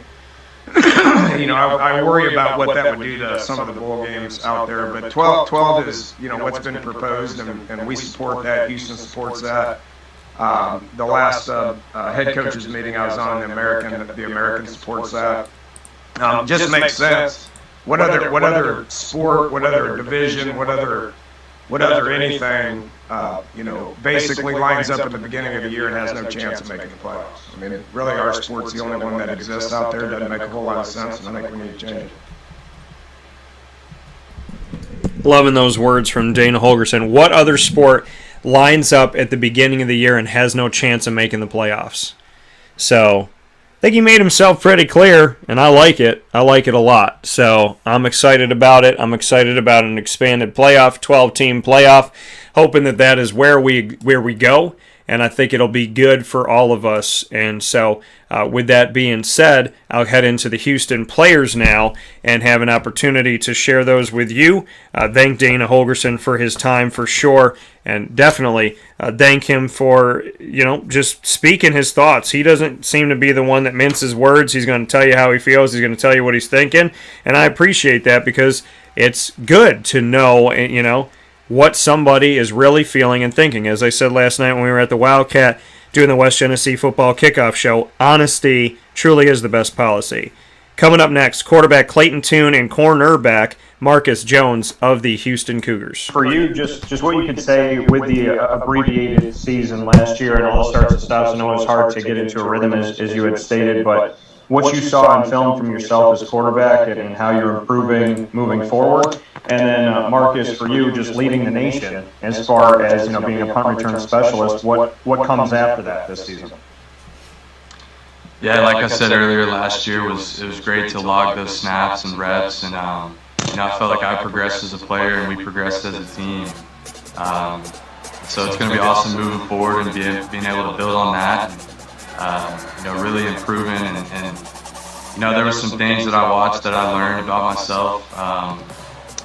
O: I worry about what that would do to some of the bowl games out there. But 12 is, what's been proposed, and we support that. Houston supports that. The last head coaches meeting I was on, the American supports that. Just makes sense. What other sport, what other division, what other anything, basically lines up at the beginning of the year and has no chance of making the playoffs. I mean, really, our sport's the only one that exists out there. Doesn't make a whole lot of sense, and I think we need to change it.
A: Loving those words from Dana Holgerson. What other sport lines up at the beginning of the year and has no chance of making the playoffs? So I think he made himself pretty clear, and I like it. I like it a lot. So I'm excited about it. I'm excited about an expanded playoff, 12-team playoff, hoping that is where we go, and I think it'll be good for all of us. And so with that being said, I'll head into the Houston players now and have an opportunity to share those with you. Thank Dana Holgerson for his time for sure, and definitely thank him for, just speaking his thoughts. He doesn't seem to be the one that minces words. He's going to tell you how he feels. He's going to tell you what he's thinking, and I appreciate that because it's good to know, what somebody is really feeling and thinking. As I said last night when we were at the Wildcat doing the West Genesee Football Kickoff Show, honesty truly is the best policy. Coming up next, quarterback Clayton Tune and cornerback Marcus Jones of the Houston Cougars.
C: For you, just what you could say with the abbreviated season last year and all the starts and stops. I know it's hard to get into a rhythm as you had stated, but what you saw on film from yourself as quarterback and how you're improving moving forward. And then Marcus, for you, just leading the nation as far as being a punt return specialist. What comes after that this season?
P: Yeah, like I said earlier, last year it was great to log those snaps and reps, and I felt like I progressed as a player and we progressed as a team. So it's going to be awesome moving forward and being able to build on that. Really improving and there were some things that I watched that I learned about myself.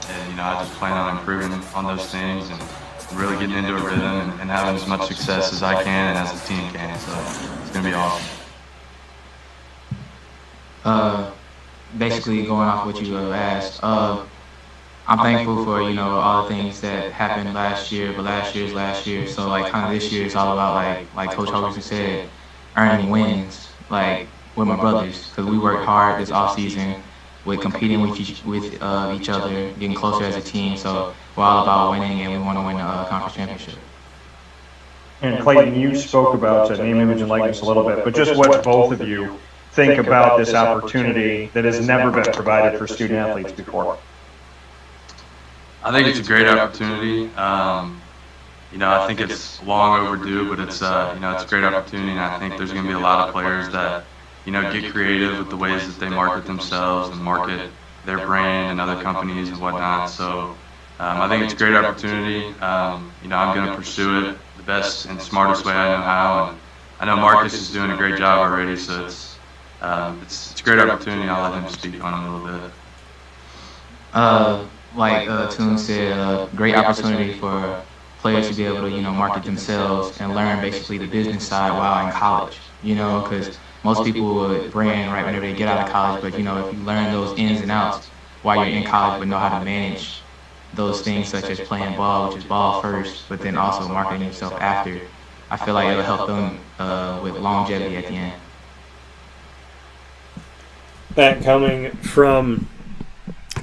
P: And I just plan on improving on those things and really getting into a rhythm and having as much success as I can and as the team can. So it's going to be awesome.
Q: Basically, going off what you asked, I'm thankful for all the things that happened last year, but last year. So kind of this year is all about like Coach Holgerson said, earning wins with my brothers, because we worked hard this off season with competing with each other, getting closer as a team. So we're all about winning, and we want to win the conference championship.
C: And Clayton, you spoke about name, image, and likeness a little bit, but just what both of you think about this opportunity that has never been provided for student athletes before.
P: I think it's a great opportunity. I think it's long overdue, but it's it's a great opportunity, and I think there's going to be a lot of players that get creative with the ways that they market themselves and market their brand and other companies and whatnot. So I think it's a great opportunity. I'm going to pursue it the best and smartest way I know how, and I know Marcus is doing a great job already. So it's a great opportunity. I'll let him speak on it a little bit.
Q: Like Toon said, great opportunity for players to be able to market themselves and learn basically the business side while in college. Because most people would brand right whenever they get out of college, but if you learn those ins and outs while you're in college, but know how to manage those things such as playing ball, which is ball first, but then also marketing yourself after, I feel like it'll help them with longevity at the end.
A: That coming from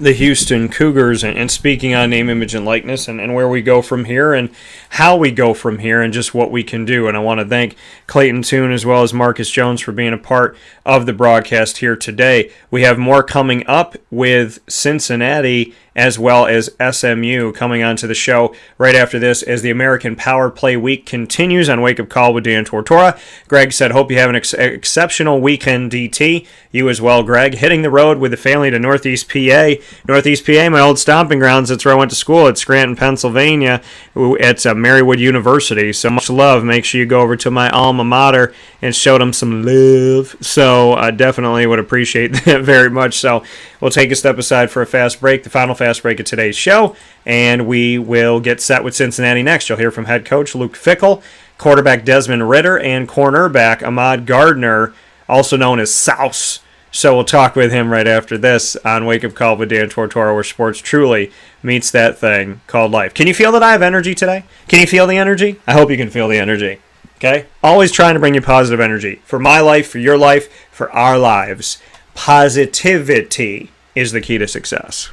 A: the Houston Cougars, and speaking on name, image, and likeness, and where we go from here and how we go from here and just what we can do. And I want to thank Clayton Tune as well as Marcus Jones for being a part of the broadcast here today. We have more coming up with Cincinnati as well as SMU coming onto the show right after this as the American Power Play Week continues on Wake Up Call with Dan Tortora. Greg said, hope you have an exceptional weekend, DT. You as well, Greg. Hitting the road with the family to Northeast PA. Northeast PA, my old stomping grounds. That's where I went to school at Scranton, Pennsylvania. It's Marywood University. So much love. Make sure you go over to my alma mater and show them some love. So I definitely would appreciate that very much. So we'll take a step aside for a fast break, the final fast break of today's show, and we will get set with Cincinnati next. You'll hear from head coach Luke Fickell, quarterback Desmond Ritter, and cornerback Ahmad Gardner, also known as Souse. So we'll talk with him right after this on Wake Up Call with Dan Tortora, where sports truly meets that thing called life. Can you feel that I have energy today? Can you feel the energy? I hope you can feel the energy. Okay? Always trying to bring you positive energy. For my life, for your life, for our lives. Positivity is the key to success.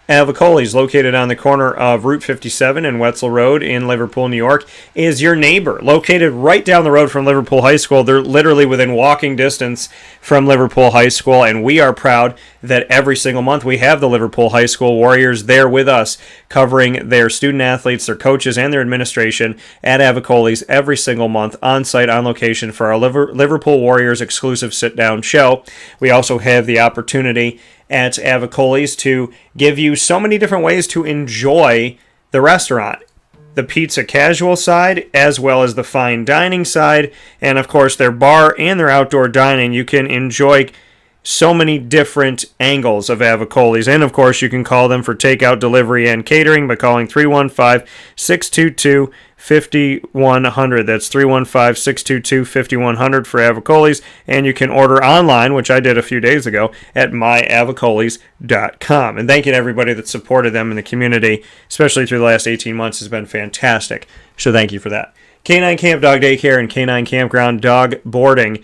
A: Avicoli's, located on the corner of Route 57 and Wetzel Road in Liverpool, New York, is your neighbor. Located right down the road from Liverpool High School. They're literally within walking distance from Liverpool High School, and we are proud that every single month we have the Liverpool High School Warriors there with us, covering their student athletes, their coaches, and their administration at Avicoli's every single month, on site, on location, for our Liverpool Warriors exclusive sit-down show. We also have the opportunity at Avicoli's to give you so many different ways to enjoy the restaurant. The pizza casual side, as well as the fine dining side, and of course their bar and their outdoor dining. You can enjoy so many different angles of Avicoli's, and of course you can call them for takeout, delivery, and catering by calling 315-622-5100. That's 315-622-5100 for Avicoli's, and you can order online, which I did a few days ago, at myavicolis.com. And thank you to everybody that supported them in the community, especially through the last 18 months. Has been fantastic. So thank you for that. K9 Camp Dog Daycare and K9 Kampground Dog Boarding.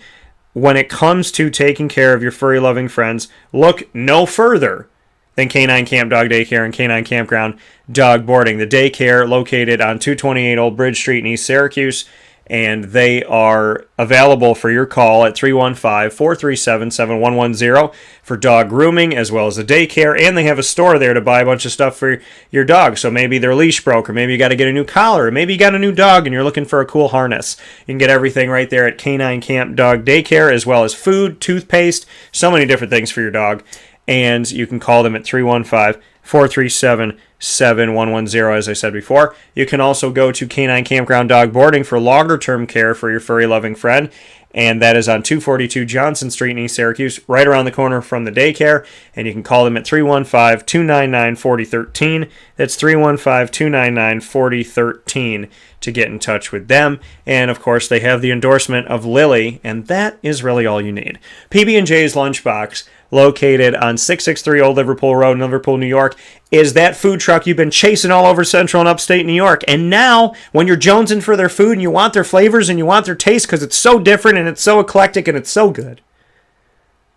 A: When it comes to taking care of your furry-loving friends, look no further than K9 Camp Dog Daycare and K9 Kampground Dog Boarding. The daycare located on 228 Old Bridge Street in East Syracuse, and they are available for your call at 315-437-7110 for dog grooming, as well as the daycare, and they have a store there to buy a bunch of stuff for your dog. So maybe their leash broke, or maybe you got to get a new collar, or maybe you got a new dog and you're looking for a cool harness. You can get everything right there at K9 Camp Dog Daycare, as well as food, toothpaste, so many different things for your dog. And you can call them at 315-437-7110, as I said before. You can also go to K9 Kampground Dog Boarding for longer-term care for your furry-loving friend, and that is on 242 Johnson Street in East Syracuse, right around the corner from the daycare. And you can call them at 315-299-4013. That's 315-299-4013 to get in touch with them. And, of course, they have the endorsement of Lily, and that is really all you need. PB&J's Lunchbox, located on 663 Old Liverpool Road in Liverpool, New York, is that food truck you've been chasing all over central and upstate New York. And now, when you're jonesing for their food and you want their flavors and you want their taste because it's so different and it's so eclectic and it's so good,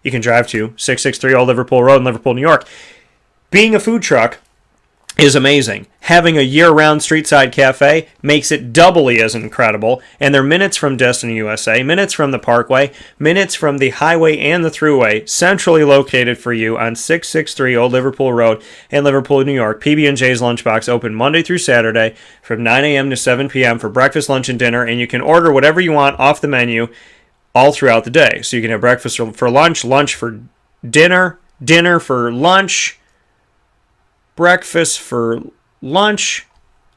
A: you can drive to 663 Old Liverpool Road in Liverpool, New York. Being a food truck is amazing. Having a year-round street-side cafe makes it doubly as incredible, and they're minutes from Destiny USA, minutes from the Parkway, minutes from the highway and the thruway, centrally located for you on 663 Old Liverpool Road in Liverpool, New York. PB&J's Lunchbox open Monday through Saturday from 9 a.m. to 7 p.m. for breakfast, lunch, and dinner, and you can order whatever you want off the menu all throughout the day. So you can have breakfast for lunch, lunch for dinner, dinner for lunch, breakfast for lunch.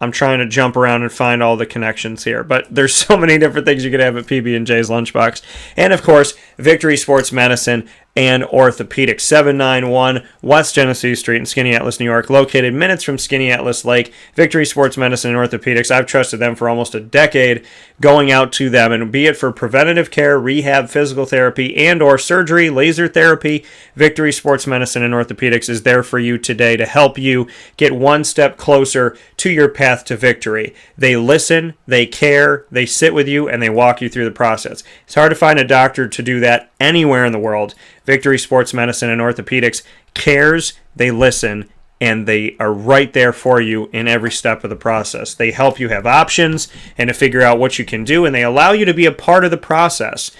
A: I'm trying to jump around and find all the connections here, but there's so many different things you could have at PB&J's Lunchbox. And, of course, Victory Sports Medicine and Orthopedics, 791 West Genesee Street in Skinny Atlas, New York, located minutes from Skinny Atlas Lake. Victory Sports Medicine and Orthopedics, I've trusted them for almost a decade, going out to them, and be it for preventative care, rehab, physical therapy, and or surgery, laser therapy, Victory Sports Medicine and Orthopedics is there for you today to help you get one step closer to your path to victory. They listen, they care, they sit with you, and they walk you through the process. It's hard to find a doctor to do that anywhere in the world. Victory Sports Medicine and Orthopedics cares, they listen, and they are right there for you in every step of the process. They help you have options and to figure out what you can do, and they allow you to be a part of the process.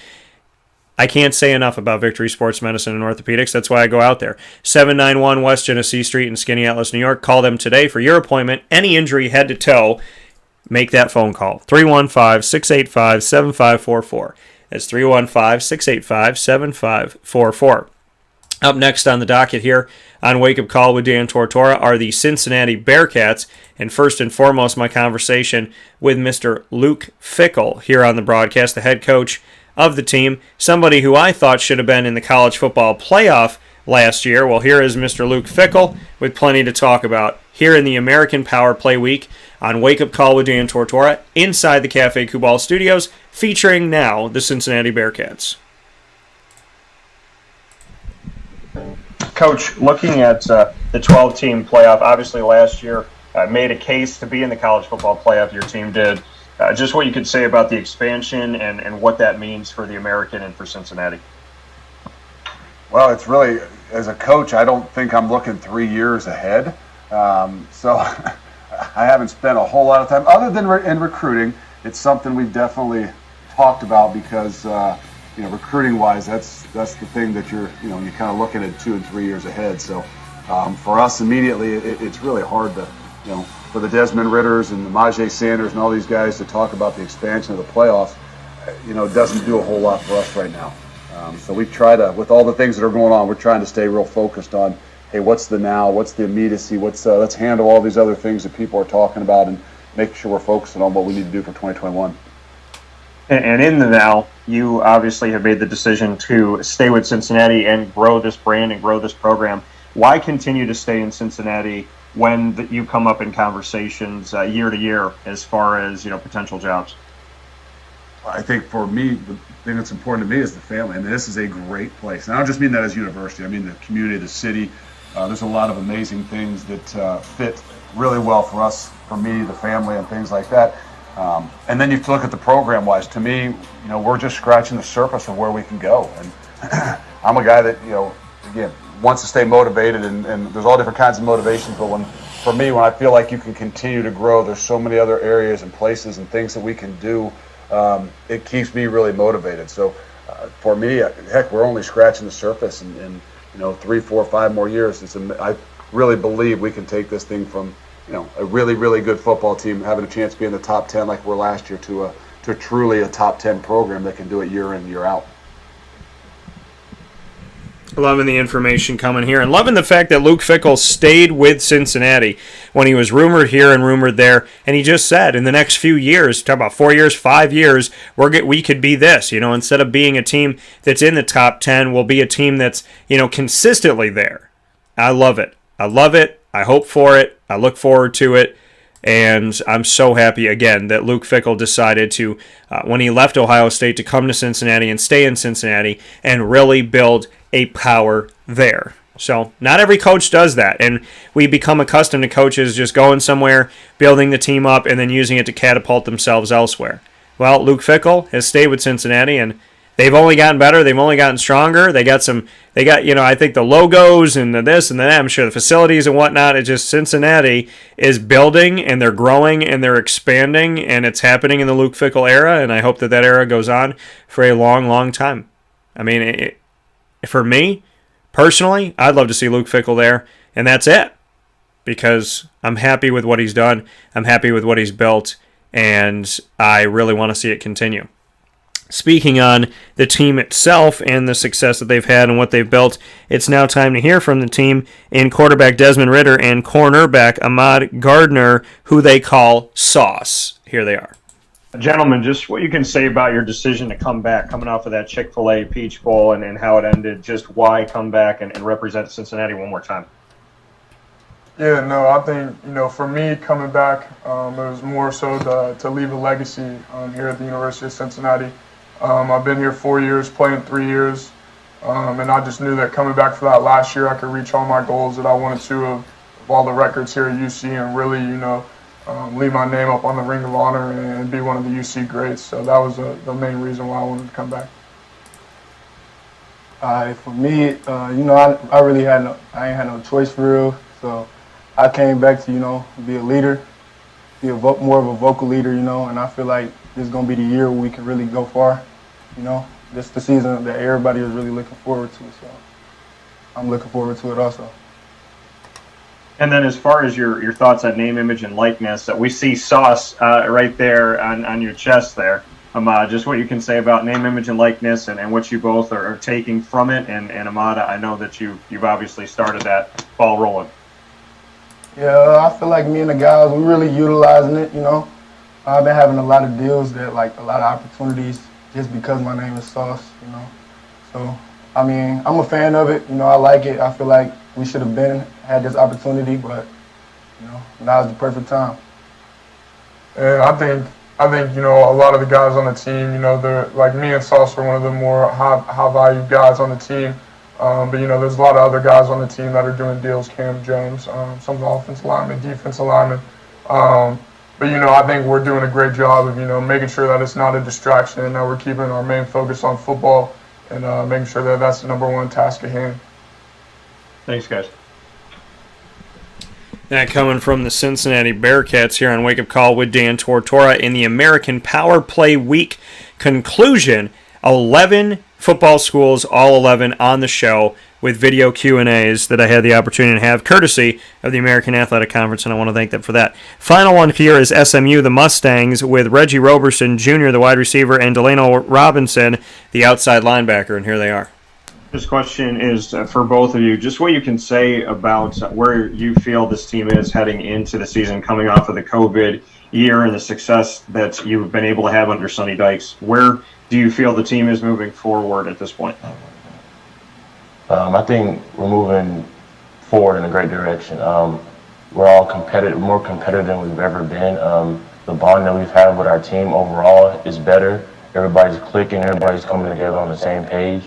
A: I can't say enough about Victory Sports Medicine and Orthopedics. That's why I go out there. 791 West Genesee Street in Skaneateles, New York. Call them today for your appointment. Any injury head to toe, make that phone call. 315-685-7544. That's 315-685-7544. Up next on the docket here on Wake Up Call with Dan Tortora are the Cincinnati Bearcats. And first and foremost, my conversation with Mr. Luke Fickell here on the broadcast, the head coach of the team, somebody who I thought should have been in the college football playoff last year. Well, here is Mr. Luke Fickell with plenty to talk about here in the American Power Play Week on Wake Up Call with Dan Tortora inside the Cafe Kubal studios, featuring now the Cincinnati Bearcats.
C: Coach, looking at the 12-team playoff, obviously last year made a case to be in the college football playoff. Your team did. Just what you could say about the expansion and what that means for the American and for Cincinnati.
R: Well, it's really, as a coach, I don't think I'm looking 3 years ahead. So I haven't spent a whole lot of time, other than in recruiting. It's something we've definitely talked about because, recruiting-wise, that's the thing that you're kind of looking at 2 and 3 years ahead. So for us immediately, it's really hard to, for the Desmond Ritters and the Majay Sanders and all these guys to talk about the expansion of the playoffs, it doesn't do a whole lot for us right now. So we try to, with all the things that are going on, we're trying to stay real focused on, hey, what's the now, what's the immediacy, let's handle all these other things that people are talking about and make sure we're focusing on what we need to do for 2021.
C: And in the now, you obviously have made the decision to stay with Cincinnati and grow this brand and grow this program. Why continue to stay in Cincinnati when you come up in conversations year to year as far as potential jobs?
R: I think for me, the thing that's important to me is the family. I mean, this is a great place. And I don't just mean that as a university. I mean the community, the city. There's a lot of amazing things that fit really well for us, for me, the family, and things like that. And then you look at the program-wise. To me, we're just scratching the surface of where we can go. And I'm a guy that, again, wants to stay motivated, and there's all different kinds of motivations. But for me, when I feel like you can continue to grow, there's so many other areas and places and things that we can do. It keeps me really motivated. So for me, heck, we're only scratching the surface. And 3, 4, 5 more years. I really believe we can take this thing from a really, really good football team having a chance to be in the top 10 like we were last year to truly a top 10 program that can do it year in, year out.
A: Loving the information coming here and loving the fact that Luke Fickell stayed with Cincinnati when he was rumored here and rumored there. And he just said in the next few years, talk about 4 years, 5 years, we could be this. Instead of being a team that's in the top 10, we'll be a team that's, consistently there. I love it. I love it. I hope for it. I look forward to it. And I'm so happy, again, that Luke Fickell decided to, when he left Ohio State, to come to Cincinnati and stay in Cincinnati and really build a power there. So not every coach does that, and we become accustomed to coaches just going somewhere, building the team up, and then using it to catapult themselves elsewhere. Well, Luke Fickell has stayed with Cincinnati, and they've only gotten better. They've only gotten stronger. They got, I think the logos and the this and the that. I'm sure the facilities and whatnot. It's just Cincinnati is building, and they're growing, and they're expanding, and it's happening in the Luke Fickell era, and I hope that era goes on for a long, long time. I mean, for me, personally, I'd love to see Luke Fickell there, and that's it. Because I'm happy with what he's done. I'm happy with what he's built, and I really want to see it continue. Speaking on the team itself and the success that they've had and what they've built, it's now time to hear from the team in quarterback Desmond Ritter and cornerback Ahmad Gardner, who they call Sauce. Here they are.
C: Gentlemen, just what you can say about your decision to come back, coming off of that Chick-fil-A Peach Bowl and how it ended, just why come back and represent Cincinnati one more time?
S: Yeah, no, I think, for me coming back, it was more so to leave a legacy here at the University of Cincinnati. I've been here 4 years, playing 3 years, and I just knew that coming back for that last year, I could reach all my goals that I wanted to of all the records here at UC and really, leave my name up on the Ring of Honor and be one of the UC greats. So that was the main reason why I wanted to come back.
T: For me, I really I ain't had no choice for real. So
S: I came back to, be a leader, be more of a vocal leader, and I feel like this is going to be the year where we can really go far, This is the season that everybody is really looking forward to, so I'm looking forward to it also.
C: And then as far as your thoughts on name, image, and likeness, we see Sauce right there on your chest there. Just what you can say about name, image, and likeness and what you both are taking from it. And Ahmad, I know that you've obviously started that ball rolling.
S: Yeah, I feel like me and the guys, we're really utilizing it, I've been having a lot of deals that, like, a lot of opportunities just because my name is Sauce, So, I mean, I'm a fan of it, I like it. I feel like we should have had this opportunity, but, now is the perfect time.
T: And I think a lot of the guys on the team, they're like me and Sauce are one of the more high value guys on the team. But there's a lot of other guys on the team that are doing deals. Cam Jones, some of the offensive linemen, defensive linemen. But I think we're doing a great job of making sure that it's not a distraction and that we're keeping our main focus on football and making sure that that's the number one task at hand.
C: Thanks, guys.
A: That coming from the Cincinnati Bearcats here on Wake Up Call with Dan Tortora in the American Power Play Week conclusion. 11 football schools, all 11 on the show with video Q&As that I had the opportunity to have courtesy of the American Athletic Conference, and I want to thank them for that. Final one here is SMU, the Mustangs, with Reggie Roberson Jr., the wide receiver, and Delano Robinson, the outside linebacker, and here they are.
C: This question is for both of you. Just what you can say about where you feel this team is heading into the season, coming off of the COVID year and the success that you've been able to have under Sonny Dykes. Where do you feel the team is moving forward at this point?
U: I think we're moving forward in a great direction. We're all competitive, more competitive than we've ever been. The bond that we've had with our team overall is better. Everybody's clicking, everybody's coming together on the same page.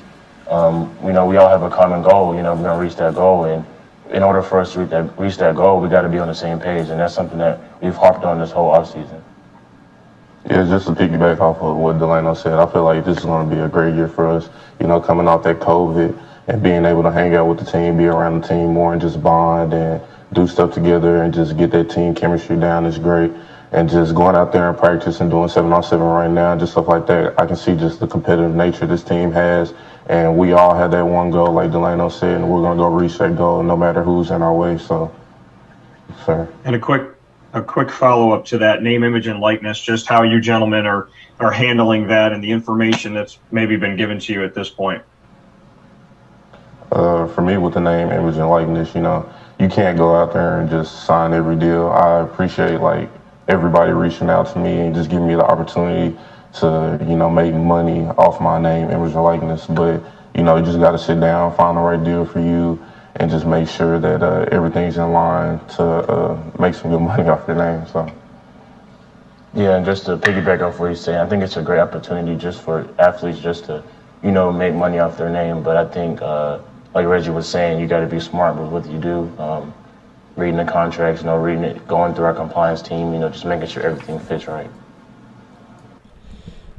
U: We all have a common goal. We're going to reach that goal, and in order for us to reach that goal, we got to be on the same page, and that's something that we've harped on this whole offseason.
V: Yeah, just to piggyback off of what Delano said, I feel like this is going to be a great year for us. Coming off that COVID and being able to hang out with the team, be around the team more, and just bond and do stuff together and just get that team chemistry down is great. And just going out there and practice and doing 7-on-7 right now, just stuff like that, I can see just the competitive nature this team has. And we all have that one goal, like Delano said, and we're going to go reach that goal no matter who's in our way. So, sir.
C: And a quick follow-up to that, name, image, and likeness, just how you gentlemen are handling that and the information that's maybe been given to you at this point.
V: For me, with the name, image, and likeness, you can't go out there and just sign every deal. I appreciate, everybody reaching out to me and just giving me the opportunity to, make money off my name, image, and likeness. But, you just got to sit down, find the right deal for you, and just make sure that everything's in line to make some good money off your name. So.
U: Yeah, and just to piggyback off what you're saying, I think it's a great opportunity just for athletes just to, make money off their name. But I think, like Reggie was saying, you got to be smart with what you do. Reading the contracts, reading it, going through our compliance team, just making sure everything fits right.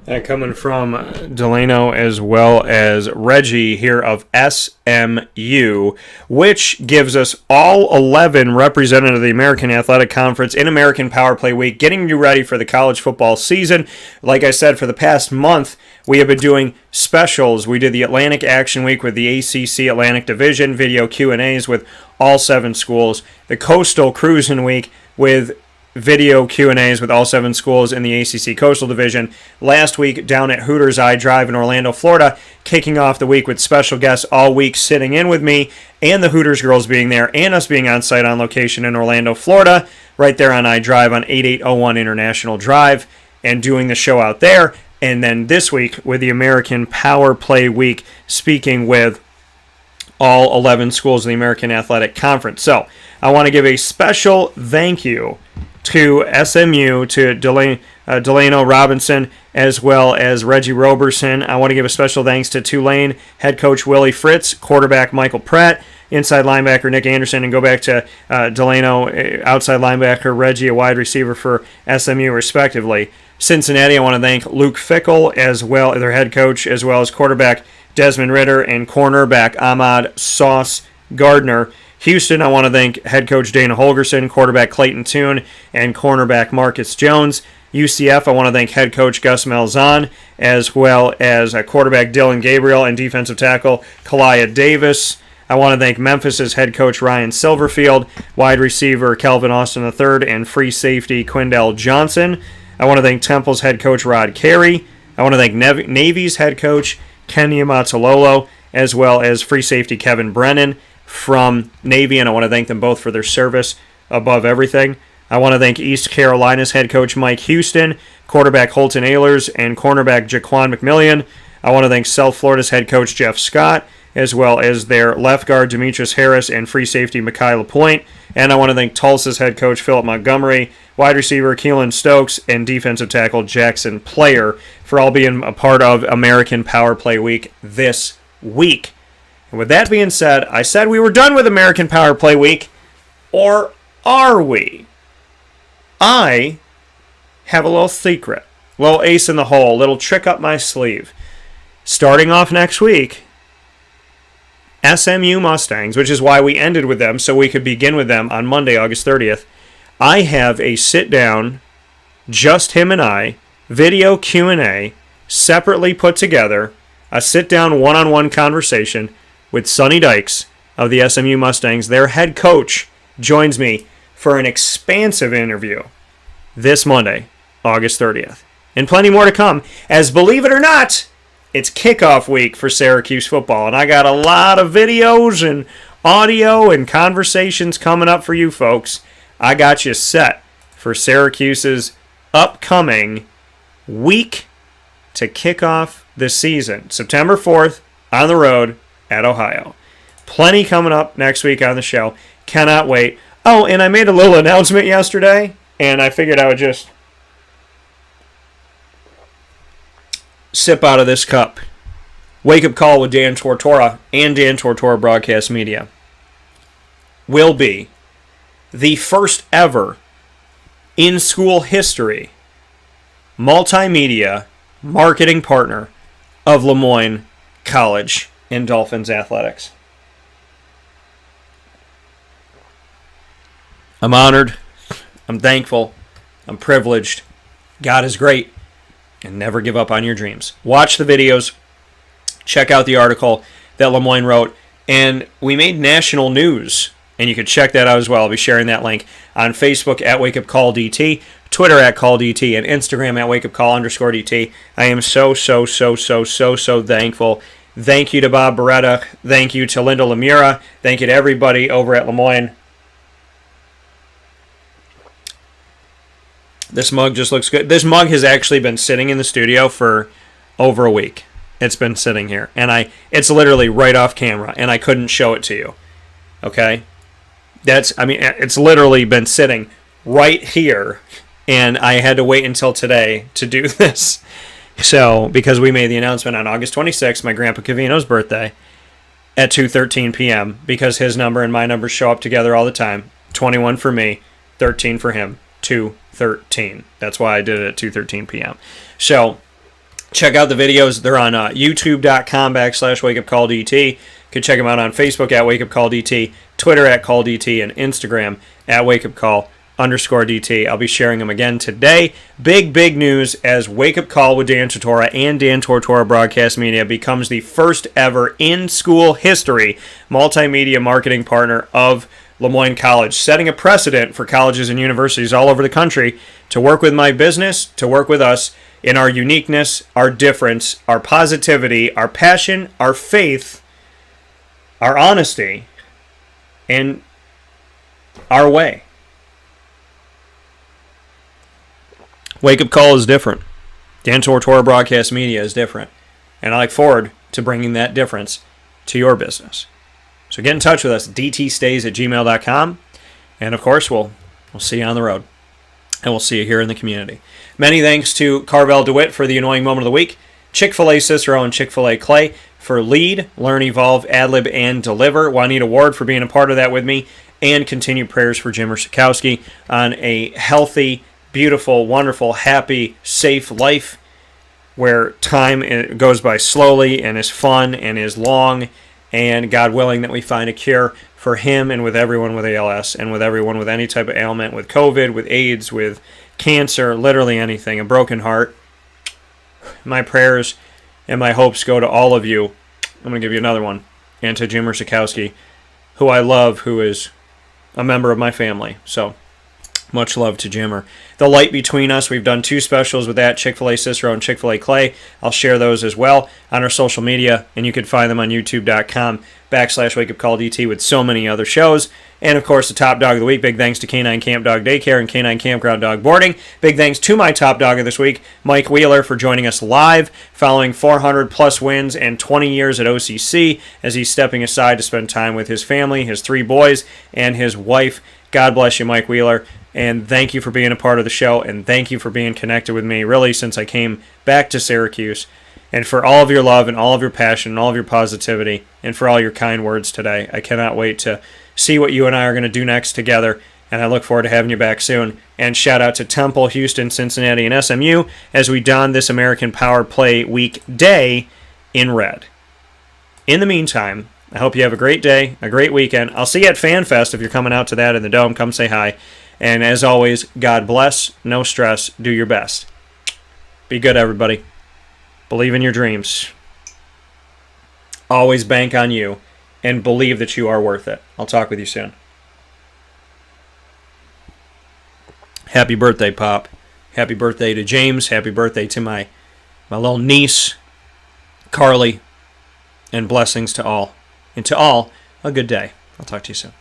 A: That coming from Delano as well as Reggie here of SMU, which gives us all 11 representatives of the American Athletic Conference in American Power Play Week, getting you ready for the college football season. Like I said, for the past month, we have been doing specials. We did the Atlantic Action Week with the ACC Atlantic Division, video Q&As with all 7 schools. The Coastal Cruising Week with video Q&As with all 7 schools in the ACC Coastal Division. Last week down at Hooters iDrive in Orlando, Florida, kicking off the week with special guests all week sitting in with me and the Hooters girls being there and us being on site on location in Orlando, Florida, right there on iDrive on 8801 International Drive and doing the show out there. And then this week with the American Power Play Week, speaking with all 11 schools of the American Athletic Conference. So I want to give a special thank you to SMU, to Delano Robinson, as well as Reggie Roberson. I want to give a special thanks to Tulane head coach Willie Fritz, quarterback Michael Pratt, inside linebacker Nick Anderson, and go back to Delano, outside linebacker Reggie, a wide receiver for SMU, respectively. Cincinnati, I want to thank Luke Fickle, as well as their head coach, as well as quarterback Desmond Ritter and cornerback Ahmad Sauce Gardner. Houston, I want to thank head coach Dana Holgerson, quarterback Clayton Toon, and cornerback Marcus Jones. UCF, I want to thank head coach Gus Malzahn, as well as quarterback Dylan Gabriel and defensive tackle Kalia Davis. I want to thank Memphis's head coach Ryan Silverfield, wide receiver Kelvin Austin III, and free safety Quindell Johnson. I want to thank Temple's head coach Rod Carey. I want to thank Navy's head coach Kenya Matalolo, as well as free safety Kevin Brennan from Navy, and I want to thank them both for their service above everything. I want to thank East Carolina's head coach Mike Houston, quarterback Holton Ahlers, and cornerback Jaquan McMillian. I want to thank South Florida's head coach Jeff Scott, as well as their left guard Demetrius Harris and free safety Mekhi LaPointe. And I want to thank Tulsa's head coach Philip Montgomery, wide receiver Keelan Stokes, and defensive tackle Jackson Player for all being a part of American Power Play Week this week. And with that being said, I said we were done with American Power Play Week, or are we? I have a little secret, a little ace in the hole, a little trick up my sleeve. Starting off next week, SMU Mustangs, which is why we ended with them, so we could begin with them on Monday, August 30th. I have a sit-down, just him and I, video Q&A, separately put together, a sit-down one-on-one conversation with Sonny Dykes of the SMU Mustangs. Their head coach joins me for an expansive interview this Monday, August 30th. And plenty more to come, as believe it or not, it's kickoff week for Syracuse football, and I got a lot of videos and audio and conversations coming up for you folks. I got you set for Syracuse's upcoming week to kick off the season. September 4th, on the road at Ohio. Plenty coming up next week on the show. Cannot wait. Oh, and I made a little announcement yesterday, and I figured I would just sip out of this cup. Wake Up Call with Dan Tortora and Dan Tortora Broadcast Media will be the first ever in school history multimedia marketing partner of Lemoyne College and Dolphins athletics. I'm honored. I'm thankful. I'm privileged. God is great. And never give up on your dreams. Watch the videos. Check out the article that Lemoyne wrote. And we made national news. And you can check that out as well. I'll be sharing that link on Facebook at WakeUpCallDT, Twitter at CallDT, and Instagram at WakeUpCall_DT. I am so thankful. Thank you to Bob Beretta. Thank you to Linda Lemura. Thank you to everybody over at Lemoyne. This mug just looks good. This mug has actually been sitting in the studio for over a week. It's been sitting here. And it's literally right off camera. And I couldn't show it to you. Okay? It's literally been sitting right here. And I had to wait until today to do this. So, because we made the announcement on August 26th, my Grandpa Cavino's birthday, at 2:13 p.m. Because his number and my number show up together all the time. 21 for me, 13 for him. 2:13. That's why I did it at 2:13 p.m. So, check out the videos. They're on youtube.com/wakeupcalldt. You can check them out on Facebook at wakeupcalldt, Twitter at calldt, and Instagram at wakeupcall_DT. I'll be sharing them again today. Big news as Wake Up Call with Dan Tortora and Dan Tortora Broadcast Media becomes the first ever in-school history multimedia marketing partner of Lemoyne College, setting a precedent for colleges and universities all over the country to work with my business, to work with us in our uniqueness, our difference, our positivity, our passion, our faith, our honesty, and our way. Wake Up Call is different. Dan Tortora Broadcast Media is different. And I look forward to bringing that difference to your business. So get in touch with us, dtstays@gmail.com. And, of course, we'll see you on the road. And we'll see you here in the community. Many thanks to Carvel DeWitt for the Annoying Moment of the Week, Chick-fil-A Cicero and Chick-fil-A Clay for Lead, Learn, Evolve, Ad-Lib, and Deliver, Juanita Ward for being a part of that with me, and continued prayers for Jimmer Sikowski on a healthy, beautiful, wonderful, happy, safe life where time goes by slowly and is fun and is long, and God willing that we find a cure for him and with everyone with ALS and with everyone with any type of ailment, with COVID, with AIDS, with cancer, literally anything, a broken heart. My prayers and my hopes go to all of you. I'm going to give you another one. And to Jimmer Sikowski, who I love, who is a member of my family. So, much love to Jimmer. The Light Between Us, we've done 2 specials with that, Chick-fil-A Cicero and Chick-fil-A Clay. I'll share those as well on our social media, and you can find them on youtube.com/wakeupcalldt with so many other shows. And, of course, the Top Dog of the Week, big thanks to Canine Camp Dog Daycare and Canine Kampground Dog Boarding. Big thanks to my top dog of this week, Mike Wheeler, for joining us live, following 400-plus wins and 20 years at OCC, as he's stepping aside to spend time with his family, his 3 boys, and his wife. God bless you, Mike Wheeler, and thank you for being a part of the show, and thank you for being connected with me, really, since I came back to Syracuse, and for all of your love and all of your passion and all of your positivity, and for all your kind words today. I cannot wait to see what you and I are going to do next together, and I look forward to having you back soon. And shout out to Temple, Houston, Cincinnati, and SMU as we don this American Power Play Week day in red. In the meantime, I hope you have a great day, a great weekend. I'll see you at FanFest if you're coming out to that in the Dome. Come say hi. And as always, God bless, no stress, do your best. Be good, everybody. Believe in your dreams. Always bank on you, and believe that you are worth it. I'll talk with you soon. Happy birthday, Pop. Happy birthday to James. Happy birthday to my little niece, Carly. And blessings to all. And to all, a good day. I'll talk to you soon.